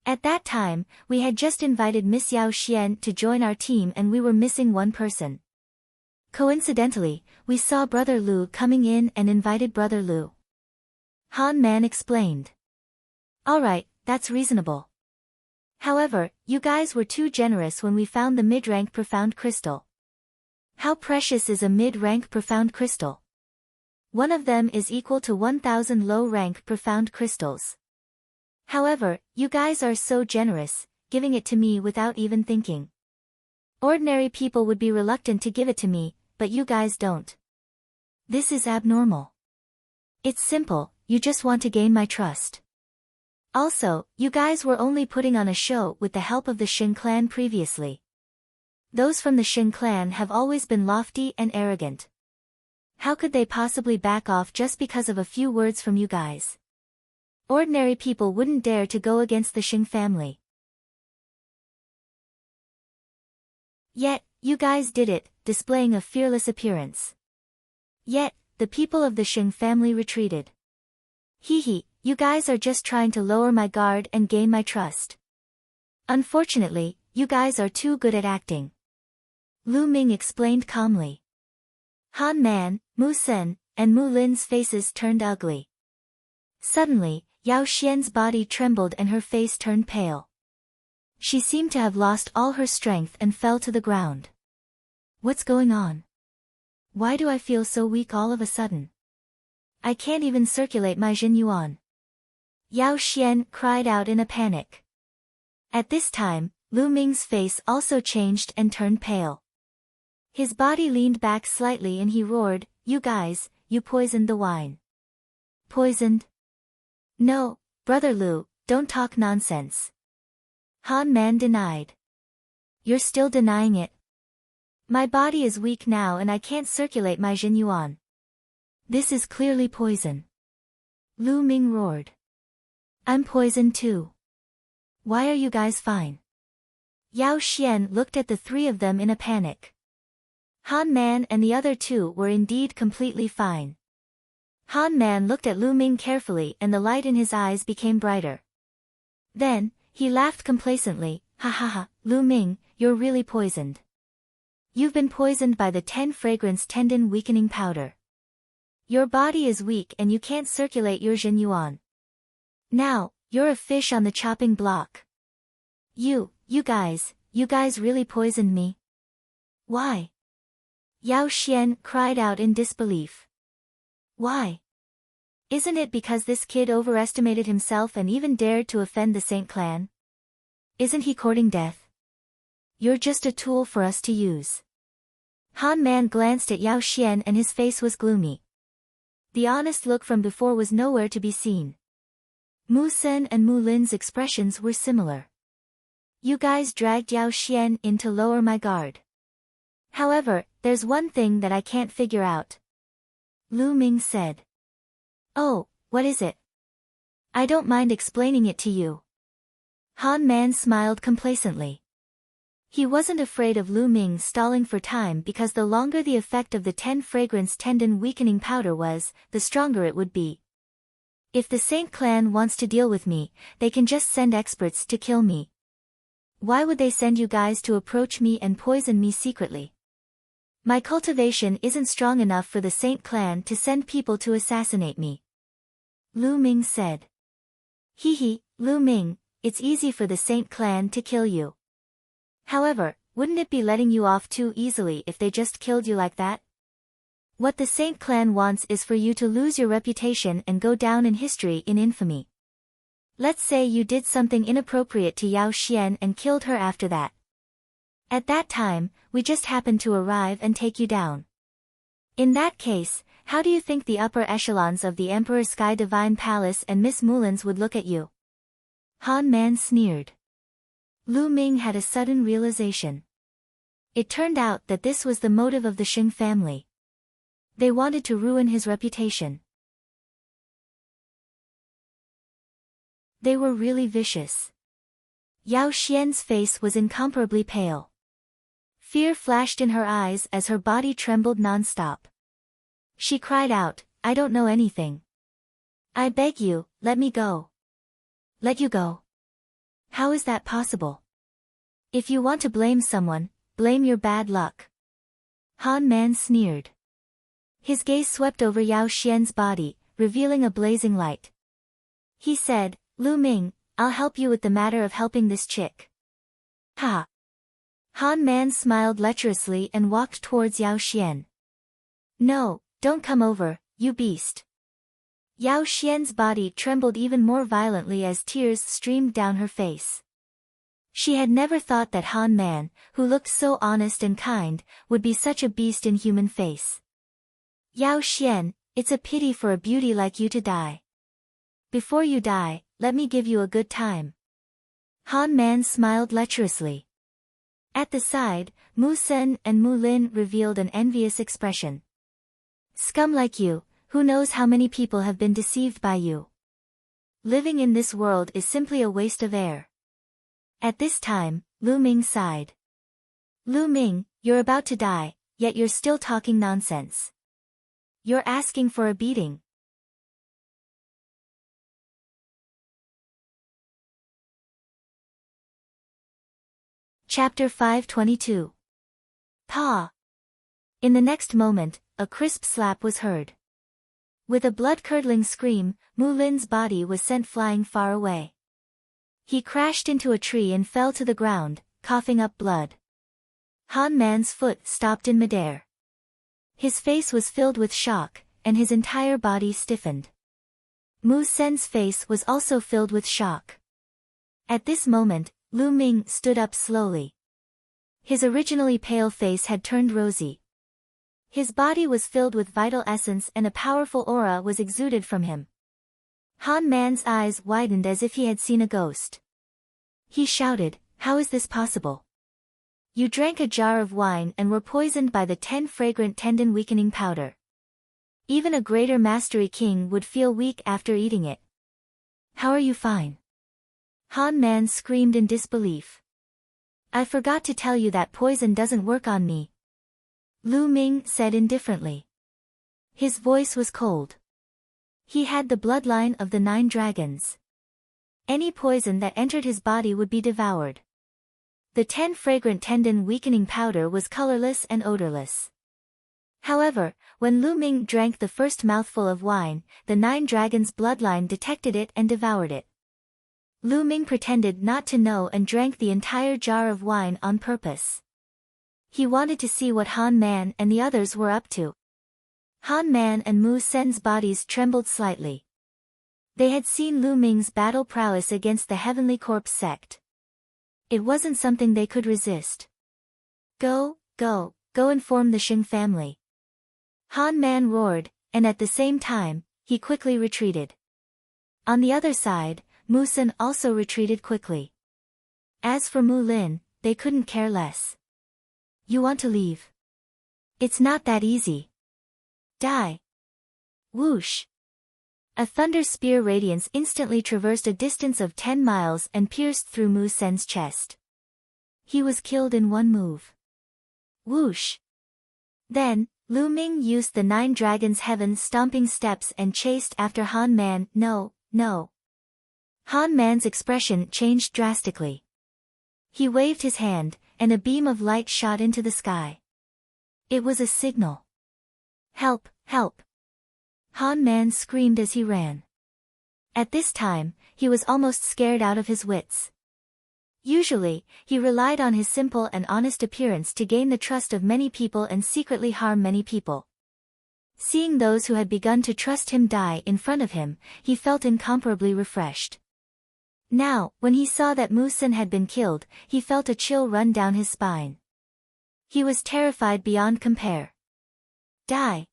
A: At that time, we had just invited Miss Yao Xian to join our team and we were missing one person. Coincidentally, we saw Brother Lu coming in and invited Brother Lu. Han Man explained. Alright, that's reasonable. However, you guys were too generous when we found the mid-rank profound crystal. How precious is a mid-rank profound crystal? One of them is equal to 1,000 low-rank profound crystals. However, you guys are so generous, giving it to me without even thinking. Ordinary people would be reluctant to give it to me, but you guys don't. This is abnormal. It's simple, you just want to gain my trust. Also, you guys were only putting on a show with the help of the Shin clan previously. Those from the Shin clan have always been lofty and arrogant. How could they possibly back off just because of a few words from you guys? Ordinary people wouldn't dare to go against the Shin family. Yet, you guys did it, displaying a fearless appearance. Yet, the people of the Shin family retreated. Hee, you guys are just trying to lower my guard and gain my trust. Unfortunately, you guys are too good at acting. Lu Ming explained calmly. Han Man, Mu Sen, and Mu Lin's faces turned ugly. Suddenly, Yao Xian's body trembled and her face turned pale. She seemed to have lost all her strength and fell to the ground. What's going on? Why do I feel so weak all of a sudden? I can't even circulate my Jin Yuan. Yao Xian cried out in a panic. At this time, Lu Ming's face also changed and turned pale. His body leaned back slightly and he roared, You guys, you poisoned the wine. Poisoned? No, Brother Lu, don't talk nonsense. Han Man denied. You're still denying it. My body is weak now and I can't circulate my Jin Yuan. This is clearly poison. Lu Ming roared. I'm poisoned too. Why are you guys fine? Yao Xian looked at the three of them in a panic. Han Man and the other two were indeed completely fine. Han Man looked at Lu Ming carefully and the light in his eyes became brighter. Then, he laughed complacently, Ha ha ha, Lu Ming, you're really poisoned. You've been poisoned by the 10 fragrance tendon weakening powder. Your body is weak and you can't circulate your Jin Yuan. Now, you're a fish on the chopping block. You guys really poisoned me? Why? Yao Xian cried out in disbelief. Why? Isn't it because this kid overestimated himself and even dared to offend the Saint clan? Isn't he courting death? You're just a tool for us to use. Han Man glanced at Yao Xian and his face was gloomy. The honest look from before was nowhere to be seen. Mu Sen and Mu Lin's expressions were similar. You guys dragged Yao Xian in to lower my guard. However, there's one thing that I can't figure out. Lu Ming said. Oh, what is it? I don't mind explaining it to you. Han Man smiled complacently. He wasn't afraid of Lu Ming stalling for time because the longer the effect of the 10 fragrance tendon weakening powder was, the stronger it would be. If the Saint clan wants to deal with me, they can just send experts to kill me. Why would they send you guys to approach me and poison me secretly? My cultivation isn't strong enough for the Saint clan to send people to assassinate me. Lu Ming said. Hee, Lu Ming, it's easy for the Saint clan to kill you. However, wouldn't it be letting you off too easily if they just killed you like that? What the Saint clan wants is for you to lose your reputation and go down in history in infamy. Let's say you did something inappropriate to Yao Xian and killed her after that. At that time, we just happened to arrive and take you down. In that case, how do you think the upper echelons of the Emperor's Sky Divine Palace and Miss Mulan's would look at you? Han Man sneered. Lu Ming had a sudden realization. It turned out that this was the motive of the Xing family. They wanted to ruin his reputation. They were really vicious. Yao Xian's face was incomparably pale. Fear flashed in her eyes as her body trembled non-stop. She cried out, "I don't know anything. I beg you, let me go." Let you go? How is that possible? If you want to blame someone, blame your bad luck. Han Man sneered. His gaze swept over Yao Xian's body, revealing a blazing light. He said, "Lu Ming, I'll help you with the matter of helping this chick." Ha! Han Man smiled lecherously and walked towards Yao Xian. "No, don't come over, you beast." Yao Xian's body trembled even more violently as tears streamed down her face. She had never thought that Han Man, who looked so honest and kind, would be such a beast in human face. "Yao Xian, it's a pity for a beauty like you to die. Before you die, let me give you a good time." Han Man smiled lecherously. At the side, Mu Sen and Mu Lin revealed an envious expression. "Scum like you, who knows how many people have been deceived by you? Living in this world is simply a waste of air." At this time, Lu Ming sighed. "Lu Ming, you're about to die, yet you're still talking nonsense. You're asking for a beating." Chapter 522. Pa! In the next moment, a crisp slap was heard. With a blood-curdling scream, Mu Lin's body was sent flying far away. He crashed into a tree and fell to the ground, coughing up blood. Han Man's foot stopped in midair. His face was filled with shock, and his entire body stiffened. Mu Sen's face was also filled with shock. At this moment, Lu Ming stood up slowly. His originally pale face had turned rosy. His body was filled with vital essence and a powerful aura was exuded from him. Han Man's eyes widened as if he had seen a ghost. He shouted, "How is this possible? You drank a jar of wine and were poisoned by the 10 fragrant tendon weakening powder. Even a greater mastery king would feel weak after eating it. How are you fine?" Han Man screamed in disbelief. "I forgot to tell you that poison doesn't work on me," Lu Ming said indifferently. His voice was cold. He had the bloodline of the 9 dragons. Any poison that entered his body would be devoured. The 10 fragrant tendon weakening powder was colorless and odorless. However, when Lu Ming drank the first mouthful of wine, the 9 dragons' bloodline detected it and devoured it. Lu Ming pretended not to know and drank the entire jar of wine on purpose. He wanted to see what Han Man and the others were up to. Han Man and Mu Sen's bodies trembled slightly. They had seen Lu Ming's battle prowess against the Heavenly Corpse sect. It wasn't something they could resist. Go inform the Xing family." Han Man roared, and at the same time, he quickly retreated. On the other side, Mu Sen also retreated quickly. As for Mu Lin, they couldn't care less. "You want to leave? It's not that easy. Die." Whoosh! A thunder spear radiance instantly traversed a distance of 10 miles and pierced through Mu Sen's chest. He was killed in one move. Whoosh! Then, Lu Ming used the 9 dragons' heaven stomping steps and chased after Han Man. No. Han Man's expression changed drastically. He waved his hand, and a beam of light shot into the sky. It was a signal. "Help! Help!" Han Man screamed as he ran. At this time, he was almost scared out of his wits. Usually, he relied on his simple and honest appearance to gain the trust of many people and secretly harm many people. Seeing those who had begun to trust him die in front of him, he felt incomparably refreshed. Now, when he saw that Mu Sin had been killed, he felt a chill run down his spine. He was terrified beyond compare. Die.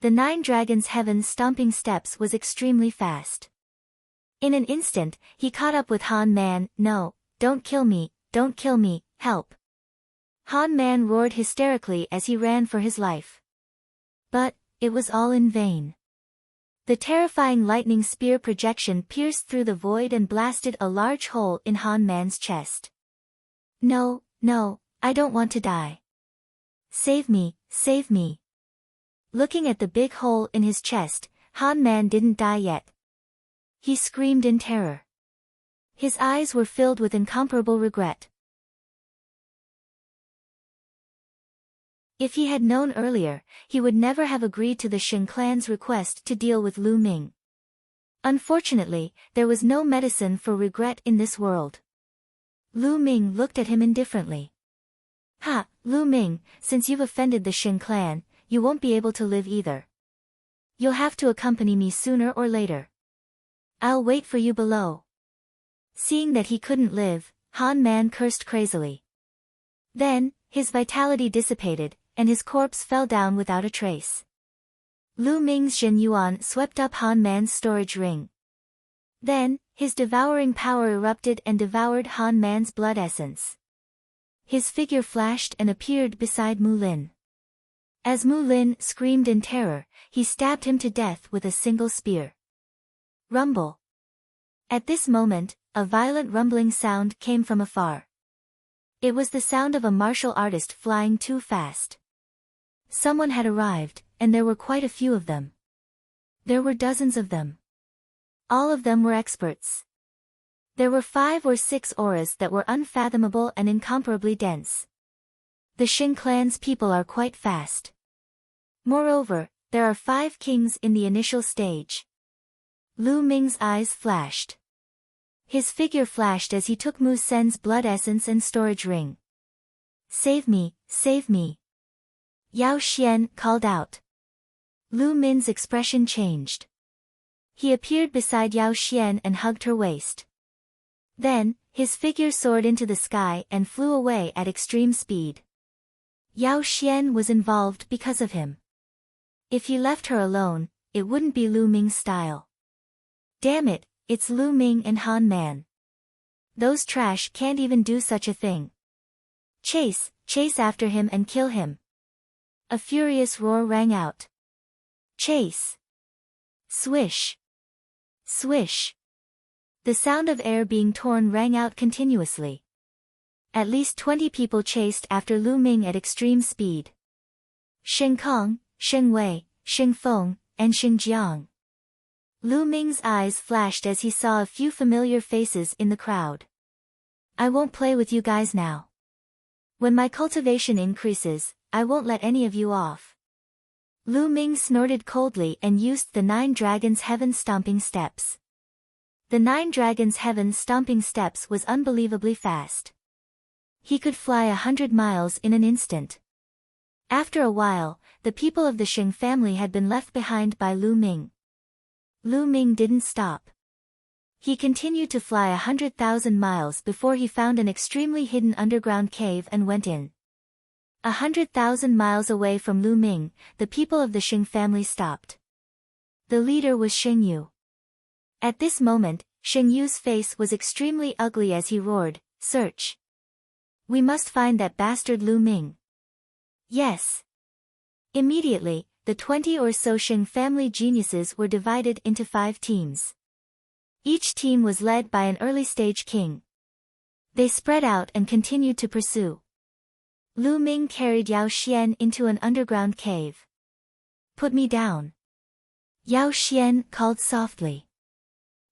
A: The 9 Dragons' Heaven stomping steps was extremely fast. In an instant, he caught up with Han Man. No, don't kill me, help. Han Man roared hysterically as he ran for his life. But, it was all in vain. The terrifying lightning spear projection pierced through the void and blasted a large hole in Han Man's chest. No, I don't want to die. Save me, save me. Looking at the big hole in his chest, Han Man didn't die yet. He screamed in terror. His eyes were filled with incomparable regret. If he had known earlier, he would never have agreed to the Xing clan's request to deal with Lu Ming. Unfortunately, there was no medicine for regret in this world. Lu Ming looked at him indifferently. Ha, Lu Ming, since you've offended the Xing clan, you won't be able to live either. You'll have to accompany me sooner or later. I'll wait for you below. Seeing that he couldn't live, Han Man cursed crazily. Then, his vitality dissipated, and his corpse fell down without a trace. Lu Ming's Jin Yuan swept up Han Man's storage ring. Then, his devouring power erupted and devoured Han Man's blood essence. His figure flashed and appeared beside Mu Lin. As Mu Lin screamed in terror, he stabbed him to death with a single spear. Rumble. At this moment, a violent rumbling sound came from afar. It was the sound of a martial artist flying too fast. Someone had arrived, and there were quite a few of them. There were dozens of them. All of them were experts. There were 5 or 6 auras that were unfathomable and incomparably dense. The Xing clan's people are quite fast. Moreover, there are 5 kings in the initial stage. Lu Ming's eyes flashed. His figure flashed as he took Mu Sen's blood essence and storage ring. Save me, save me. Yao Xian called out. Lu Min's expression changed. He appeared beside Yao Xian and hugged her waist. Then, his figure soared into the sky and flew away at extreme speed. Yao Xian was involved because of him. If he left her alone, it wouldn't be Lu Ming's style. Damn it, it's Lu Ming and Han Man. Those trash can't even do such a thing. Chase after him and kill him. A furious roar rang out. Chase. Swish. Swish. The sound of air being torn rang out continuously. At least 20 people chased after Lu Ming at extreme speed. Xing Kong, Xing Wei, Xing Feng, and Xing Jiang. Lu Ming's eyes flashed as he saw a few familiar faces in the crowd. I won't play with you guys now. When my cultivation increases, I won't let any of you off. Lu Ming snorted coldly and used the 9 Dragons' Heaven stomping steps. The 9 Dragons' Heaven stomping steps was unbelievably fast. He could fly 100 miles in an instant. After a while, the people of the Xing family had been left behind by Lu Ming. Lu Ming didn't stop. He continued to fly 100,000 miles before he found an extremely hidden underground cave and went in. 100,000 miles away from Lu Ming, the people of the Xing family stopped. The leader was Xing Yu. At this moment, Xing Yu's face was extremely ugly as he roared, "Search! We must find that bastard Lu Ming." Yes. Immediately, the 20 or so Xing family geniuses were divided into 5 teams. Each team was led by an early-stage king. They spread out and continued to pursue. Lu Ming carried Yao Xian into an underground cave. "Put me down." Yao Xian called softly.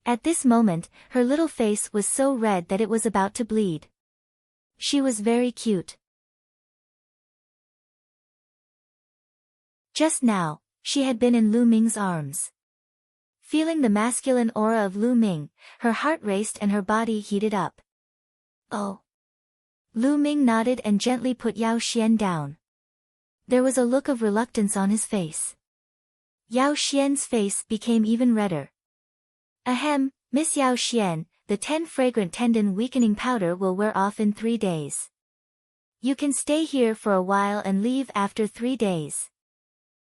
A: At this moment, her little face was so red that it was about to bleed. She was very cute. Just now, she had been in Lu Ming's arms. Feeling the masculine aura of Lu Ming, her heart raced and her body heated up. Oh. Lu Ming nodded and gently put Yao Xian down. There was a look of reluctance on his face. Yao Xian's face became even redder. Ahem, Miss Yao Xian, the 10 fragrant tendon weakening powder will wear off in 3 days. You can stay here for a while and leave after 3 days.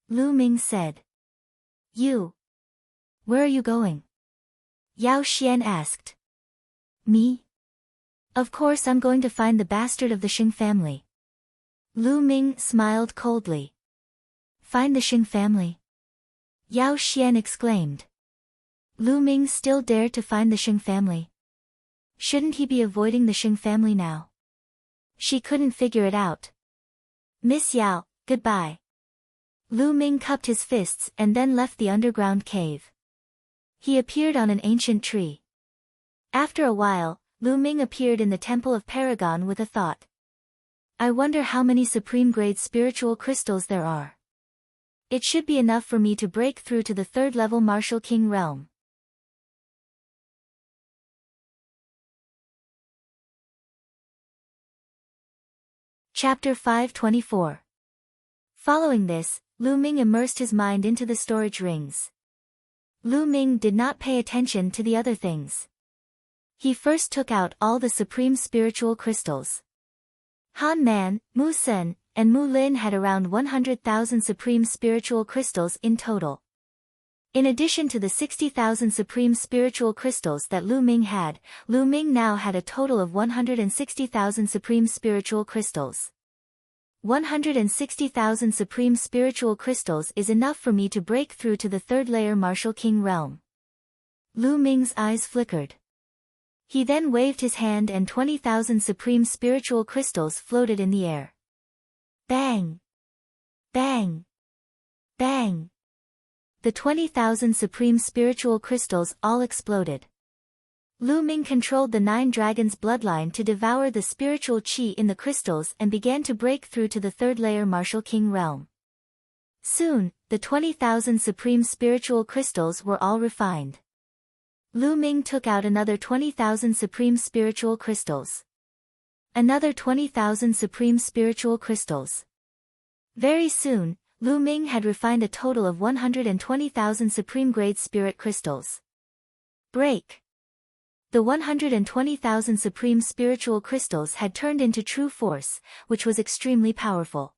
A: Lu Ming said. You. Where are you going? Yao Xian asked. Me? Of course I'm going to find the bastard of the Xing family. Lu Ming smiled coldly. Find the Xing family? Yao Xian exclaimed. Lu Ming still dared to find the Xing family. Shouldn't he be avoiding the Xing family now? She couldn't figure it out. Miss Yao, goodbye. Lu Ming cupped his fists and then left the underground cave. He appeared on an ancient tree. After a while, Lu Ming appeared in the Temple of Paragon with a thought. I wonder how many supreme-grade spiritual crystals there are. It should be enough for me to break through to the 3rd-level Martial King realm. Chapter 524. Following this, Lu Ming immersed his mind into the storage rings. Lu Ming did not pay attention to the other things. He first took out all the supreme spiritual crystals. Han Man, Mu Sen, and Mu Lin had around 100,000 supreme spiritual crystals in total. In addition to the 60,000 supreme spiritual crystals that Lu Ming had, Lu Ming now had a total of 160,000 supreme spiritual crystals. 160,000 supreme spiritual crystals is enough for me to break through to the 3rd-layer Martial King realm. Lu Ming's eyes flickered. He then waved his hand and 20,000 supreme spiritual crystals floated in the air. Bang! Bang! Bang! The 20,000 supreme spiritual crystals all exploded. Lu Ming controlled the 9 dragons' bloodline to devour the spiritual qi in the crystals and began to break through to the 3rd-layer Martial King realm. Soon, the 20,000 supreme spiritual crystals were all refined. Lu Ming took out another 20,000 supreme spiritual crystals. Another 20,000 supreme spiritual crystals. Very soon, Lu Ming had refined a total of 120,000 supreme-grade spirit crystals. Break! The 120,000 supreme spiritual crystals had turned into true force, which was extremely powerful.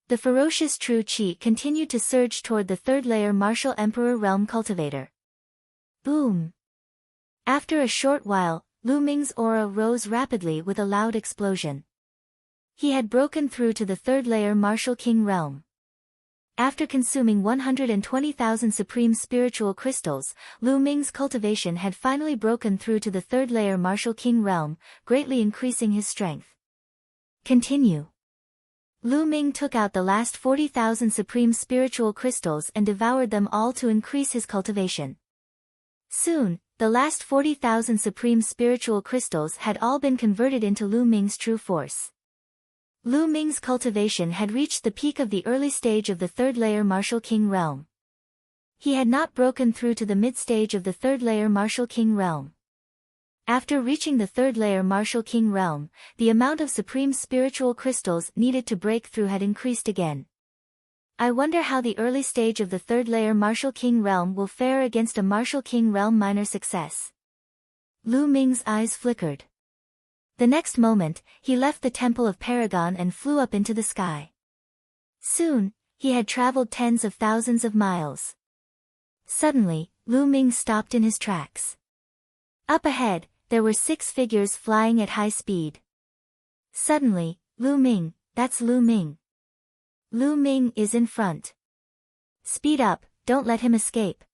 A: The ferocious true qi continued to surge toward the 3rd-layer Martial Emperor Realm Cultivator. Boom! After a short while, Lu Ming's aura rose rapidly with a loud explosion. He had broken through to the 3rd-layer Martial King realm. After consuming 120,000 supreme spiritual crystals, Lu Ming's cultivation had finally broken through to the 3rd-layer Martial King realm, greatly increasing his strength. Continue. Lu Ming took out the last 40,000 supreme spiritual crystals and devoured them all to increase his cultivation. Soon, the last 40,000 supreme spiritual crystals had all been converted into Lu Ming's true force. Lu Ming's cultivation had reached the peak of the early stage of the 3rd-layer Martial King realm. He had not broken through to the mid-stage of the 3rd-layer Martial King realm. After reaching the 3rd-layer Martial King realm, the amount of supreme spiritual crystals needed to break through had increased again. I wonder how the early stage of the 3rd-layer Martial King realm will fare against a Martial King realm minor success. Lu Ming's eyes flickered. The next moment, he left the Temple of Paragon and flew up into the sky. Soon, he had traveled tens of thousands of miles. Suddenly, Lu Ming stopped in his tracks. Up ahead, there were 6 figures flying at high speed. Suddenly, Lu Ming, that's Lu Ming. Lu Ming is in front. Speed up, don't let him escape.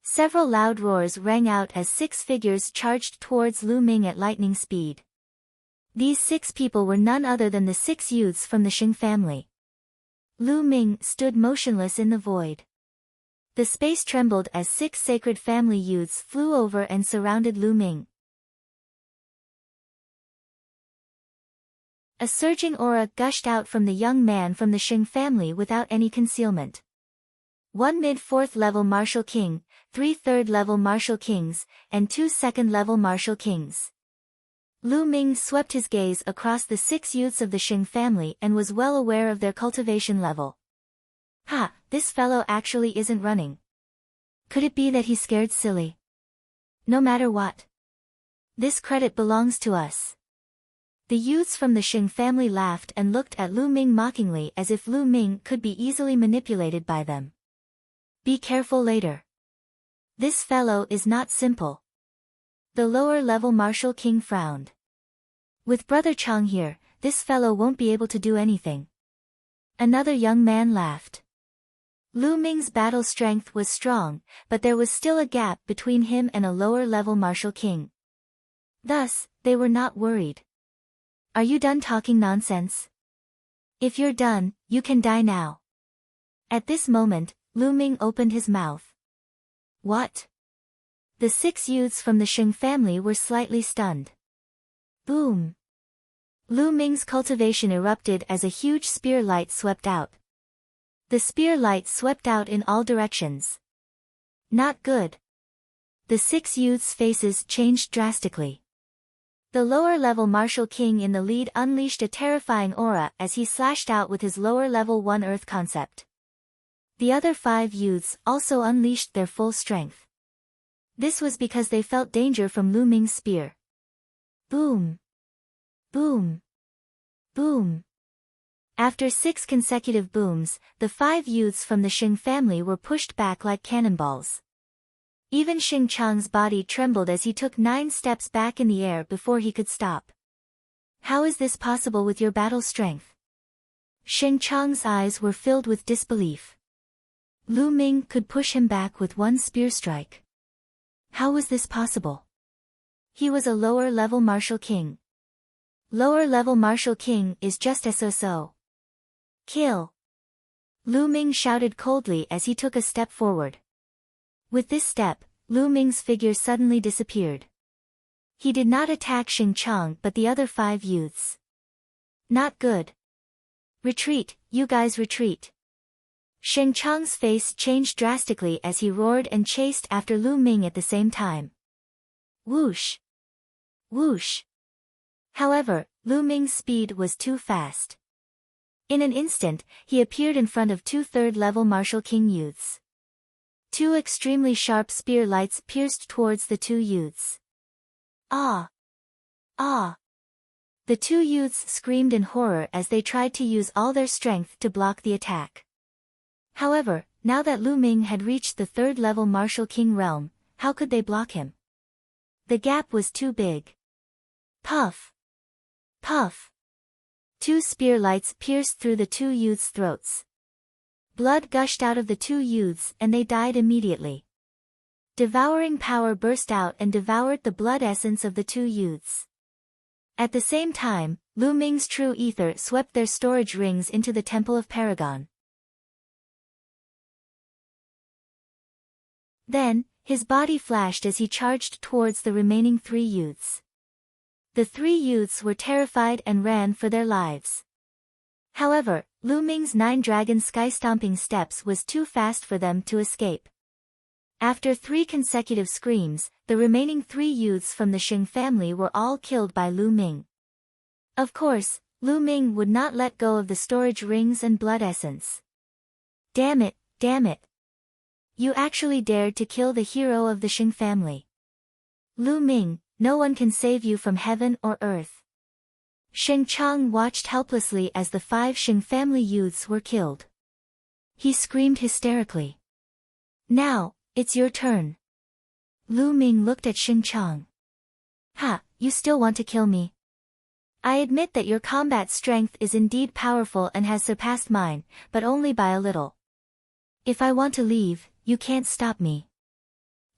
A: Several loud roars rang out as 6 figures charged towards Lu Ming at lightning speed. These 6 people were none other than the 6 youths from the Xing family. Lu Ming stood motionless in the void. The space trembled as 6 sacred family youths flew over and surrounded Lu Ming. A surging aura gushed out from the young man from the Xing family without any concealment. 1 mid-4th level Martial King, 3 3rd-level Martial Kings, and 2 2nd-level Martial Kings. Lu Ming swept his gaze across the 6 youths of the Xing family and was well aware of their cultivation level. Ha, this fellow actually isn't running. Could it be that he's scared silly? No matter what. This credit belongs to us. The youths from the Xing family laughed and looked at Lu Ming mockingly as if Lu Ming could be easily manipulated by them. Be careful later. This fellow is not simple. The lower-level Martial King frowned. With Brother Chang here, this fellow won't be able to do anything. Another young man laughed. Lu Ming's battle strength was strong, but there was still a gap between him and a lower-level Martial King. Thus, they were not worried. Are you done talking nonsense? If you're done, you can die now. At this moment, Lu Ming opened his mouth. What? The 6 youths from the Xing family were slightly stunned. Boom! Lu Ming's cultivation erupted as a huge spear light swept out. The spear light swept out in all directions. Not good. The 6 youths' faces changed drastically. The lower-level Martial King in the lead unleashed a terrifying aura as he slashed out with his lower-level One Earth concept. The other 5 youths also unleashed their full strength. This was because they felt danger from Lu Ming's spear. Boom! Boom! Boom! After 6 consecutive booms, the 5 youths from the Xing family were pushed back like cannonballs. Even Xing Chang's body trembled as he took 9 steps back in the air before he could stop. How is this possible with your battle strength? Xing Chang's eyes were filled with disbelief. Lu Ming could push him back with one spear strike. How was this possible? He was a lower-level Martial King. Lower-level Martial King is just so. Kill! Lu Ming shouted coldly as he took a step forward. With this step, Lu Ming's figure suddenly disappeared. He did not attack Xing Chang but the other 5 youths. Not good. Retreat, you guys retreat. Xing Chang's face changed drastically as he roared and chased after Lu Ming at the same time. Whoosh! Whoosh! However, Lu Ming's speed was too fast. In an instant, he appeared in front of 2 third-level Martial King youths. 2 extremely sharp spear lights pierced towards the 2 youths. Ah! Ah! The 2 youths screamed in horror as they tried to use all their strength to block the attack. However, now that Lu Ming had reached the 3rd-level Martial King realm, how could they block him? The gap was too big. Puff! Puff! 2 spear lights pierced through the 2 youths' throats. Blood gushed out of the 2 youths and they died immediately. Devouring power burst out and devoured the blood essence of the 2 youths. At the same time, Lu Ming's true ether swept their storage rings into the Temple of Paragon. Then, his body flashed as he charged towards the remaining 3 youths. The 3 youths were terrified and ran for their lives. However, Lu Ming's 9-dragon sky-stomping steps was too fast for them to escape. After 3 consecutive screams, the remaining 3 youths from the Xing family were all killed by Lu Ming. Of course, Lu Ming would not let go of the storage rings and blood essence. Damn it, damn it. You actually dared to kill the hero of the Xing family. Lu Ming, no one can save you from heaven or earth. Xing Chang watched helplessly as the 5 Xing family youths were killed. He screamed hysterically. Now, it's your turn. Lu Ming looked at Xing Chang. Ha, you still want to kill me? I admit that your combat strength is indeed powerful and has surpassed mine, but only by a little. If I want to leave, you can't stop me.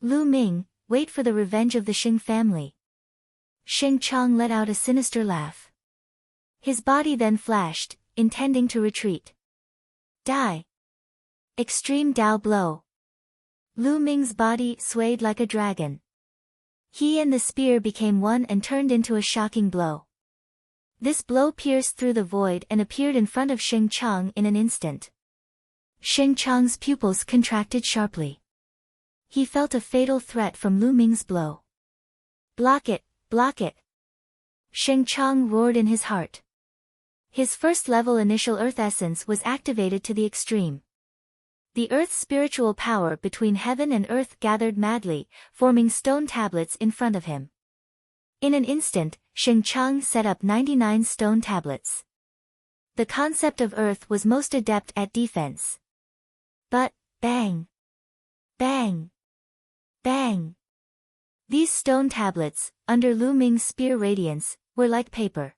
A: Lu Ming, wait for the revenge of the Xing family. Xing Chang let out a sinister laugh. His body then flashed, intending to retreat. Die! Extreme Dao blow. Lu Ming's body swayed like a dragon. He and the spear became one and turned into a shocking blow. This blow pierced through the void and appeared in front of Xing Chang in an instant. Xing Chang's pupils contracted sharply. He felt a fatal threat from Lu Ming's blow. Block it, block it! Xing Chang roared in his heart. His first-level initial earth essence was activated to the extreme. The earth's spiritual power between heaven and earth gathered madly, forming stone tablets in front of him. In an instant, Sheng Chang set up 99 stone tablets. The concept of Earth was most adept at defense. But, bang! Bang! Bang! These stone tablets, under Lu Ming's spear radiance, were like paper.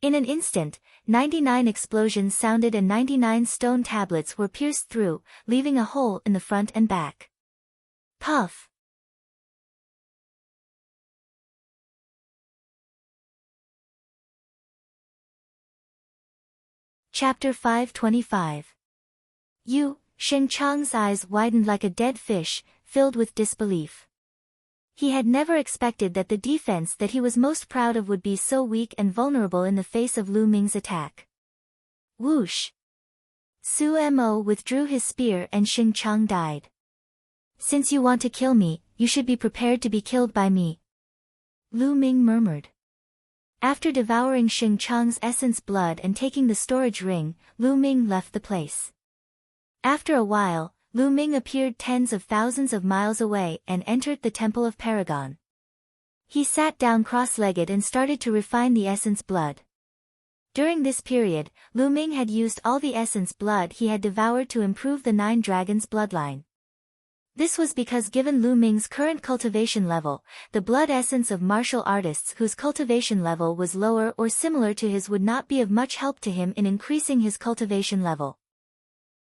A: In an instant, 99 explosions sounded and 99 stone tablets were pierced through, leaving a hole in the front and back. Puff! Chapter 525. Sheng Chang's eyes widened like a dead fish, filled with disbelief. He had never expected that the defense that he was most proud of would be so weak and vulnerable in the face of Lu Ming's attack. Whoosh! Su Mo withdrew his spear and Sheng Chang died. Since you want to kill me, you should be prepared to be killed by me. Lu Ming murmured. After devouring Sheng Chang's essence blood and taking the storage ring, Lu Ming left the place. After a while, Lu Ming appeared tens of thousands of miles away and entered the Temple of Paragon. He sat down cross-legged and started to refine the essence blood. During this period, Lu Ming had used all the essence blood he had devoured to improve the 9 dragons' bloodline. This was because given Lu Ming's current cultivation level, the blood essence of martial artists whose cultivation level was lower or similar to his would not be of much help to him in increasing his cultivation level.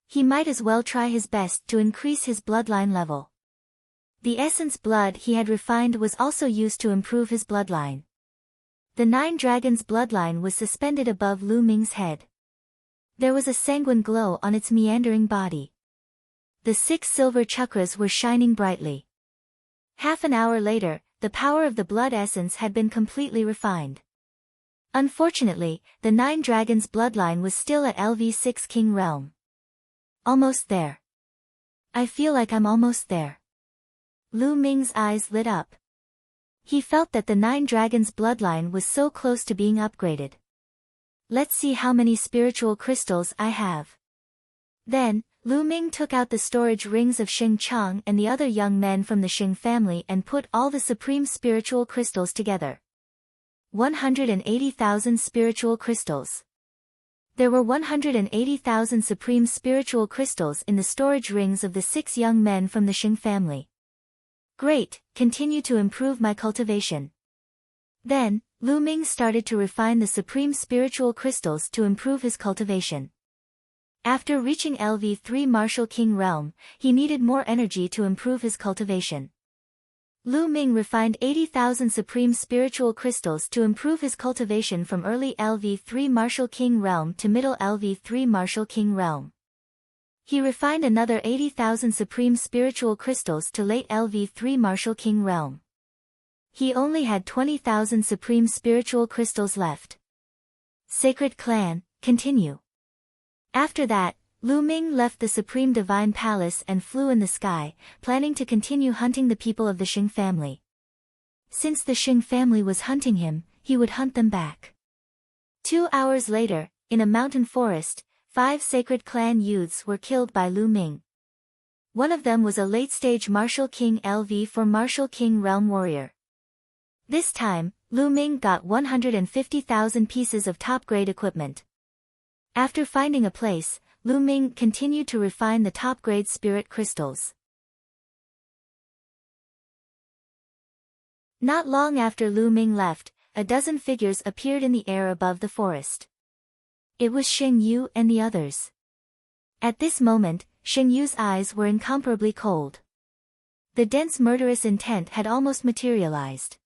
A: He might as well try his best to increase his bloodline level. The essence blood he had refined was also used to improve his bloodline. The 9 dragons' bloodline was suspended above Lu Ming's head. There was a sanguine glow on its meandering body. The 6 silver chakras were shining brightly. Half an hour later, the power of the blood essence had been completely refined. Unfortunately, the 9 dragons' bloodline was still at LV6 King Realm. Almost there. I feel like I'm almost there. Lu Ming's eyes lit up. He felt that the 9 dragons' bloodline was so close to being upgraded. Let's see how many spiritual crystals I have. Then, Lu Ming took out the storage rings of Sheng Chang and the other young men from the Sheng family and put all the supreme spiritual crystals together. 180,000 spiritual crystals. There were 180,000 supreme spiritual crystals in the storage rings of the 6 young men from the Sheng family. Great, continue to improve my cultivation. Then, Lu Ming started to refine the supreme spiritual crystals to improve his cultivation. After reaching LV3 Martial King Realm, he needed more energy to improve his cultivation. Lu Ming refined 80,000 supreme spiritual crystals to improve his cultivation from early LV3 Martial King Realm to middle LV3 Martial King Realm. He refined another 80,000 supreme spiritual crystals to late LV3 Martial King Realm. He only had 20,000 supreme spiritual crystals left. Sacred Clan, continue. After that, Lu Ming left the Supreme Divine Palace and flew in the sky, planning to continue hunting the people of the Sheng family. Since the Sheng family was hunting him, he would hunt them back. 2 hours later, in a mountain forest, 5 sacred clan youths were killed by Lu Ming. One of them was a late-stage Martial King LV4 Martial King Realm warrior. This time, Lu Ming got 150,000 pieces of top-grade equipment. After finding a place, Lu Ming continued to refine the top-grade spirit crystals. Not long after Lu Ming left, a dozen figures appeared in the air above the forest. It was Xing Yu and the others. At this moment, Xing Yu's eyes were incomparably cold. The dense murderous intent had almost materialized.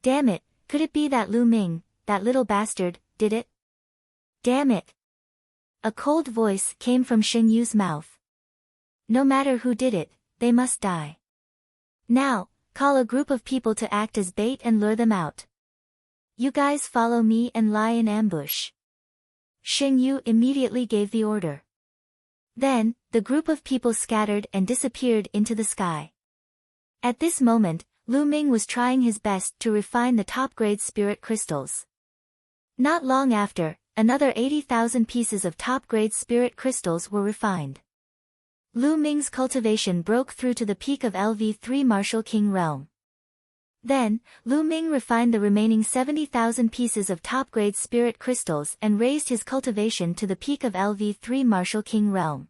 A: Damn it, could it be that Lu Ming, that little bastard, did it? Damn it! A cold voice came from Xing Yu's mouth. No matter who did it, they must die. Now, call a group of people to act as bait and lure them out. You guys follow me and lie in ambush. Xing Yu immediately gave the order. Then, the group of people scattered and disappeared into the sky. At this moment, Lu Ming was trying his best to refine the top-grade spirit crystals. Not long after, another 80,000 pieces of top-grade spirit crystals were refined. Lu Ming's cultivation broke through to the peak of LV3 Martial King Realm. Then, Lu Ming refined the remaining 70,000 pieces of top-grade spirit crystals and raised his cultivation to the peak of LV3 Martial King Realm.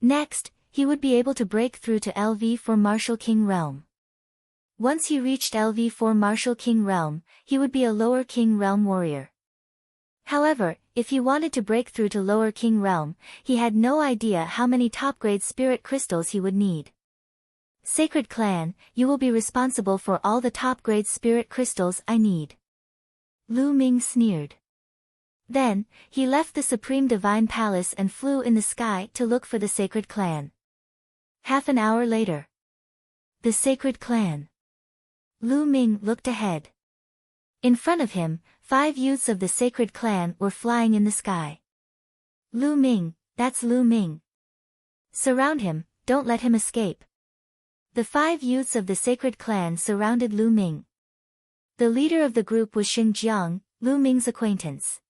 A: Next, he would be able to break through to LV4 Martial King Realm. Once he reached LV4 Martial King Realm, he would be a Lower King Realm warrior. However, if he wanted to break through to Lower King Realm, he had no idea how many top-grade spirit crystals he would need. Sacred Clan, you will be responsible for all the top-grade spirit crystals I need. Lu Ming sneered. Then, he left the Supreme Divine Palace and flew in the sky to look for the Sacred Clan. Half an hour later. The Sacred Clan. Lu Ming looked ahead. In front of him, 5 youths of the Sacred Clan were flying in the sky. Lu Ming, that's Lu Ming. Surround him, don't let him escape. The 5 youths of the Sacred Clan surrounded Lu Ming. The leader of the group was Xingjiang, Lu Ming's acquaintance.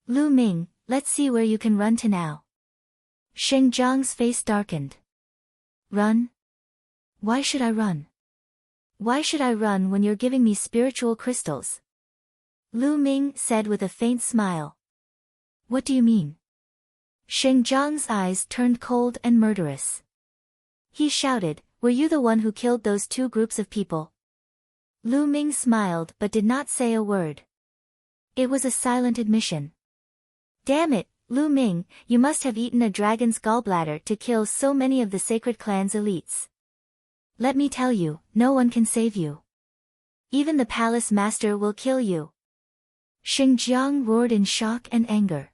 A: Lu Ming, let's see where you can run to now. Xingjiang's face darkened. Run? Why should I run? Why should I run when you're giving me spiritual crystals? Lu Ming said with a faint smile. What do you mean? Xingjiang's eyes turned cold and murderous. He shouted, were you the one who killed those 2 groups of people? Lu Ming smiled but did not say a word. It was a silent admission. Damn it, Lu Ming, you must have eaten a dragon's gallbladder to kill so many of the Sacred Clan's elites. Let me tell you, no one can save you. Even the palace master will kill you. Xingjiang roared in shock and anger.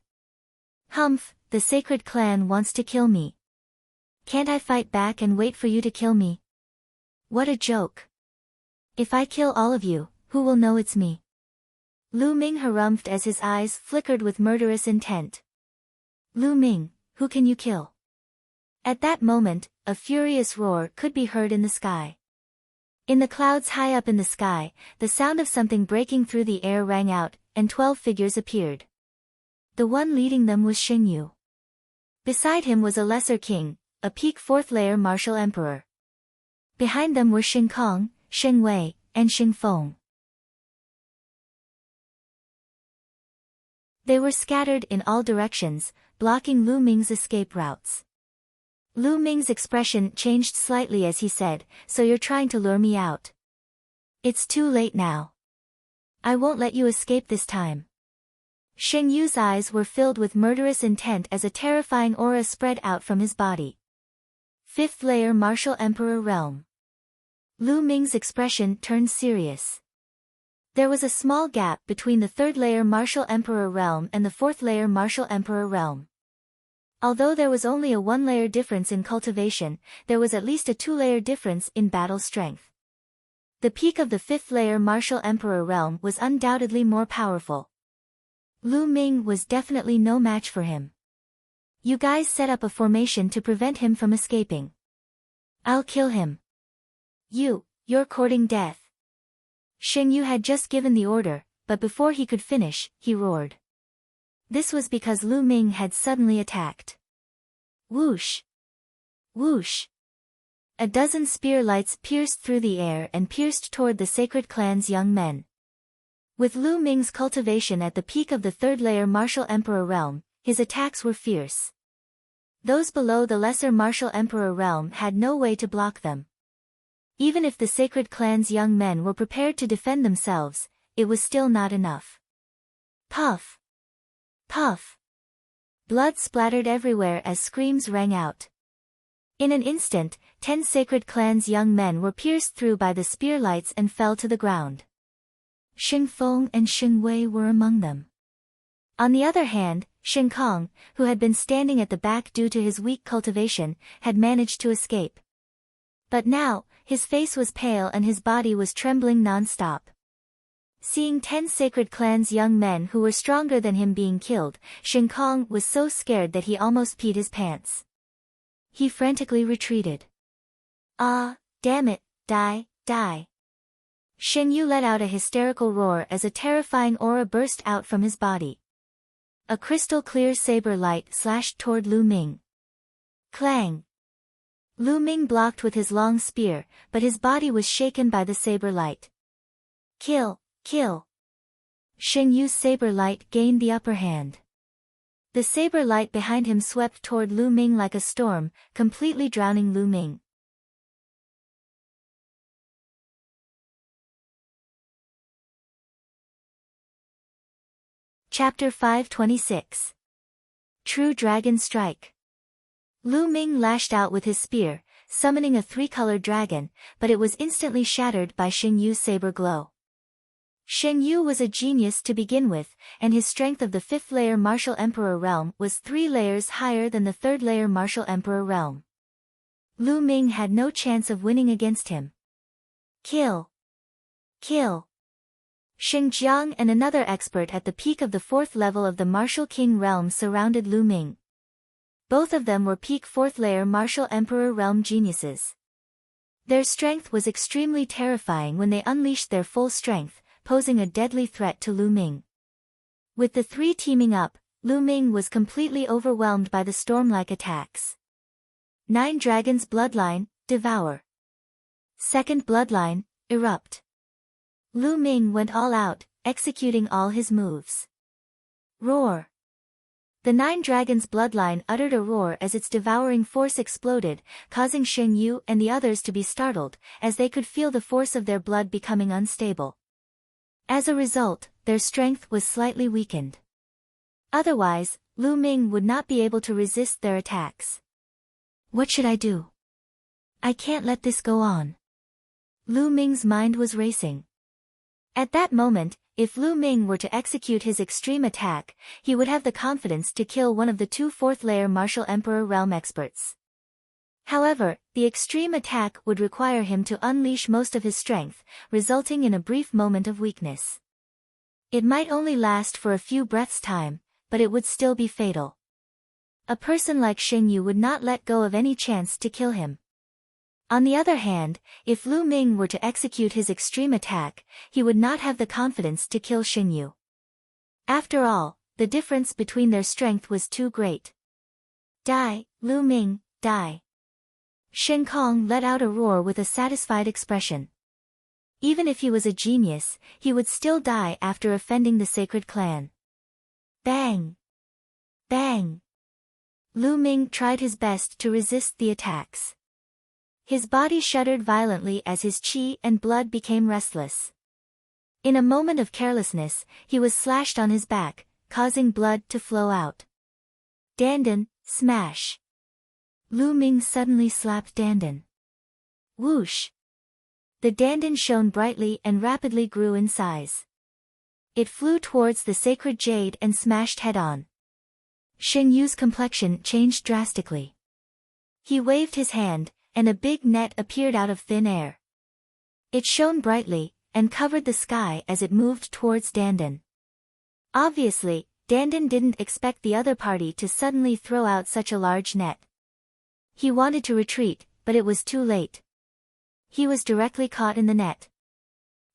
A: Humph, the Sacred Clan wants to kill me. Can't I fight back and wait for you to kill me? What a joke. If I kill all of you, who will know it's me? Lu Ming harumphed as his eyes flickered with murderous intent. Lu Ming, who can you kill? At that moment, a furious roar could be heard in the sky. In the clouds high up in the sky, the sound of something breaking through the air rang out, and 12 figures appeared. The one leading them was Xingyu. Beside him was a lesser king, a peak 4th-layer martial emperor. Behind them were Xingkong, Xingwei, and Xingfeng. They were scattered in all directions, blocking Lu Ming's escape routes. Lu Ming's expression changed slightly as he said, so you're trying to lure me out. It's too late now. I won't let you escape this time. Xingyu's eyes were filled with murderous intent as a terrifying aura spread out from his body. 5th-layer Martial Emperor Realm. Lu Ming's expression turned serious. There was a small gap between the 3rd-layer Martial Emperor Realm and the 4th-layer Martial Emperor Realm. Although there was only a 1-layer difference in cultivation, there was at least a 2-layer difference in battle strength. The peak of the 5th-layer Martial Emperor Realm was undoubtedly more powerful. Lu Ming was definitely no match for him. You guys set up a formation to prevent him from escaping. I'll kill him. You're courting death. Xingyu had just given the order, but before he could finish, he roared. This was because Lu Ming had suddenly attacked. Whoosh! Whoosh! A dozen spear lights pierced through the air and pierced toward the Sacred Clan's young men. With Lu Ming's cultivation at the peak of the 3rd-layer Martial Emperor Realm, his attacks were fierce. Those below the lesser Martial Emperor Realm had no way to block them. Even if the Sacred Clan's young men were prepared to defend themselves, it was still not enough. Puff! Puff! Blood splattered everywhere as screams rang out. In an instant, 10 Sacred Clan's young men were pierced through by the spear lights and fell to the ground. Xingfeng and Xingwei were among them. On the other hand, Xingkong, who had been standing at the back due to his weak cultivation, had managed to escape. But now, his face was pale and his body was trembling non-stop. Seeing 10 Sacred Clan's young men who were stronger than him being killed, Xingkong was so scared that he almost peed his pants. He frantically retreated. Ah, damn it, die, die. Xingyu let out a hysterical roar as a terrifying aura burst out from his body. A crystal-clear saber light slashed toward Lu Ming. Clang! Lu Ming blocked with his long spear, but his body was shaken by the saber light. Kill, kill. Xing Yu's saber light gained the upper hand. The saber light behind him swept toward Lu Ming like a storm, completely drowning Lu Ming. Chapter 526. True Dragon Strike. Lu Ming lashed out with his spear, summoning a three-colored dragon, but it was instantly shattered by Xing Yu's saber glow. Xing Yu was a genius to begin with, and his strength of the 5th-layer Martial Emperor realm was 3 layers higher than the 3rd-layer Martial Emperor realm. Lu Ming had no chance of winning against him. Kill! Kill! Xing Jiang and another expert at the peak of the 4th level of the Martial King realm surrounded Lu Ming. Both of them were peak 4th-layer Martial Emperor realm geniuses. Their strength was extremely terrifying when they unleashed their full strength, posing a deadly threat to Lu Ming. With the three teaming up, Lu Ming was completely overwhelmed by the storm-like attacks. 9 Dragons Bloodline, Devour. 2nd Bloodline, Erupt. Lu Ming went all out, executing all his moves. Roar. The 9 Dragons Bloodline uttered a roar as its devouring force exploded, causing Xing Yu and the others to be startled, as they could feel the force of their blood becoming unstable. As a result, their strength was slightly weakened. Otherwise, Lu Ming would not be able to resist their attacks. What should I do? I can't let this go on. Lu Ming's mind was racing. At that moment, if Lu Ming were to execute his extreme attack, he would have the confidence to kill one of the 2 4th-layer Martial Emperor realm experts. However, the extreme attack would require him to unleash most of his strength, resulting in a brief moment of weakness. It might only last for a few breaths' time, but it would still be fatal. A person like Xing Yu would not let go of any chance to kill him. On the other hand, if Lu Ming were to execute his extreme attack, he would not have the confidence to kill Xing Yu. After all, the difference between their strength was too great. Die, Lu Ming, die. Shen Kong let out a roar with a satisfied expression. Even if he was a genius, he would still die after offending the sacred clan. Bang! Bang! Lu Ming tried his best to resist the attacks. His body shuddered violently as his qi and blood became restless. In a moment of carelessness, he was slashed on his back, causing blood to flow out. Dandan, smash! Lu Ming suddenly slapped Dandan. Whoosh! The Dandan shone brightly and rapidly grew in size. It flew towards the sacred jade and smashed head-on. Xing Yu's complexion changed drastically. He waved his hand, and a big net appeared out of thin air. It shone brightly, and covered the sky as it moved towards Dandan. Obviously, Dandan didn't expect the other party to suddenly throw out such a large net. He wanted to retreat, but it was too late. He was directly caught in the net.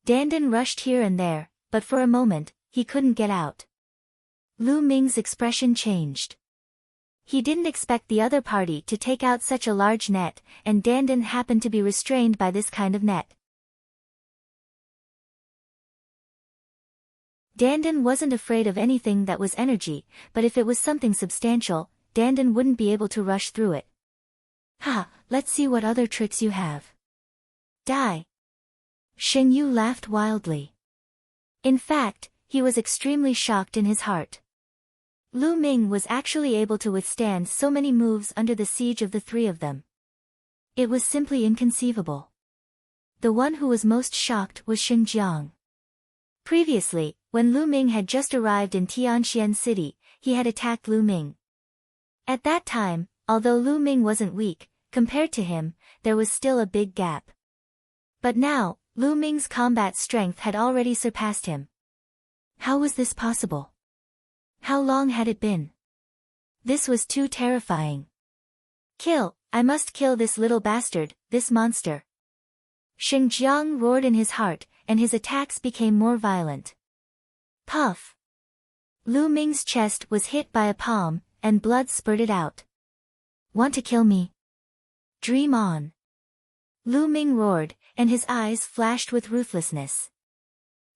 A: Dandan rushed here and there, but for a moment, he couldn't get out. Lu Ming's expression changed. He didn't expect the other party to take out such a large net, and Dandan happened to be restrained by this kind of net. Dandan wasn't afraid of anything that was energy, but if it was something substantial, Dandan wouldn't be able to rush through it. Ha, let's see what other tricks you have. Die. Xing Yu laughed wildly. In fact, he was extremely shocked in his heart. Lu Ming was actually able to withstand so many moves under the siege of the three of them. It was simply inconceivable. The one who was most shocked was Xinjiang. Previously, when Lu Ming had just arrived in Tianxian City, he had attacked Lu Ming. At that time, although Lu Ming wasn't weak, compared to him, there was still a big gap. But now, Lu Ming's combat strength had already surpassed him. How was this possible? How long had it been? This was too terrifying. Kill, I must kill this little bastard, this monster. Xinjiang roared in his heart, and his attacks became more violent. Puff! Lu Ming's chest was hit by a palm, and blood spurted out. Want to kill me? Dream on. Lu Ming roared, and his eyes flashed with ruthlessness.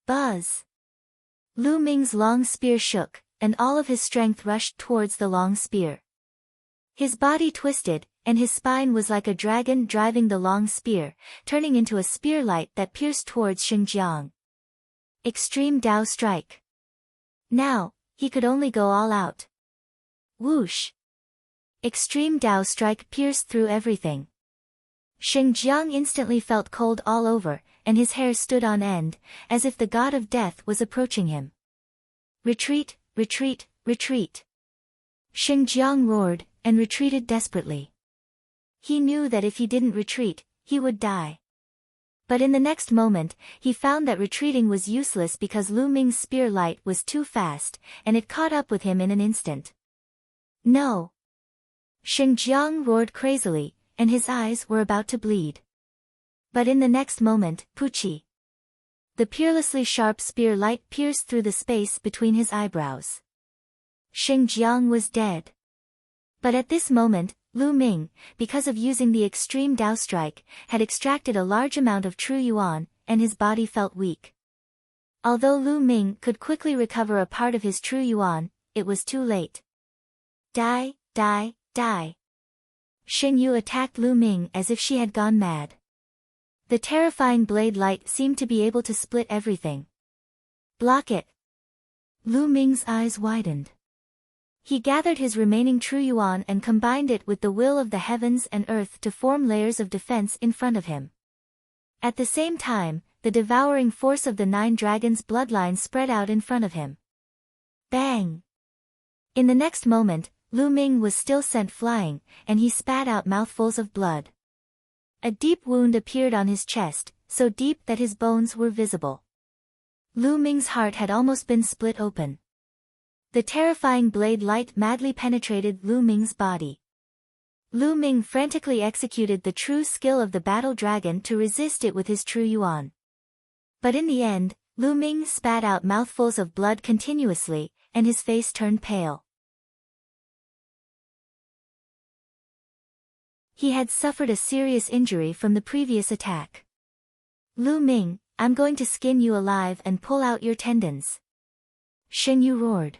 A: Buzz! Lu Ming's long spear shook, and all of his strength rushed towards the long spear. His body twisted, and his spine was like a dragon driving the long spear, turning into a spear light that pierced towards Xinjiang. Extreme Dao Strike. Now, he could only go all out. Whoosh! Extreme Dao Strike pierced through everything. Xinjiang instantly felt cold all over, and his hair stood on end, as if the god of death was approaching him. Retreat, retreat, retreat! Xinjiang roared, and retreated desperately. He knew that if he didn't retreat, he would die. But in the next moment, he found that retreating was useless because Lu Ming's spear light was too fast, and it caught up with him in an instant. No! Xinjiang roared crazily, and his eyes were about to bleed. But in the next moment, Puchi! The peerlessly sharp spear light pierced through the space between his eyebrows. Xinjiang was dead. But at this moment, Lu Ming, because of using the extreme Dao strike, had extracted a large amount of true yuan, and his body felt weak. Although Lu Ming could quickly recover a part of his true yuan, it was too late. Die, die, die! Xing Yu attacked Lu Ming as if she had gone mad. The terrifying blade light seemed to be able to split everything. Block it! Lu Ming's eyes widened. He gathered his remaining true yuan and combined it with the will of the heavens and earth to form layers of defense in front of him. At the same time, the devouring force of the 9 dragons' bloodline spread out in front of him. Bang! In the next moment, Lu Ming was still sent flying, and he spat out mouthfuls of blood. A deep wound appeared on his chest, so deep that his bones were visible. Lu Ming's heart had almost been split open. The terrifying blade light madly penetrated Lu Ming's body. Lu Ming frantically executed the true skill of the battle dragon to resist it with his true yuan. But in the end, Lu Ming spat out mouthfuls of blood continuously, and his face turned pale. He had suffered a serious injury from the previous attack. Lu Ming, I'm going to skin you alive and pull out your tendons. Xing Yu roared.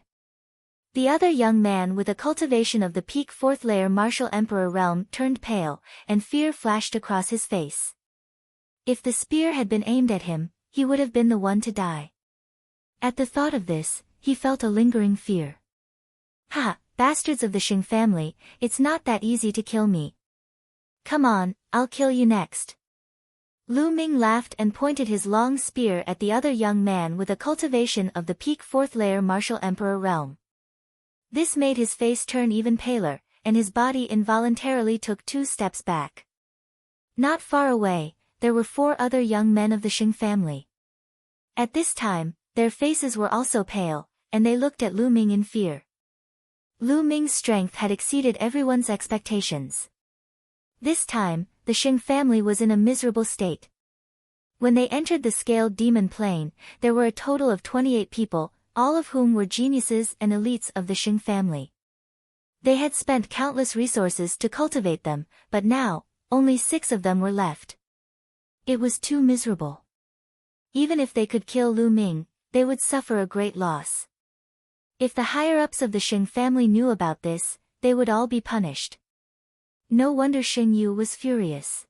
A: The other young man with a cultivation of the peak 4th layer martial emperor realm turned pale, and fear flashed across his face. If the spear had been aimed at him, he would have been the one to die. At the thought of this, he felt a lingering fear. Ha, bastards of the Xing family, it's not that easy to kill me. Come on, I'll kill you next. Lu Ming laughed and pointed his long spear at the other young man with a cultivation of the peak 4th layer martial emperor realm. This made his face turn even paler, and his body involuntarily took 2 steps back. Not far away, there were 4 other young men of the Xing family. At this time, their faces were also pale, and they looked at Lu Ming in fear. Lu Ming's strength had exceeded everyone's expectations. This time, the Xing family was in a miserable state. When they entered the scaled demon plane, there were a total of 28 people, all of whom were geniuses and elites of the Xing family. They had spent countless resources to cultivate them, but now, only 6 of them were left. It was too miserable. Even if they could kill Lu Ming, they would suffer a great loss. If the higher-ups of the Xing family knew about this, they would all be punished. No wonder Xing Yu was furious.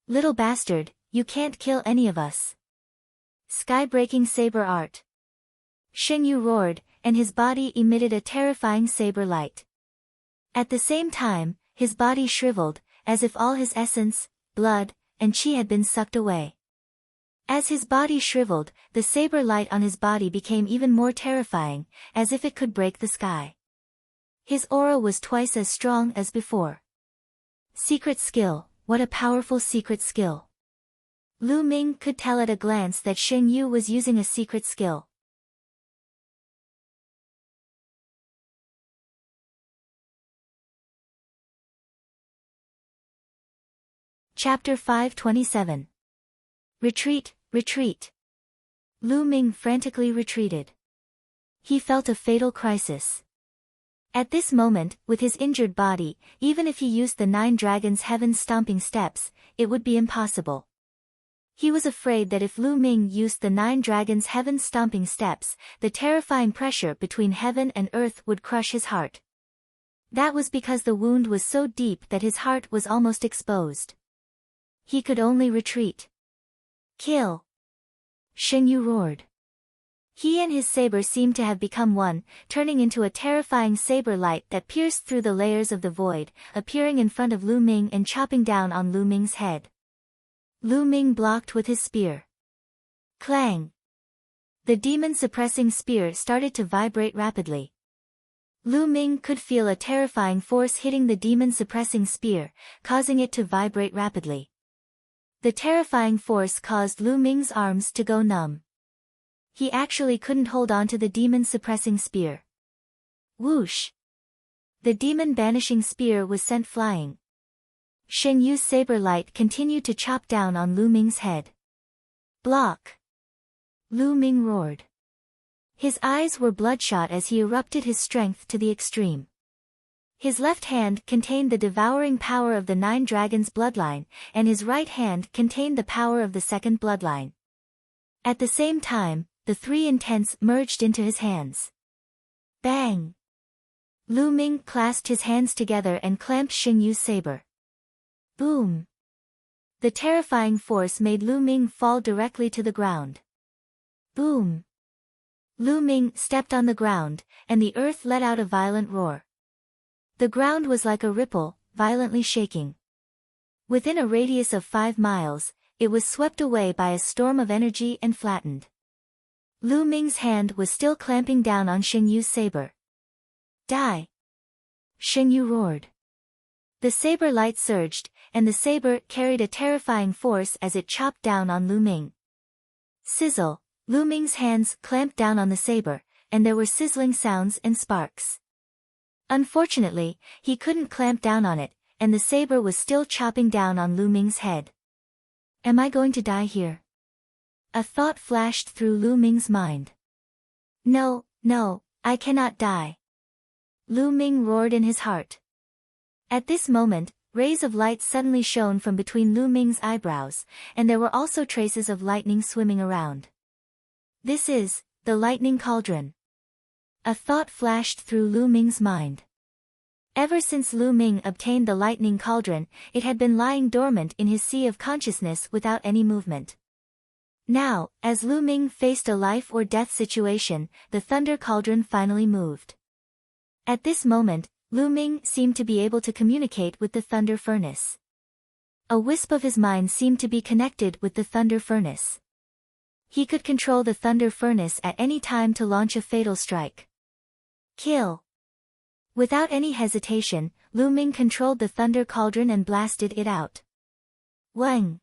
A: Little bastard, you can't kill any of us. Sky-breaking saber art. Xing Yu roared, and his body emitted a terrifying saber light. At the same time, his body shriveled, as if all his essence, blood, and qi had been sucked away. As his body shriveled, the saber light on his body became even more terrifying, as if it could break the sky. His aura was twice as strong as before. Secret skill, what a powerful secret skill. Lu Ming could tell at a glance that Xing Yu was using a secret skill. Chapter 527. Retreat, retreat. Lu Ming frantically retreated. He felt a fatal crisis. At this moment, with his injured body, even if he used the 9 dragons' heaven-stomping steps, it would be impossible. He was afraid that if Lu Ming used the 9 dragons' heaven-stomping steps, the terrifying pressure between heaven and earth would crush his heart. That was because the wound was so deep that his heart was almost exposed. He could only retreat. Kill! Shen Yu roared. He and his saber seemed to have become one, turning into a terrifying saber light that pierced through the layers of the void, appearing in front of Lu Ming and chopping down on Lu Ming's head. Lu Ming blocked with his spear. Clang! The demon-suppressing spear started to vibrate rapidly. Lu Ming could feel a terrifying force hitting the demon-suppressing spear, causing it to vibrate rapidly. The terrifying force caused Lu Ming's arms to go numb. He actually couldn't hold on to the demon-suppressing spear. Whoosh! The demon-banishing spear was sent flying. Shen Yu's saber light continued to chop down on Lu Ming's head. Block! Lu Ming roared. His eyes were bloodshot as he erupted his strength to the extreme. His left hand contained the devouring power of the 9 dragons' bloodline, and his right hand contained the power of the second bloodline. At the same time, the 3 intents merged into his hands. Bang! Lu Ming clasped his hands together and clamped Shen Yu's saber. Boom! The terrifying force made Lu Ming fall directly to the ground. Boom! Lu Ming stepped on the ground, and the earth let out a violent roar. The ground was like a ripple, violently shaking. Within a radius of 5 miles, it was swept away by a storm of energy and flattened. Lu Ming's hand was still clamping down on Shen Yu's saber. Die! Shen Yu roared. The saber light surged, and the saber carried a terrifying force as it chopped down on Lu Ming. Sizzle! Lu Ming's hands clamped down on the saber, and there were sizzling sounds and sparks. Unfortunately, he couldn't clamp down on it, and the saber was still chopping down on Lu Ming's head. Am I going to die here? A thought flashed through Lu Ming's mind. No, I cannot die. Lu Ming roared in his heart. At this moment, rays of light suddenly shone from between Lu Ming's eyebrows, and there were also traces of lightning swimming around. This is the lightning cauldron. A thought flashed through Lu Ming's mind. Ever since Lu Ming obtained the lightning cauldron, it had been lying dormant in his sea of consciousness without any movement. Now, as Lu Ming faced a life or death situation, the thunder cauldron finally moved. At this moment, Lu Ming seemed to be able to communicate with the thunder furnace. A wisp of his mind seemed to be connected with the thunder furnace. He could control the thunder furnace at any time to launch a fatal strike. Kill! Without any hesitation, Lu Ming controlled the thunder cauldron and blasted it out. Wang!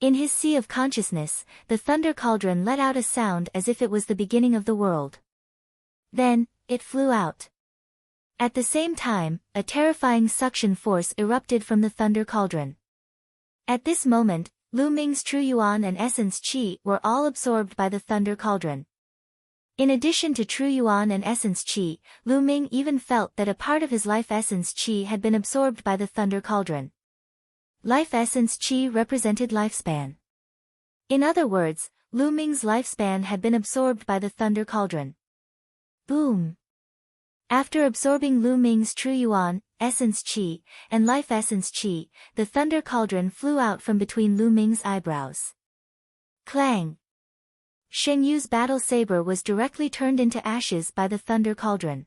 A: In his sea of consciousness, the thunder cauldron let out a sound as if it was the beginning of the world. Then, it flew out. At the same time, a terrifying suction force erupted from the thunder cauldron. At this moment, Lu Ming's true yuan and essence qi were all absorbed by the thunder cauldron. In addition to true yuan and essence qi, Lu Ming even felt that a part of his life essence qi had been absorbed by the thunder cauldron. Life essence qi represented lifespan. In other words, Lu Ming's lifespan had been absorbed by the thunder cauldron. Boom! After absorbing Lu Ming's true yuan, essence qi, and life essence qi, the thunder cauldron flew out from between Lu Ming's eyebrows. Clang! Shen Yu's battle saber was directly turned into ashes by the thunder cauldron.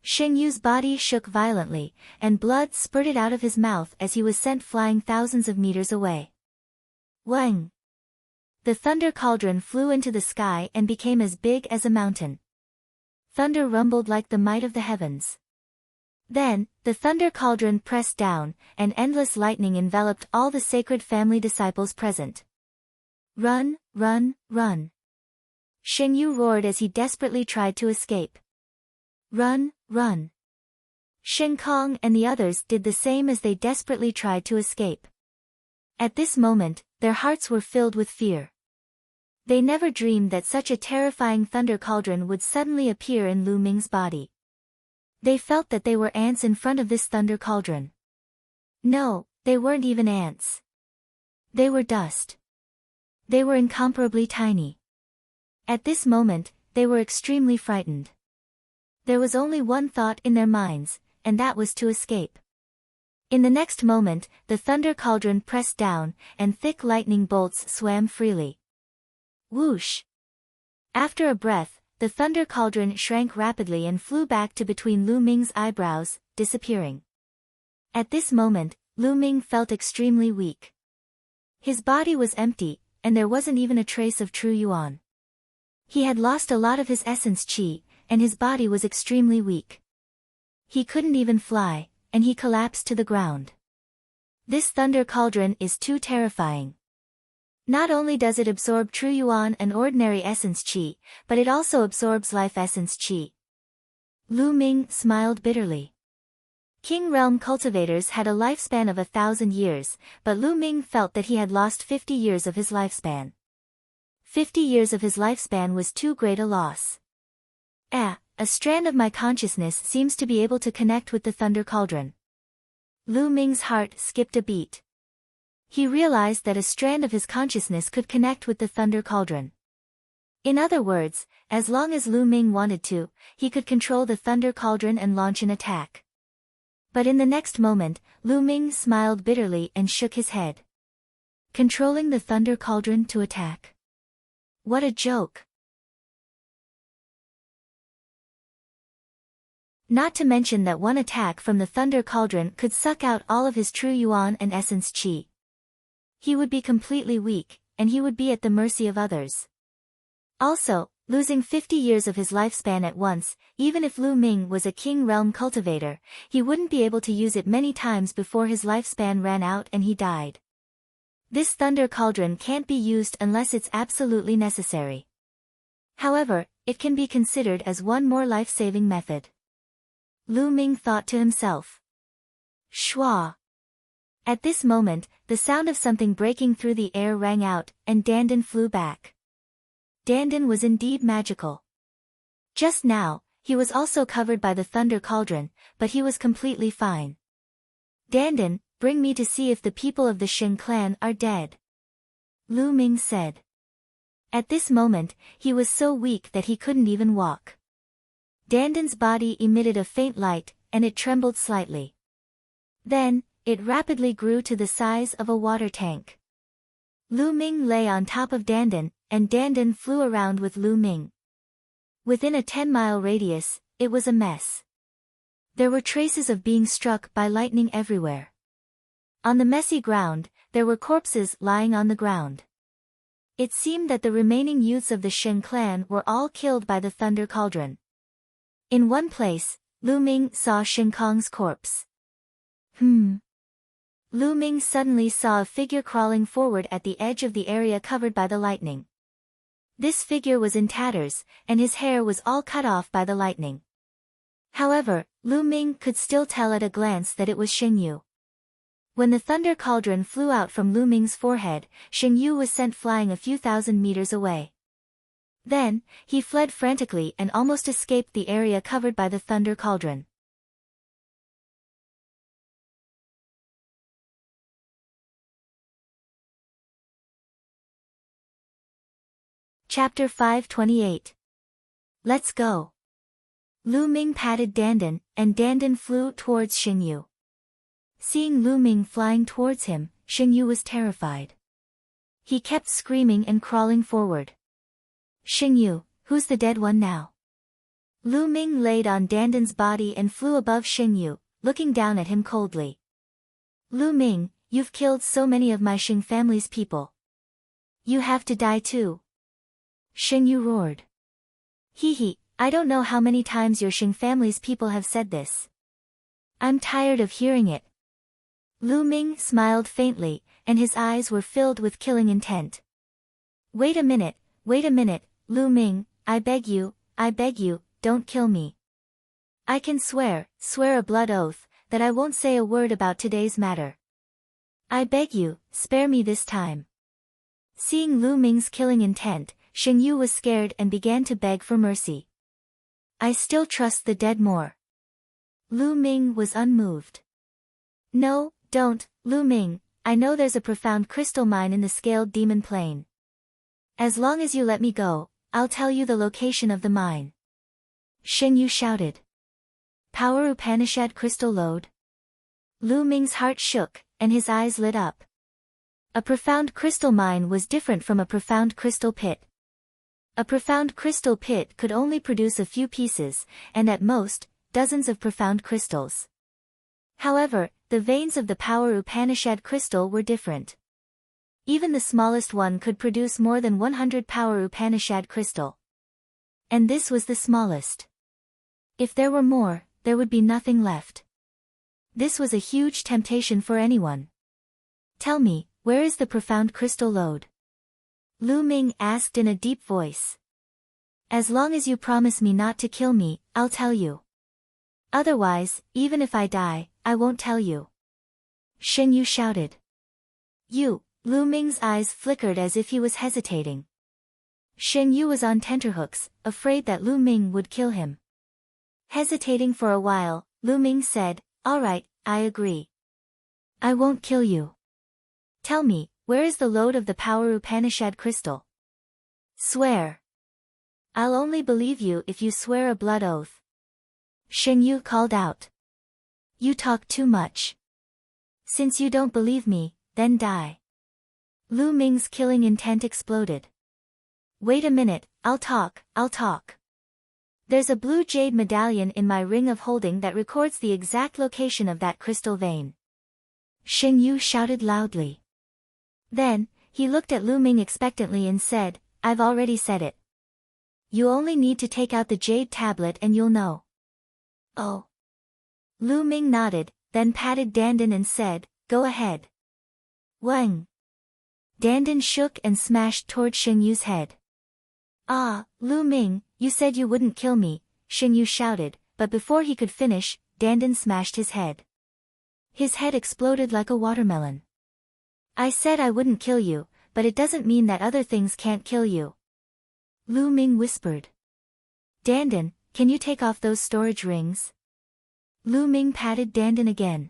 A: Shen Yu's body shook violently, and blood spurted out of his mouth as he was sent flying thousands of meters away. Wang! The thunder cauldron flew into the sky and became as big as a mountain. Thunder rumbled like the might of the heavens. Then, the thunder cauldron pressed down, and endless lightning enveloped all the sacred family disciples present. Run, run, run! Shen Yu roared as he desperately tried to escape. Run, run! Shen Kong and the others did the same as they desperately tried to escape. At this moment, their hearts were filled with fear. They never dreamed that such a terrifying thunder cauldron would suddenly appear in Lu Ming's body. They felt that they were ants in front of this thunder cauldron. No, they weren't even ants. They were dust. They were incomparably tiny. At this moment, they were extremely frightened. There was only one thought in their minds, and that was to escape. In the next moment, the thunder cauldron pressed down, and thick lightning bolts swam freely. Whoosh! After a breath, the thunder cauldron shrank rapidly and flew back to between Lu Ming's eyebrows, disappearing. At this moment, Lu Ming felt extremely weak. His body was empty, and there wasn't even a trace of true yuan. He had lost a lot of his essence qi, and his body was extremely weak. He couldn't even fly, and he collapsed to the ground. This thunder cauldron is too terrifying. Not only does it absorb true yuan and ordinary essence qi, but it also absorbs life essence qi. Lu Ming smiled bitterly. King Realm cultivators had a lifespan of 1,000 years, but Lu Ming felt that he had lost 50 years of his lifespan. 50 years of his lifespan was too great a loss. A strand of my consciousness seems to be able to connect with the thunder cauldron. Lu Ming's heart skipped a beat. He realized that a strand of his consciousness could connect with the thunder cauldron. In other words, as long as Lu Ming wanted to, he could control the thunder cauldron and launch an attack. But in the next moment, Lu Ming smiled bitterly and shook his head. Controlling the thunder cauldron to attack. What a joke! Not to mention that one attack from the thunder cauldron could suck out all of his true yuan and essence qi. He would be completely weak, and he would be at the mercy of others. Also, losing 50 years of his lifespan at once, even if Lu Ming was a King Realm cultivator, he wouldn't be able to use it many times before his lifespan ran out and he died. This thunder cauldron can't be used unless it's absolutely necessary. However, it can be considered as one more life-saving method. Lu Ming thought to himself. Shwa! At this moment, the sound of something breaking through the air rang out, and Dandan flew back. Dandan was indeed magical. Just now, he was also covered by the thunder cauldron, but he was completely fine. Dandan, bring me to see if the people of the Xing clan are dead. Lu Ming said. At this moment, he was so weak that he couldn't even walk. Dandan's body emitted a faint light, and it trembled slightly. Then, it rapidly grew to the size of a water tank. Lu Ming lay on top of Dandan, and Dandan flew around with Lu Ming. Within a 10-mile radius, it was a mess. There were traces of being struck by lightning everywhere. On the messy ground, there were corpses lying on the ground. It seemed that the remaining youths of the Xing clan were all killed by the thunder cauldron. In one place, Lu Ming saw Xing Kong's corpse. Lu Ming suddenly saw a figure crawling forward at the edge of the area covered by the lightning. This figure was in tatters, and his hair was all cut off by the lightning. However, Lu Ming could still tell at a glance that it was Xing Yu. When the thunder cauldron flew out from Lu Ming's forehead, Xing Yu was sent flying a few thousand meters away. Then, he fled frantically and almost escaped the area covered by the thunder cauldron. Chapter 528. Let's go. Lu Ming patted Dandan, and Dandan flew towards Xing Yu. Seeing Lu Ming flying towards him, Xing Yu was terrified. He kept screaming and crawling forward. Xing Yu, who's the dead one now? Lu Ming laid on Dandan's body and flew above Xing Yu, looking down at him coldly. Lu Ming, you've killed so many of my Xing family's people. You have to die too. Xing Yu roared. Hee, I don't know how many times your Xing family's people have said this. I'm tired of hearing it. Lu Ming smiled faintly, and his eyes were filled with killing intent. Wait a minute, Lu Ming, I beg you, don't kill me. I can swear a blood oath, that I won't say a word about today's matter. I beg you, spare me this time. Seeing Lu Ming's killing intent, Shen Yu was scared and began to beg for mercy. I still trust the dead more. Lu Ming was unmoved. No, don't, Lu Ming, I know there's a profound crystal mine in the scaled demon plane. As long as you let me go, I'll tell you the location of the mine. Shen Yu shouted. Power Upanishad crystal lode? Lu Ming's heart shook, and his eyes lit up. A profound crystal mine was different from a profound crystal pit. A profound crystal pit could only produce a few pieces, and at most, dozens of profound crystals. However, the veins of the Power Upanishad crystal were different. Even the smallest one could produce more than 100 Power Upanishad crystal. And this was the smallest. If there were more, there would be nothing left. This was a huge temptation for anyone. Tell me, where is the profound crystal lode? Lu Ming asked in a deep voice. As long as you promise me not to kill me, I'll tell you. Otherwise, even if I die, I won't tell you. Shen Yu shouted. You, Lu Ming's eyes flickered as if he was hesitating. Shen Yu was on tenterhooks, afraid that Lu Ming would kill him. Hesitating for a while, Lu Ming said, All right, I agree. I won't kill you. Tell me, where is the lode of the Power Upanishad crystal? Swear. I'll only believe you if you swear a blood oath. Shen Yu called out. You talk too much. Since you don't believe me, then die. Lu Ming's killing intent exploded. Wait a minute, I'll talk. There's a blue jade medallion in my ring of holding that records the exact location of that crystal vein. Shen Yu shouted loudly. Then, he looked at Lu Ming expectantly and said, I've already said it. You only need to take out the jade tablet and you'll know. Oh. Lu Ming nodded, then patted Dandan and said, Go ahead. Wang. Dandan shook and smashed toward Shen Yu's head. Ah, Lu Ming, you said you wouldn't kill me, Shen Yu shouted, but before he could finish, Dandan smashed his head. His head exploded like a watermelon. I said I wouldn't kill you, but it doesn't mean that other things can't kill you. Lu Ming whispered. Dandan, can you take off those storage rings? Lu Ming patted Dandan again.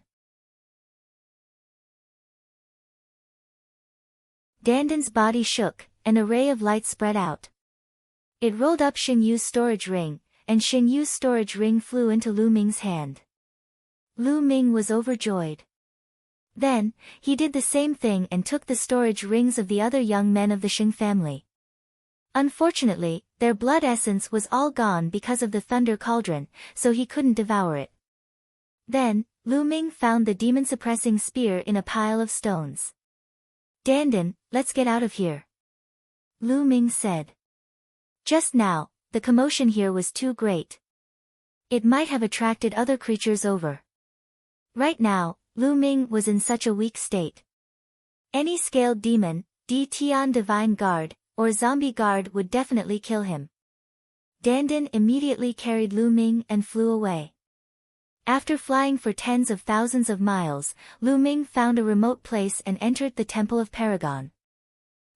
A: Dandan's body shook, an array of light spread out. It rolled up Shen Yu's storage ring, and Shen Yu's storage ring flew into Lu Ming's hand. Lu Ming was overjoyed. Then, he did the same thing and took the storage rings of the other young men of the Sheng family. Unfortunately, their blood essence was all gone because of the thunder cauldron, so he couldn't devour it. Then, Lu Ming found the demon-suppressing spear in a pile of stones. Dandan, let's get out of here. Lu Ming said. Just now, the commotion here was too great. It might have attracted other creatures over. Right now, Lu Ming was in such a weak state. Any scaled demon, Tian Divine Guard, or Zombie Guard would definitely kill him. Dandan immediately carried Lu Ming and flew away. After flying for tens of thousands of miles, Lu Ming found a remote place and entered the Temple of Paragon.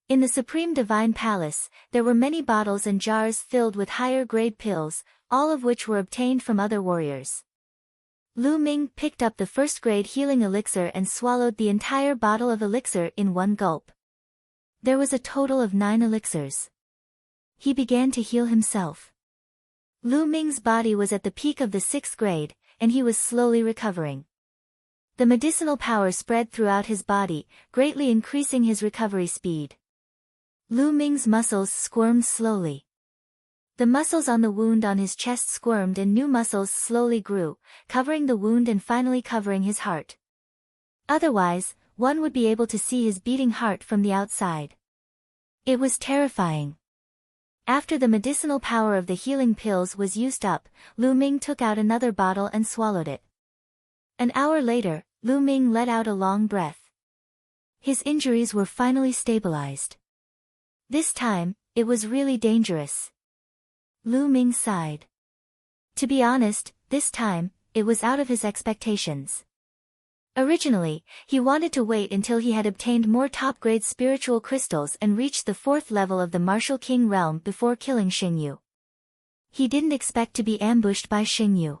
A: In the Supreme Divine Palace, there were many bottles and jars filled with higher-grade pills, all of which were obtained from other warriors. Lu Ming picked up the first-grade healing elixir and swallowed the entire bottle of elixir in one gulp. There was a total of 9 elixirs. He began to heal himself. Lu Ming's body was at the peak of the 6th grade, and he was slowly recovering. The medicinal power spread throughout his body, greatly increasing his recovery speed. Lu Ming's muscles squirmed slowly. The muscles on the wound on his chest squirmed and new muscles slowly grew, covering the wound and finally covering his heart. Otherwise, one would be able to see his beating heart from the outside. It was terrifying. After the medicinal power of the healing pills was used up, Lu Ming took out another bottle and swallowed it. An hour later, Lu Ming let out a long breath. His injuries were finally stabilized. This time, it was really dangerous. Lu Ming sighed. To be honest, this time, it was out of his expectations. Originally, he wanted to wait until he had obtained more top-grade spiritual crystals and reached the 4th level of the Martial King realm before killing Xingyu. He didn't expect to be ambushed by Xingyu.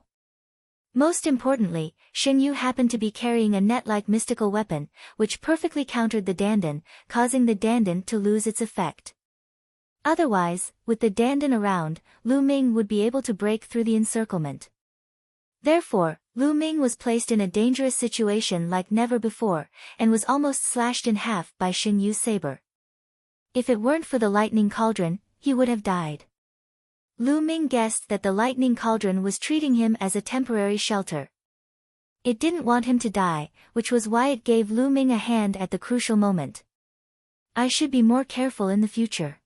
A: Most importantly, Xingyu happened to be carrying a net-like mystical weapon, which perfectly countered the dandan, causing the dandan to lose its effect. Otherwise, with the dandan around, Lu Ming would be able to break through the encirclement. Therefore, Lu Ming was placed in a dangerous situation like never before, and was almost slashed in half by Xingyu's saber. If it weren't for the lightning cauldron, he would have died. Lu Ming guessed that the lightning cauldron was treating him as a temporary shelter. It didn't want him to die, which was why it gave Lu Ming a hand at the crucial moment. I should be more careful in the future.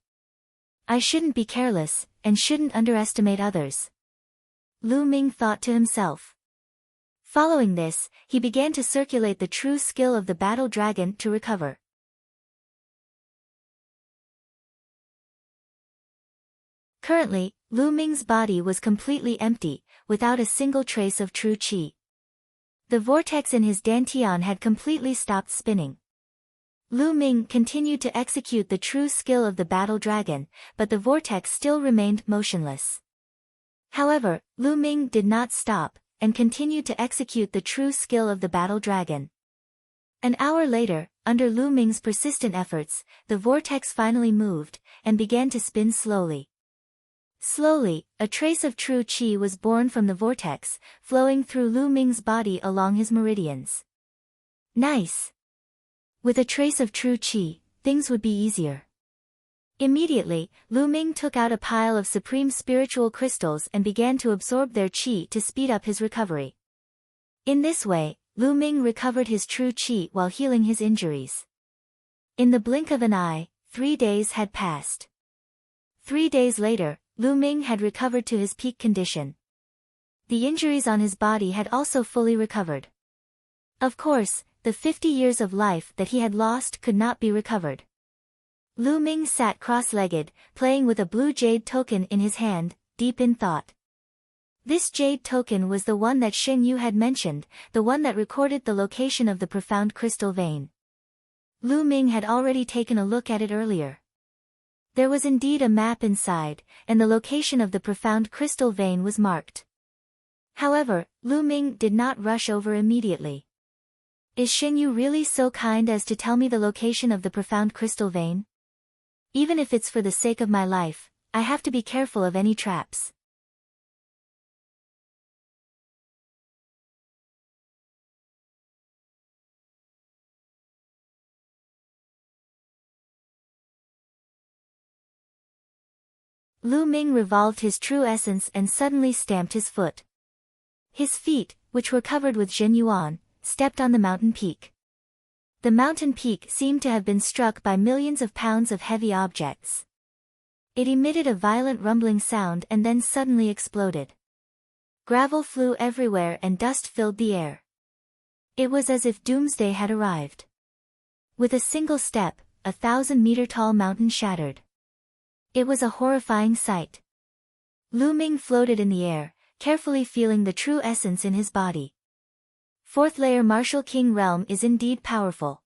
A: I shouldn't be careless, and shouldn't underestimate others. Lu Ming thought to himself. Following this, he began to circulate the true skill of the battle dragon to recover. Currently, Lu Ming's body was completely empty, without a single trace of true qi. The vortex in his dantian had completely stopped spinning. Lu Ming continued to execute the true skill of the battle dragon, but the vortex still remained motionless. However, Lu Ming did not stop, and continued to execute the true skill of the battle dragon. An hour later, under Lu Ming's persistent efforts, the vortex finally moved, and began to spin slowly. Slowly, a trace of true qi was born from the vortex, flowing through Lu Ming's body along his meridians. Nice! With a trace of true qi, things would be easier. Immediately, Lu Ming took out a pile of supreme spiritual crystals and began to absorb their qi to speed up his recovery. In this way, Lu Ming recovered his true qi while healing his injuries. In the blink of an eye, 3 days had passed. 3 days later, Lu Ming had recovered to his peak condition. The injuries on his body had also fully recovered. Of course, the 50 years of life that he had lost could not be recovered. Lu Ming sat cross-legged, playing with a blue jade token in his hand, deep in thought. This jade token was the one that Xingyu had mentioned, the one that recorded the location of the profound crystal vein. Lu Ming had already taken a look at it earlier. There was indeed a map inside, and the location of the profound crystal vein was marked. However, Lu Ming did not rush over immediately. Is Xingyu really so kind as to tell me the location of the profound crystal vein? Even if it's for the sake of my life, I have to be careful of any traps. Lu Ming revolved his true essence and suddenly stamped his foot. His feet, which were covered with Zhenyuan, stepped on the mountain peak. The mountain peak seemed to have been struck by millions of pounds of heavy objects. It emitted a violent rumbling sound and then suddenly exploded. Gravel flew everywhere and dust filled the air. It was as if doomsday had arrived. With a single step, a 1,000-meter-tall mountain shattered. It was a horrifying sight. Lu Ming floated in the air, carefully feeling the true essence in his body. 4th layer Martial King realm is indeed powerful.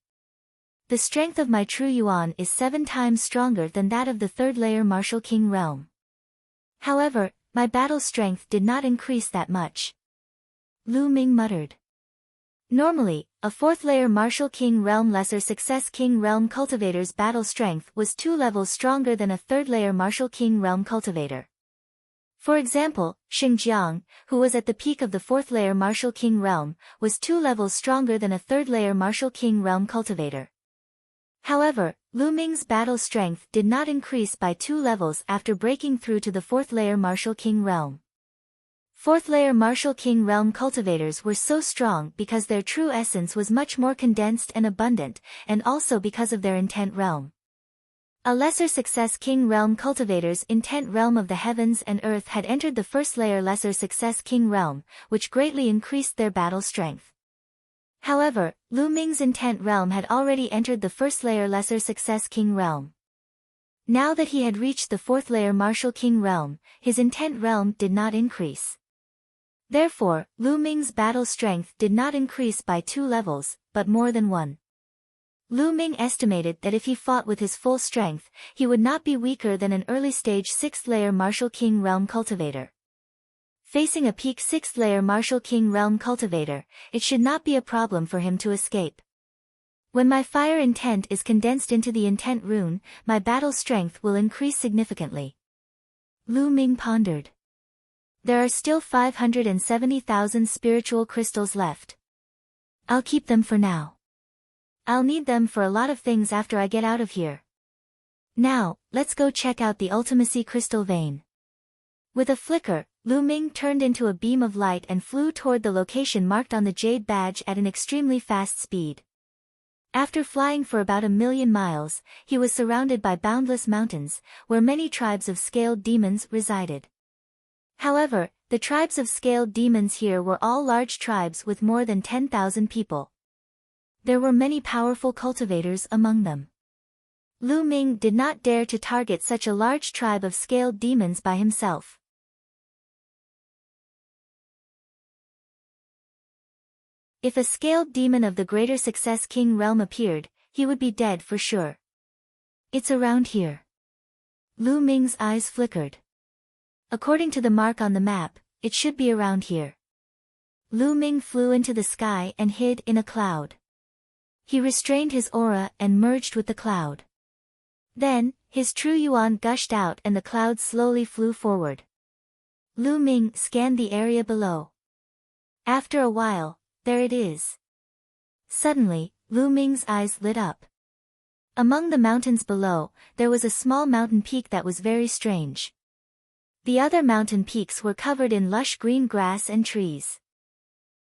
A: The strength of my true yuan is 7 times stronger than that of the 3rd layer Martial King realm. However, my battle strength did not increase that much. Lu Ming muttered. Normally, a 4th layer Martial King realm lesser success King realm cultivator's battle strength was 2 levels stronger than a 3rd layer Martial King realm cultivator. For example, Xingjiang, who was at the peak of the 4th layer Martial King realm, was 2 levels stronger than a 3rd layer Martial King realm cultivator. However, Lu Ming's battle strength did not increase by 2 levels after breaking through to the 4th layer Martial King realm. 4th layer Martial King realm cultivators were so strong because their true essence was much more condensed and abundant, and also because of their intent realm. A lesser success King realm cultivator's intent realm of the heavens and earth had entered the 1st layer lesser success King realm, which greatly increased their battle strength. However, Lu Ming's intent realm had already entered the 1st layer lesser success King realm. Now that he had reached the 4th layer Martial King realm, his intent realm did not increase. Therefore, Lu Ming's battle strength did not increase by 2 levels, but more than 1. Lu Ming estimated that if he fought with his full strength, he would not be weaker than an early-stage 6th-layer Martial King Realm cultivator. Facing a peak 6th-layer Martial King Realm cultivator, it should not be a problem for him to escape. When my fire intent is condensed into the intent rune, my battle strength will increase significantly. Lu Ming pondered. There are still 570,000 spiritual crystals left. I'll keep them for now. I'll need them for a lot of things after I get out of here. Now, let's go check out the Ultimacy Crystal Vein. With a flicker, Lu Ming turned into a beam of light and flew toward the location marked on the Jade Badge at an extremely fast speed. After flying for about 1,000,000 miles, he was surrounded by boundless mountains, where many tribes of scaled demons resided. However, the tribes of scaled demons here were all large tribes with more than 10,000 people. There were many powerful cultivators among them. Lu Ming did not dare to target such a large tribe of scaled demons by himself. If a scaled demon of the Greater Success King realm appeared, he would be dead for sure. It's around here. Lu Ming's eyes flickered. According to the mark on the map, it should be around here. Lu Ming flew into the sky and hid in a cloud. He restrained his aura and merged with the cloud. Then, his true yuan gushed out and the cloud slowly flew forward. Lu Ming scanned the area below. After a while, there it is. Suddenly, Lu Ming's eyes lit up. Among the mountains below, there was a small mountain peak that was very strange. The other mountain peaks were covered in lush green grass and trees.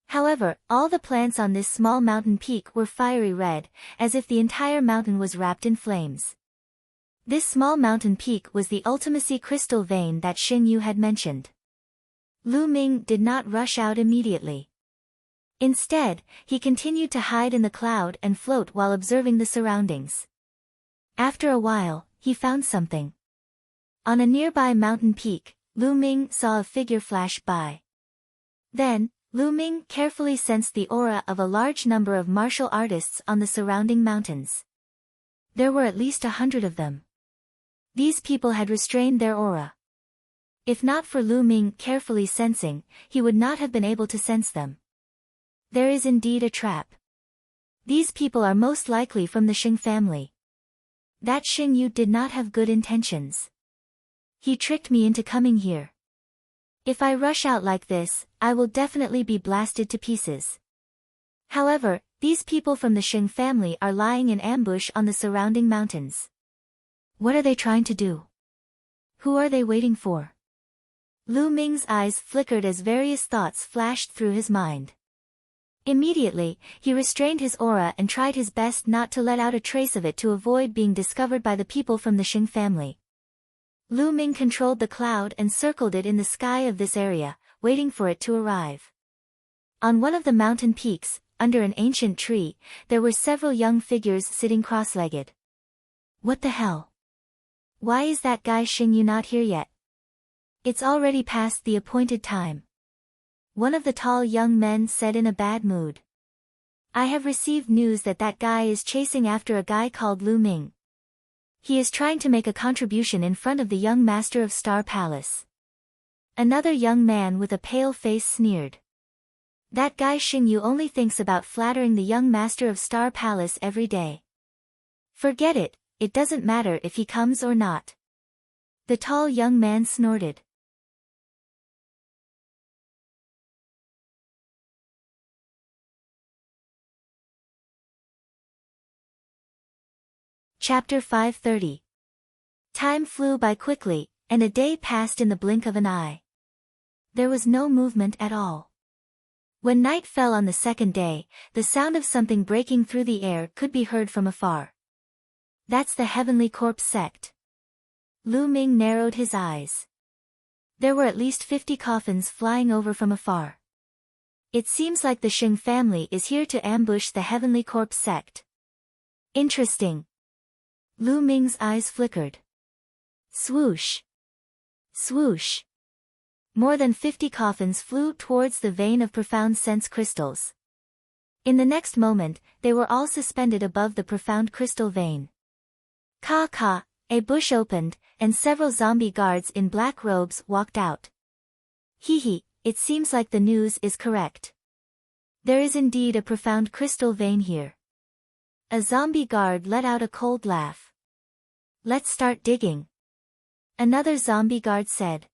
A: However, all the plants on this small mountain peak were fiery red, as if the entire mountain was wrapped in flames. This small mountain peak was the Ultimacy Crystal Vein that Xing Yu had mentioned. Lu Ming did not rush out immediately. Instead, he continued to hide in the cloud and float while observing the surroundings. After a while, he found something. On a nearby mountain peak, Lu Ming saw a figure flash by. Then, Lu Ming carefully sensed the aura of a large number of martial artists on the surrounding mountains. There were at least 100 of them. These people had restrained their aura. If not for Lu Ming carefully sensing, he would not have been able to sense them. There is indeed a trap. These people are most likely from the Xing family. That Xing Yu did not have good intentions. He tricked me into coming here. If I rush out like this, I will definitely be blasted to pieces. However, these people from the Xing family are lying in ambush on the surrounding mountains. What are they trying to do? Who are they waiting for? Lu Ming's eyes flickered as various thoughts flashed through his mind. Immediately, he restrained his aura and tried his best not to let out a trace of it to avoid being discovered by the people from the Xing family. Lu Ming controlled the cloud and circled it in the sky of this area, waiting for it to arrive. On one of the mountain peaks, under an ancient tree, there were several young figures sitting cross-legged. What the hell? Why is that guy Xing Yu not here yet? It's already past the appointed time. One of the tall young men said in a bad mood. I have received news that that guy is chasing after a guy called Lu Ming. He is trying to make a contribution in front of the young master of Star Palace. Another young man with a pale face sneered. That guy Xing Yu only thinks about flattering the young master of Star Palace every day. Forget it, it doesn't matter if he comes or not. The tall young man snorted. Chapter 530. Time flew by quickly, and a day passed in the blink of an eye. There was no movement at all. When night fell on the second day, the sound of something breaking through the air could be heard from afar. That's the Heavenly Corpse sect. Lu Ming narrowed his eyes. There were at least 50 coffins flying over from afar. It seems like the Xing family is here to ambush the Heavenly Corpse sect. Interesting. Lu Ming's eyes flickered. Swoosh. Swoosh. More than 50 coffins flew towards the vein of profound sense crystals. In the next moment, they were all suspended above the profound crystal vein. Ka, a bush opened, and several zombie guards in black robes walked out. Hee, it seems like the news is correct. There is indeed a profound crystal vein here. A zombie guard let out a cold laugh. Let's start digging. Another zombie guard said.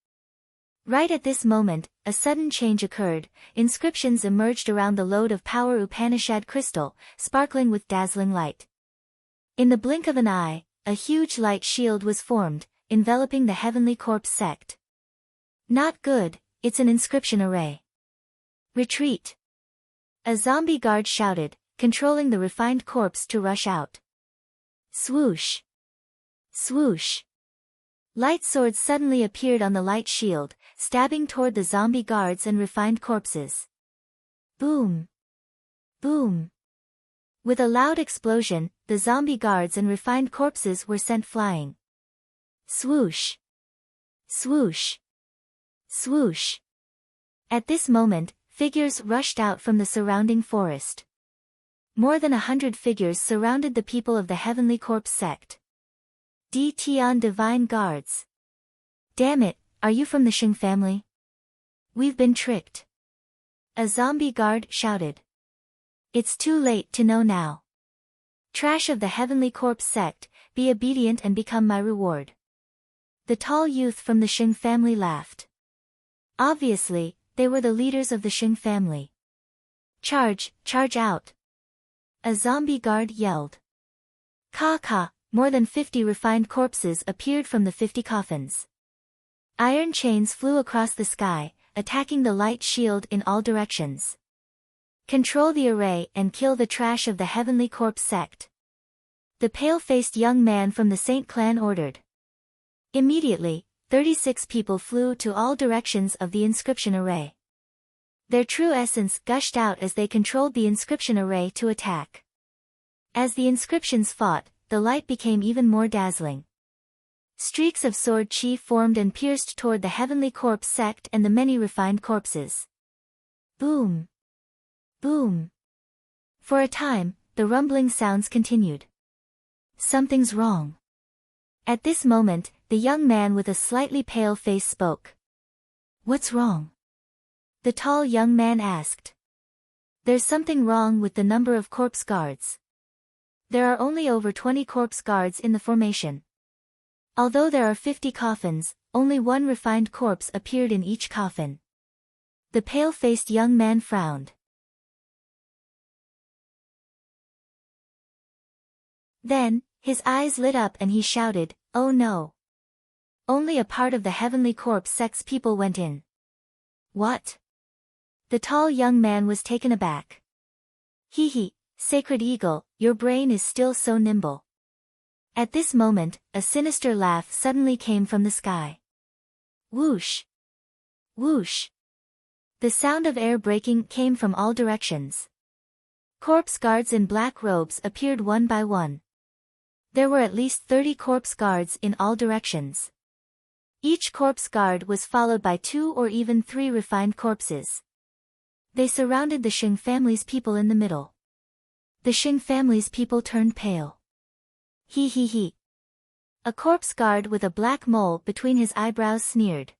A: Right at this moment, a sudden change occurred. Inscriptions emerged around the lode of power Upanishad crystal, sparkling with dazzling light. In the blink of an eye, a huge light shield was formed, enveloping the Heavenly Corpse sect. Not good, it's an inscription array. Retreat. A zombie guard shouted, controlling the refined corpse to rush out. Swoosh. Swoosh. Light swords suddenly appeared on the light shield, stabbing toward the zombie guards and refined corpses. Boom. Boom. With a loud explosion, the zombie guards and refined corpses were sent flying. Swoosh. Swoosh. Swoosh. At this moment, figures rushed out from the surrounding forest. More than 100 figures surrounded the people of the Heavenly Corpse sect. Tion Divine Guards. Damn it, are you from the Shing family? We've been tricked. A zombie guard shouted. It's too late to know now. Trash of the Heavenly Corpse sect, be obedient and become my reward. The tall youth from the Shing family laughed. Obviously, they were the leaders of the Shing family. Charge out. A zombie guard yelled. Ka, more than 50 refined corpses appeared from the 50 coffins. Iron chains flew across the sky, attacking the light shield in all directions. Control the array and kill the trash of the Heavenly Corpse sect. The pale-faced young man from the Saint clan ordered. Immediately, 36 people flew to all directions of the inscription array. Their true essence gushed out as they controlled the inscription array to attack. As the inscriptions fought, the light became even more dazzling. Streaks of sword chi formed and pierced toward the Heavenly Corpse sect and the many refined corpses. Boom. Boom. For a time, the rumbling sounds continued. Something's wrong. At this moment, the young man with a slightly pale face spoke. What's wrong? The tall young man asked. There's something wrong with the number of corpse guards. There are only over 20 corpse guards in the formation. Although there are 50 coffins, only one refined corpse appeared in each coffin. The pale-faced young man frowned. Then, his eyes lit up and he shouted, "Oh no! Only a part of the Heavenly Corpse sect's people went in." What? The tall young man was taken aback. Hee, Sacred Eagle, your brain is still so nimble. At this moment, a sinister laugh suddenly came from the sky. Whoosh! Whoosh! The sound of air breaking came from all directions. Corpse guards in black robes appeared one by one. There were at least 30 corpse guards in all directions. Each corpse guard was followed by 2 or even 3 refined corpses. They surrounded the Shing family's people in the middle. The Shing family's people turned pale. Hee. A corpse guard with a black mole between his eyebrows sneered.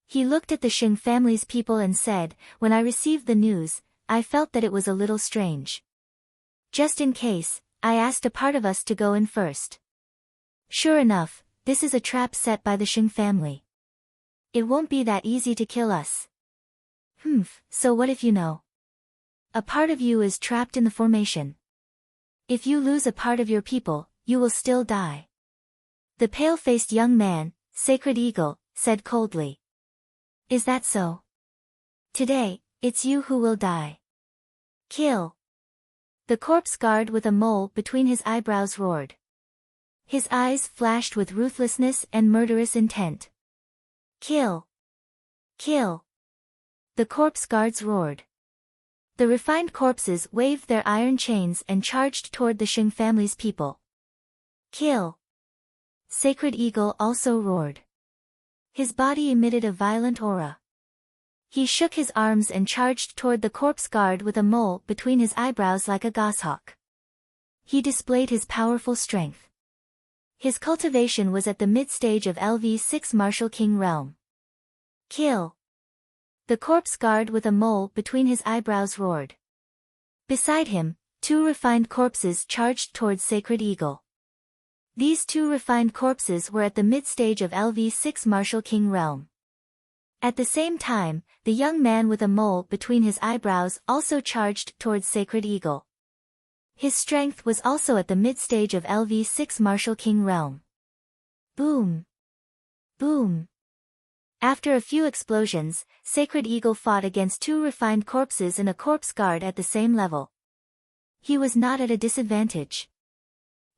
A: He looked at the Shing family's people and said, "When I received the news, I felt that it was a little strange. Just in case, I asked a part of us to go in first. Sure enough, this is a trap set by the Shing family. It won't be that easy to kill us." So what if you know? A part of you is trapped in the formation. If you lose a part of your people, you will still die. The pale-faced young man, Sacred Eagle, said coldly. Is that so? Today, it's you who will die. Kill. The corpse guard with a mole between his eyebrows roared. His eyes flashed with ruthlessness and murderous intent. Kill. Kill. The corpse guards roared. The refined corpses waved their iron chains and charged toward the Shing family's people. Kill. Sacred Eagle also roared. His body emitted a violent aura. He shook his arms and charged toward the corpse guard with a mole between his eyebrows like a goshawk. He displayed his powerful strength. His cultivation was at the mid-stage of LV6 Martial King realm. Kill! The corpse guard with a mole between his eyebrows roared. Beside him, 2 refined corpses charged towards Sacred Eagle. These 2 refined corpses were at the mid-stage of LV6 Martial King realm. At the same time, the young man with a mole between his eyebrows also charged towards Sacred Eagle. His strength was also at the mid-stage of LV6 Martial King realm. Boom! Boom! After a few explosions, Sacred Eagle fought against 2 refined corpses and a corpse guard at the same level. He was not at a disadvantage.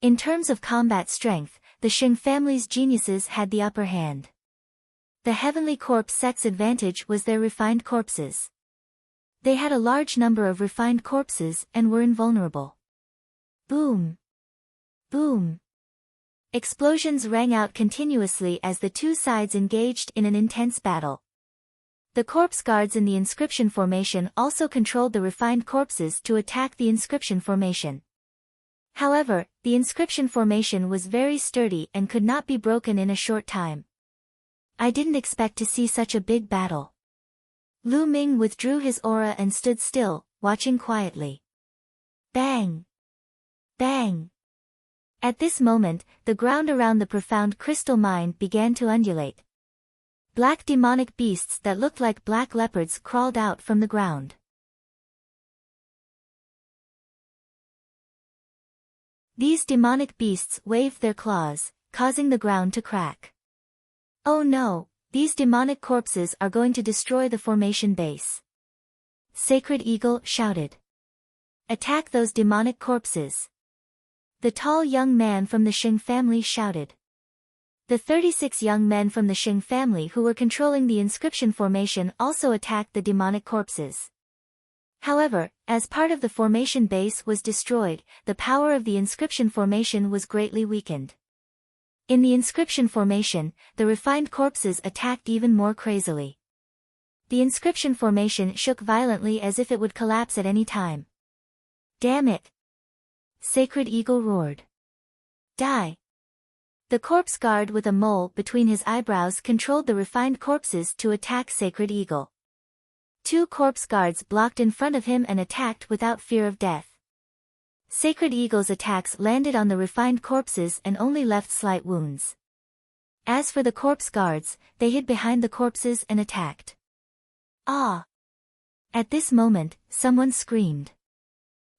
A: In terms of combat strength, the Xing family's geniuses had the upper hand. The Heavenly Corpse sect's advantage was their refined corpses. They had a large number of refined corpses and were invulnerable. Boom! Boom! Explosions rang out continuously as the 2 sides engaged in an intense battle. The corpse guards in the inscription formation also controlled the refined corpses to attack the inscription formation. However, the inscription formation was very sturdy and could not be broken in a short time. I didn't expect to see such a big battle. Lu Ming withdrew his aura and stood still, watching quietly. Bang! Bang! At this moment, the ground around the profound crystal mine began to undulate. Black demonic beasts that looked like black leopards crawled out from the ground. These demonic beasts waved their claws, causing the ground to crack. Oh no, these demonic corpses are going to destroy the formation base. Sacred Eagle shouted. Attack those demonic corpses. The tall young man from the Xing family shouted. The 36 young men from the Xing family who were controlling the inscription formation also attacked the demonic corpses. However, as part of the formation base was destroyed, the power of the inscription formation was greatly weakened. In the inscription formation, the refined corpses attacked even more crazily. The inscription formation shook violently as if it would collapse at any time. Damn it! Sacred Eagle roared. Die! The corpse guard with a mole between his eyebrows controlled the refined corpses to attack Sacred Eagle. 2 corpse guards blocked in front of him and attacked without fear of death. Sacred Eagle's attacks landed on the refined corpses and only left slight wounds. As for the corpse guards, they hid behind the corpses and attacked. Ah! At this moment, someone screamed.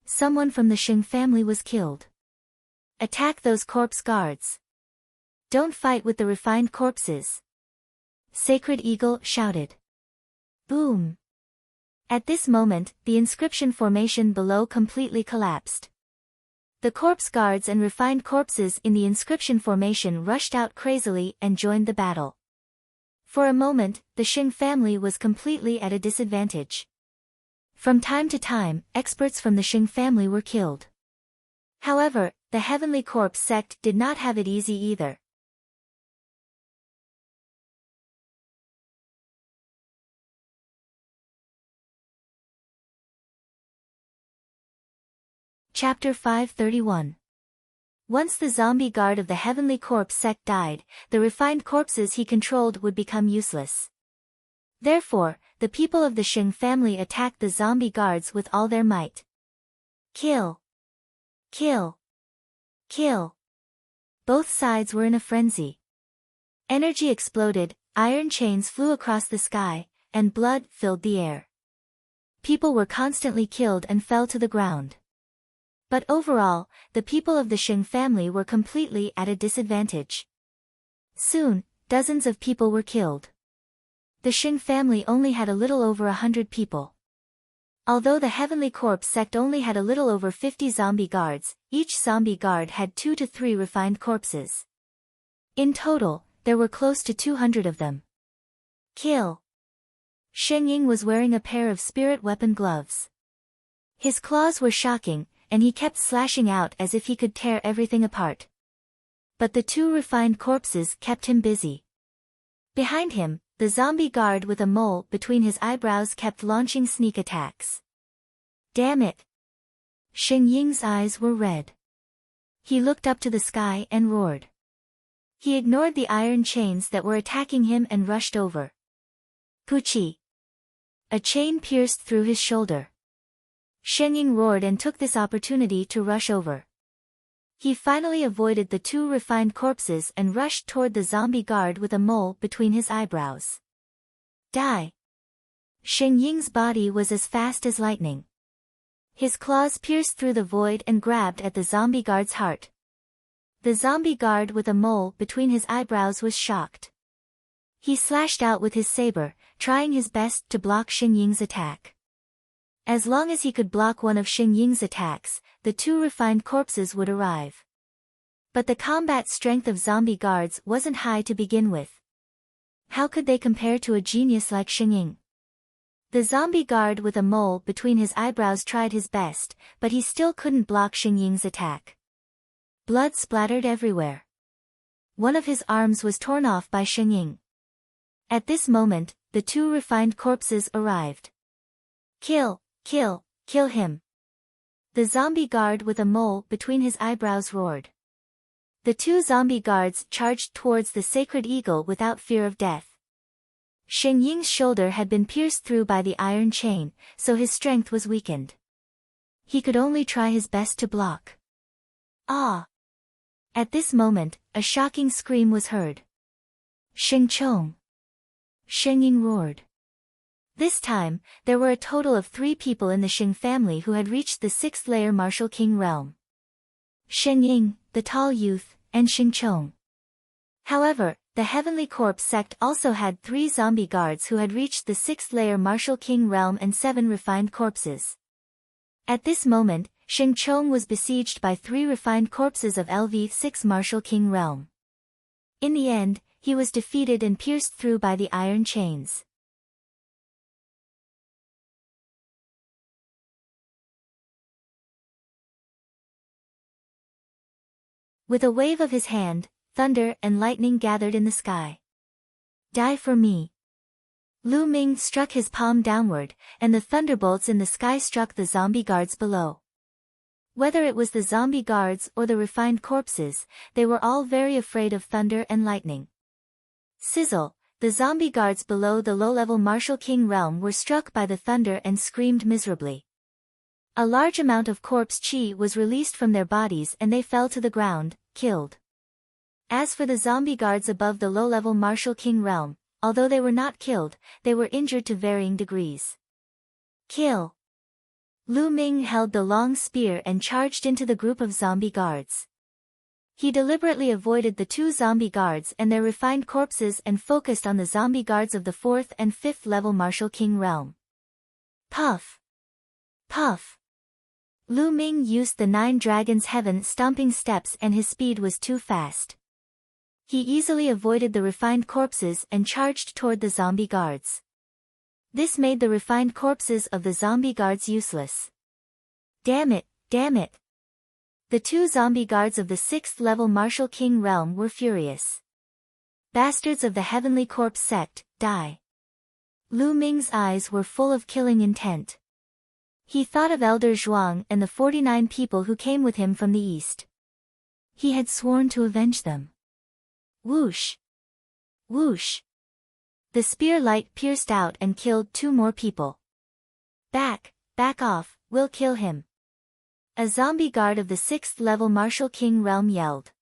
A: Someone from the Xing family was killed. Attack those corpse guards. Don't fight with the refined corpses. Sacred Eagle shouted. Boom! At this moment, the inscription formation below completely collapsed. The corpse guards and refined corpses in the inscription formation rushed out crazily and joined the battle. For a moment, the Xing family was completely at a disadvantage. From time to time, experts from the Xing family were killed. However, the Heavenly Corpse sect did not have it easy either. Chapter 531. Once the zombie guard of the Heavenly Corpse sect died, the refined corpses he controlled would become useless. Therefore, the people of the Xing family attacked the zombie guards with all their might. Kill! Kill! Kill! Both sides were in a frenzy. Energy exploded, iron chains flew across the sky, and blood filled the air. People were constantly killed and fell to the ground. But overall, the people of the Xing family were completely at a disadvantage. Soon, dozens of people were killed. The Xing family only had a little over 100 people. Although the Heavenly Corpse sect only had a little over 50 zombie guards, each zombie guard had 2 to 3 refined corpses. In total, there were close to 200 of them. Kill! Sheng Ying was wearing a pair of spirit weapon gloves. His claws were shocking, and he kept slashing out as if he could tear everything apart. But the 2 refined corpses kept him busy. Behind him, the zombie guard with a mole between his eyebrows kept launching sneak attacks. Damn it! Xing Ying's eyes were red. He looked up to the sky and roared. He ignored the iron chains that were attacking him and rushed over. Puchi! A chain pierced through his shoulder. Xing Ying roared and took this opportunity to rush over. He finally avoided the two refined corpses and rushed toward the zombie guard with a mole between his eyebrows. Die! Xing Ying's body was as fast as lightning. His claws pierced through the void and grabbed at the zombie guard's heart. The zombie guard with a mole between his eyebrows was shocked. He slashed out with his saber, trying his best to block Xing Ying's attack. As long as he could block one of Xing Ying's attacks, the two refined corpses would arrive. But the combat strength of zombie guards wasn't high to begin with. How could they compare to a genius like Xing Ying? The zombie guard with a mole between his eyebrows tried his best, but he still couldn't block Xing Ying's attack. Blood splattered everywhere. One of his arms was torn off by Xing Ying. At this moment, the two refined corpses arrived. Kill, kill, kill him! The zombie guard with a mole between his eyebrows roared. The two zombie guards charged towards the sacred eagle without fear of death. Xing Ying's shoulder had been pierced through by the iron chain, so his strength was weakened. He could only try his best to block. Ah! At this moment, a shocking scream was heard. Xing Chong! Xing Ying roared. This time, there were a total of 3 people in the Xing family who had reached the 6th layer Martial King realm. Xing Ying, the tall youth, and Xing Chong. However, the Heavenly Corpse sect also had 3 zombie guards who had reached the 6th layer Martial King realm and 7 refined corpses. At this moment, Xing Chong was besieged by 3 refined corpses of LV6 Martial King realm. In the end, he was defeated and pierced through by the iron chains. With a wave of his hand, thunder and lightning gathered in the sky. Die for me! Lu Ming struck his palm downward, and the thunderbolts in the sky struck the zombie guards below. Whether it was the zombie guards or the refined corpses, they were all very afraid of thunder and lightning. Sizzle! The zombie guards below the low-level Martial King realm were struck by the thunder and screamed miserably. A large amount of corpse chi was released from their bodies and they fell to the ground, killed. As for the zombie guards above the low-level Martial King realm, although they were not killed, they were injured to varying degrees. Kill! Lu Ming held the long spear and charged into the group of zombie guards. He deliberately avoided the 2 zombie guards and their refined corpses and focused on the zombie guards of the 4th and 5th level Martial King realm. Puff! Puff! Lu Ming used the 9 Dragons Heaven stomping steps and his speed was too fast. He easily avoided the refined corpses and charged toward the zombie guards. This made the refined corpses of the zombie guards useless. Damn it, damn it! The 2 zombie guards of the 6th level Martial King realm were furious. Bastards of the Heavenly Corpse sect, die! Lu Ming's eyes were full of killing intent. He thought of Elder Zhuang and the 49 people who came with him from the east. He had sworn to avenge them. Whoosh! Whoosh! The spear light pierced out and killed 2 more people. Back off, we'll kill him. A zombie guard of the 6th level Martial King realm yelled.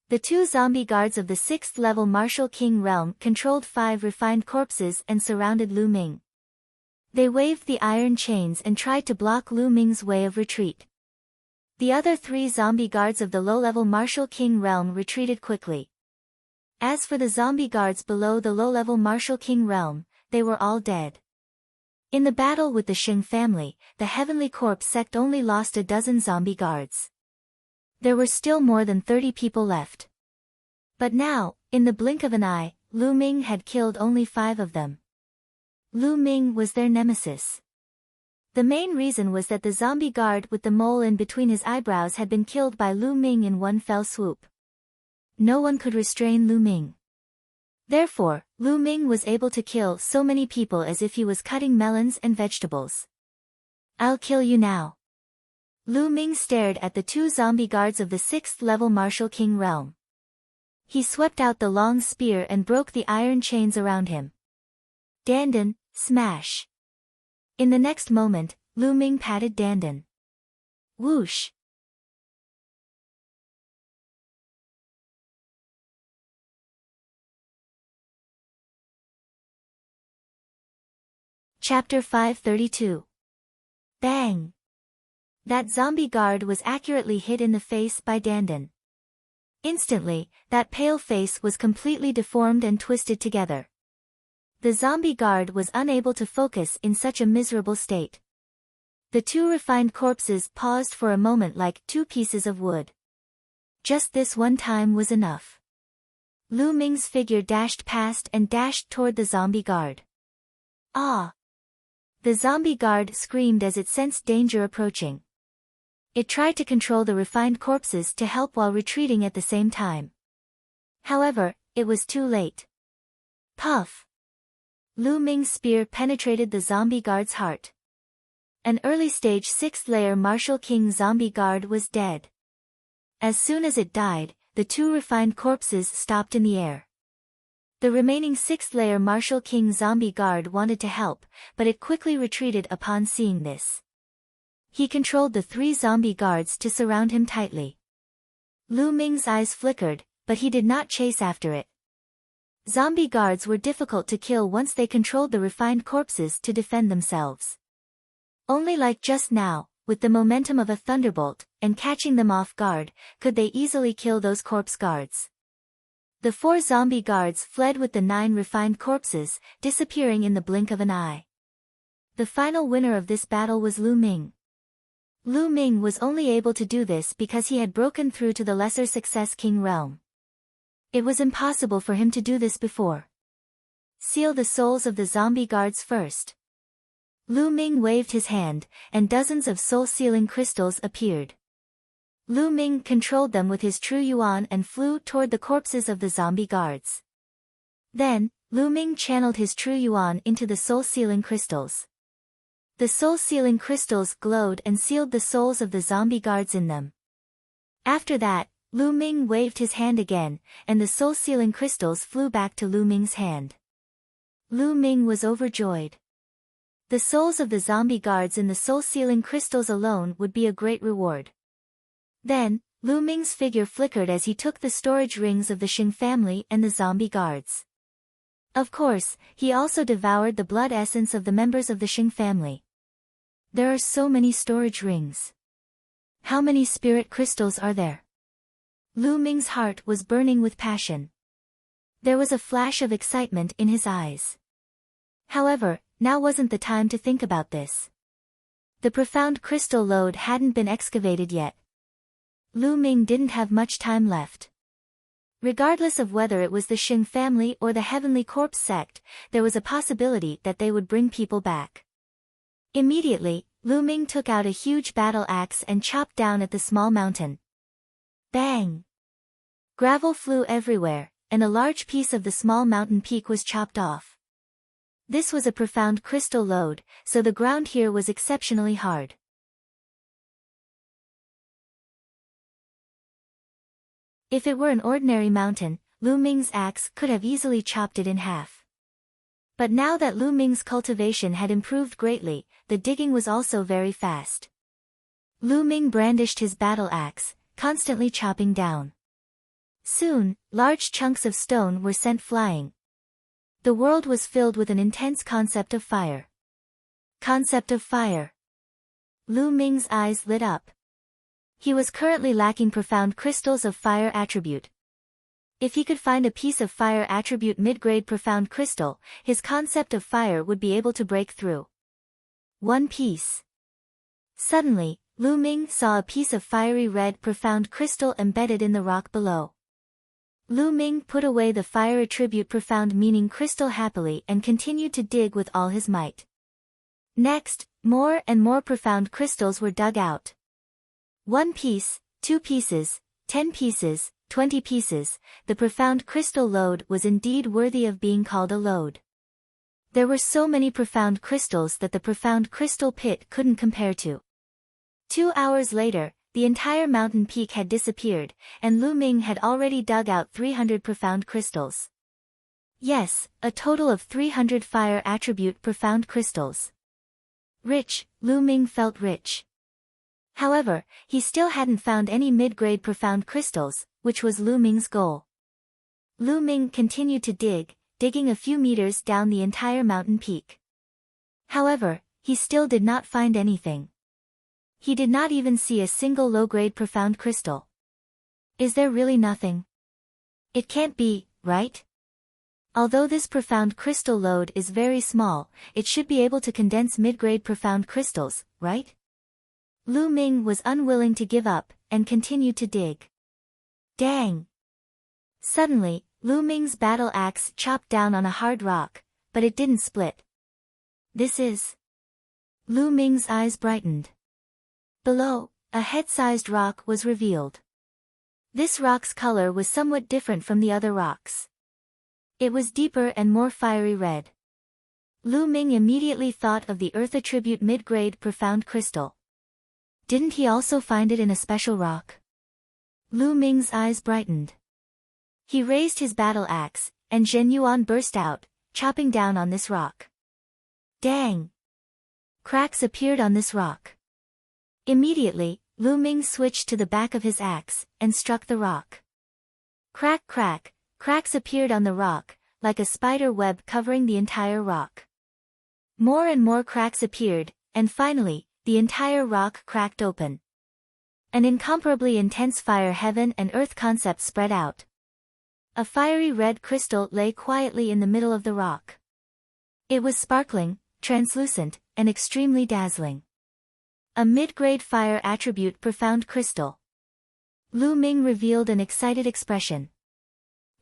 A: The 2 zombie guards of the 6th level Martial King realm controlled 5 refined corpses and surrounded Lu Ming. They waved the iron chains and tried to block Lu Ming's way of retreat. The other 3 zombie guards of the low-level Martial King realm retreated quickly. As for the zombie guards below the low-level Martial King realm, they were all dead. In the battle with the Xing family, the Heavenly Corpse sect only lost a dozen zombie guards. There were still more than 30 people left. But now, in the blink of an eye, Lu Ming had killed only 5 of them. Lu Ming was their nemesis. The main reason was that the zombie guard with the mole in between his eyebrows had been killed by Lu Ming in one fell swoop. No one could restrain Lu Ming. Therefore, Lu Ming was able to kill so many people as if he was cutting melons and vegetables. I'll kill you now. Lu Ming stared at the two zombie guards of the 6th level Martial King realm. He swept out the long spear and broke the iron chains around him. Dandan, smash. In the next moment, Lu Ming patted Dandan. Whoosh. Chapter 532. Bang! That zombie guard was accurately hit in the face by Dandan. Instantly, that pale face was completely deformed and twisted together. The zombie guard was unable to focus in such a miserable state. The two refined corpses paused for a moment like two pieces of wood. Just this one time was enough. Lu Ming's figure dashed past and dashed toward the zombie guard. Ah! The zombie guard screamed as it sensed danger approaching. It tried to control the refined corpses to help while retreating at the same time. However, it was too late. Puff! Lu Ming's spear penetrated the zombie guard's heart. An early-stage 6th layer Martial King zombie guard was dead. As soon as it died, the two refined corpses stopped in the air. The remaining 6th layer Martial King zombie guard wanted to help, but it quickly retreated upon seeing this. He controlled the 3 zombie guards to surround him tightly. Lu Ming's eyes flickered, but he did not chase after it. Zombie guards were difficult to kill once they controlled the refined corpses to defend themselves. Only like just now, with the momentum of a thunderbolt, and catching them off guard, could they easily kill those corpse guards. The 4 zombie guards fled with the 9 refined corpses, disappearing in the blink of an eye. The final winner of this battle was Lu Ming. Lu Ming was only able to do this because he had broken through to the lesser success king realm. It was impossible for him to do this before. Seal the souls of the zombie guards first. Lu Ming waved his hand, and dozens of soul-sealing crystals appeared. Lu Ming controlled them with his true yuan and flew toward the corpses of the zombie guards. Then, Lu Ming channeled his true yuan into the soul-sealing crystals. The soul-sealing crystals glowed and sealed the souls of the zombie guards in them. After that, Lu Ming waved his hand again, and the soul-sealing crystals flew back to Lu Ming's hand. Lu Ming was overjoyed. The souls of the zombie guards in the soul-sealing crystals alone would be a great reward. Then, Lu Ming's figure flickered as he took the storage rings of the Xing family and the zombie guards. Of course, he also devoured the blood essence of the members of the Xing family. There are so many storage rings. How many spirit crystals are there? Lu Ming's heart was burning with passion. There was a flash of excitement in his eyes. However, now wasn't the time to think about this. The profound crystal lode hadn't been excavated yet. Lu Ming didn't have much time left. Regardless of whether it was the Xing family or the Heavenly Corpse sect, there was a possibility that they would bring people back. Immediately, Lu Ming took out a huge battle axe and chopped down at the small mountain. Bang! Gravel flew everywhere, and a large piece of the small mountain peak was chopped off. This was a profound crystal lode, so the ground here was exceptionally hard. If it were an ordinary mountain, Lu Ming's axe could have easily chopped it in half. But now that Lu Ming's cultivation had improved greatly, the digging was also very fast. Lu Ming brandished his battle axe, constantly chopping down. Soon, large chunks of stone were sent flying. The world was filled with an intense concept of fire. Concept of fire. Lu Ming's eyes lit up. He was currently lacking profound crystals of fire attribute. If he could find a piece of fire attribute mid-grade profound crystal, his concept of fire would be able to break through. One piece. Suddenly, Lu Ming saw a piece of fiery red profound crystal embedded in the rock below. Lu Ming put away the fire attribute profound meaning crystal happily and continued to dig with all his might. Next, more and more profound crystals were dug out. 1 piece, 2 pieces, 10 pieces, 20 pieces, the profound crystal lode was indeed worthy of being called a lode. There were so many profound crystals that the profound crystal pit couldn't compare to. 2 hours later, the entire mountain peak had disappeared, and Lu Ming had already dug out 300 profound crystals. Yes, a total of 300 fire attribute profound crystals. Rich, Lu Ming felt rich. However, he still hadn't found any mid-grade profound crystals, which was Lu Ming's goal. Lu Ming continued to dig, digging a few meters down the entire mountain peak. However, he still did not find anything. He did not even see a single low-grade profound crystal. Is there really nothing? It can't be, right? Although this profound crystal lode is very small, it should be able to condense mid-grade profound crystals, right? Lu Ming was unwilling to give up, and continued to dig. Dang! Suddenly, Lu Ming's battle axe chopped down on a hard rock, but it didn't split. This is... Lu Ming's eyes brightened. Below, a head-sized rock was revealed. This rock's color was somewhat different from the other rocks. It was deeper and more fiery red. Lu Ming immediately thought of the Earth Attribute mid-grade profound crystal. Didn't he also find it in a special rock? Lu Ming's eyes brightened. He raised his battle axe, and Zhen Yuan burst out, chopping down on this rock. Dang! Cracks appeared on this rock. Immediately, Lu Ming switched to the back of his axe, and struck the rock. Crack crack, cracks appeared on the rock, like a spider web covering the entire rock. More and more cracks appeared, and finally, the entire rock cracked open. An incomparably intense fire heaven and earth concept spread out. A fiery red crystal lay quietly in the middle of the rock. It was sparkling, translucent, and extremely dazzling. A mid-grade fire attribute profound crystal. Lu Ming revealed an excited expression.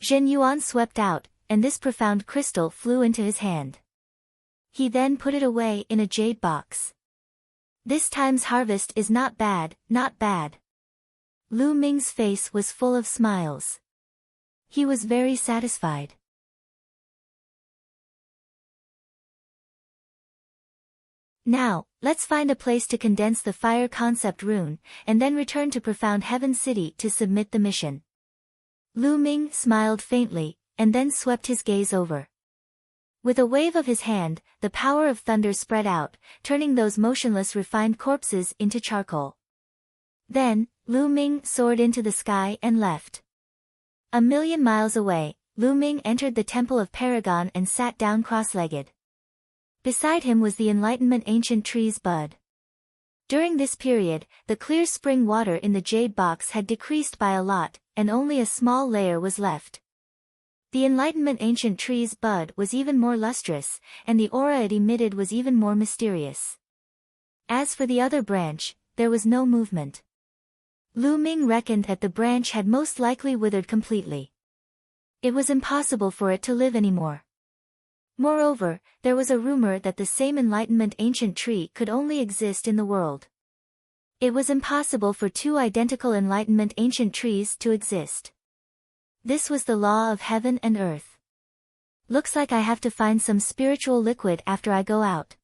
A: Zhen Yuan swept out, and this profound crystal flew into his hand. He then put it away in a jade box. This time's harvest is not bad, not bad. Lu Ming's face was full of smiles. He was very satisfied. Now, let's find a place to condense the fire concept rune, and then return to Profound Heaven City to submit the mission. Lu Ming smiled faintly, and then swept his gaze over. With a wave of his hand, the power of thunder spread out, turning those motionless refined corpses into charcoal. Then, Lu Ming soared into the sky and left. 1,000,000 miles away, Lu Ming entered the Temple of Paragon and sat down cross-legged. Beside him was the Enlightenment Ancient Tree's bud. During this period, the clear spring water in the jade box had decreased by a lot, and only a small layer was left. The Enlightenment Ancient Tree's bud was even more lustrous, and the aura it emitted was even more mysterious. As for the other branch, there was no movement. Lu Ming reckoned that the branch had most likely withered completely. It was impossible for it to live anymore. Moreover, there was a rumor that the same Enlightenment Ancient Tree could only exist in the world. It was impossible for two identical Enlightenment Ancient Trees to exist. This was the law of heaven and earth. Looks like I have to find some spiritual liquid after I go out.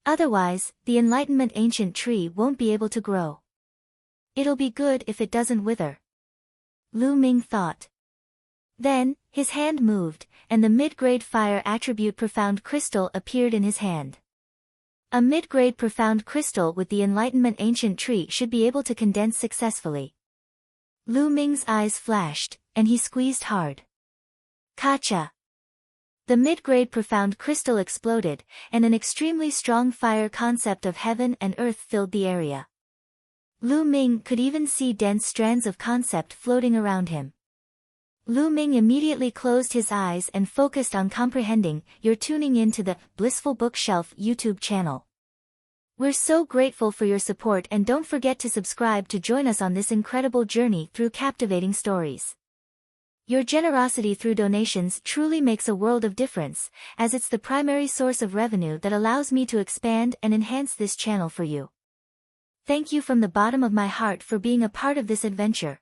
A: Otherwise, the Enlightenment Ancient Tree won't be able to grow. It'll be good if it doesn't wither. Lu Ming thought. Then, his hand moved, and the mid-grade fire attribute profound crystal appeared in his hand. A mid-grade profound crystal with the Enlightenment Ancient Tree should be able to condense successfully. Lu Ming's eyes flashed, and he squeezed hard. Kacha! The mid-grade profound crystal exploded, and an extremely strong fire concept of heaven and earth filled the area. Lu Ming could even see dense strands of concept floating around him. Lu Ming immediately closed his eyes and focused on comprehending. You're tuning in to the Blissful Bookshelf YouTube channel. We're so grateful for your support, and don't forget to subscribe to join us on this incredible journey through captivating stories. Your generosity through donations truly makes a world of difference, as it's the primary source of revenue that allows me to expand and enhance this channel for you. Thank you from the bottom of my heart for being a part of this adventure.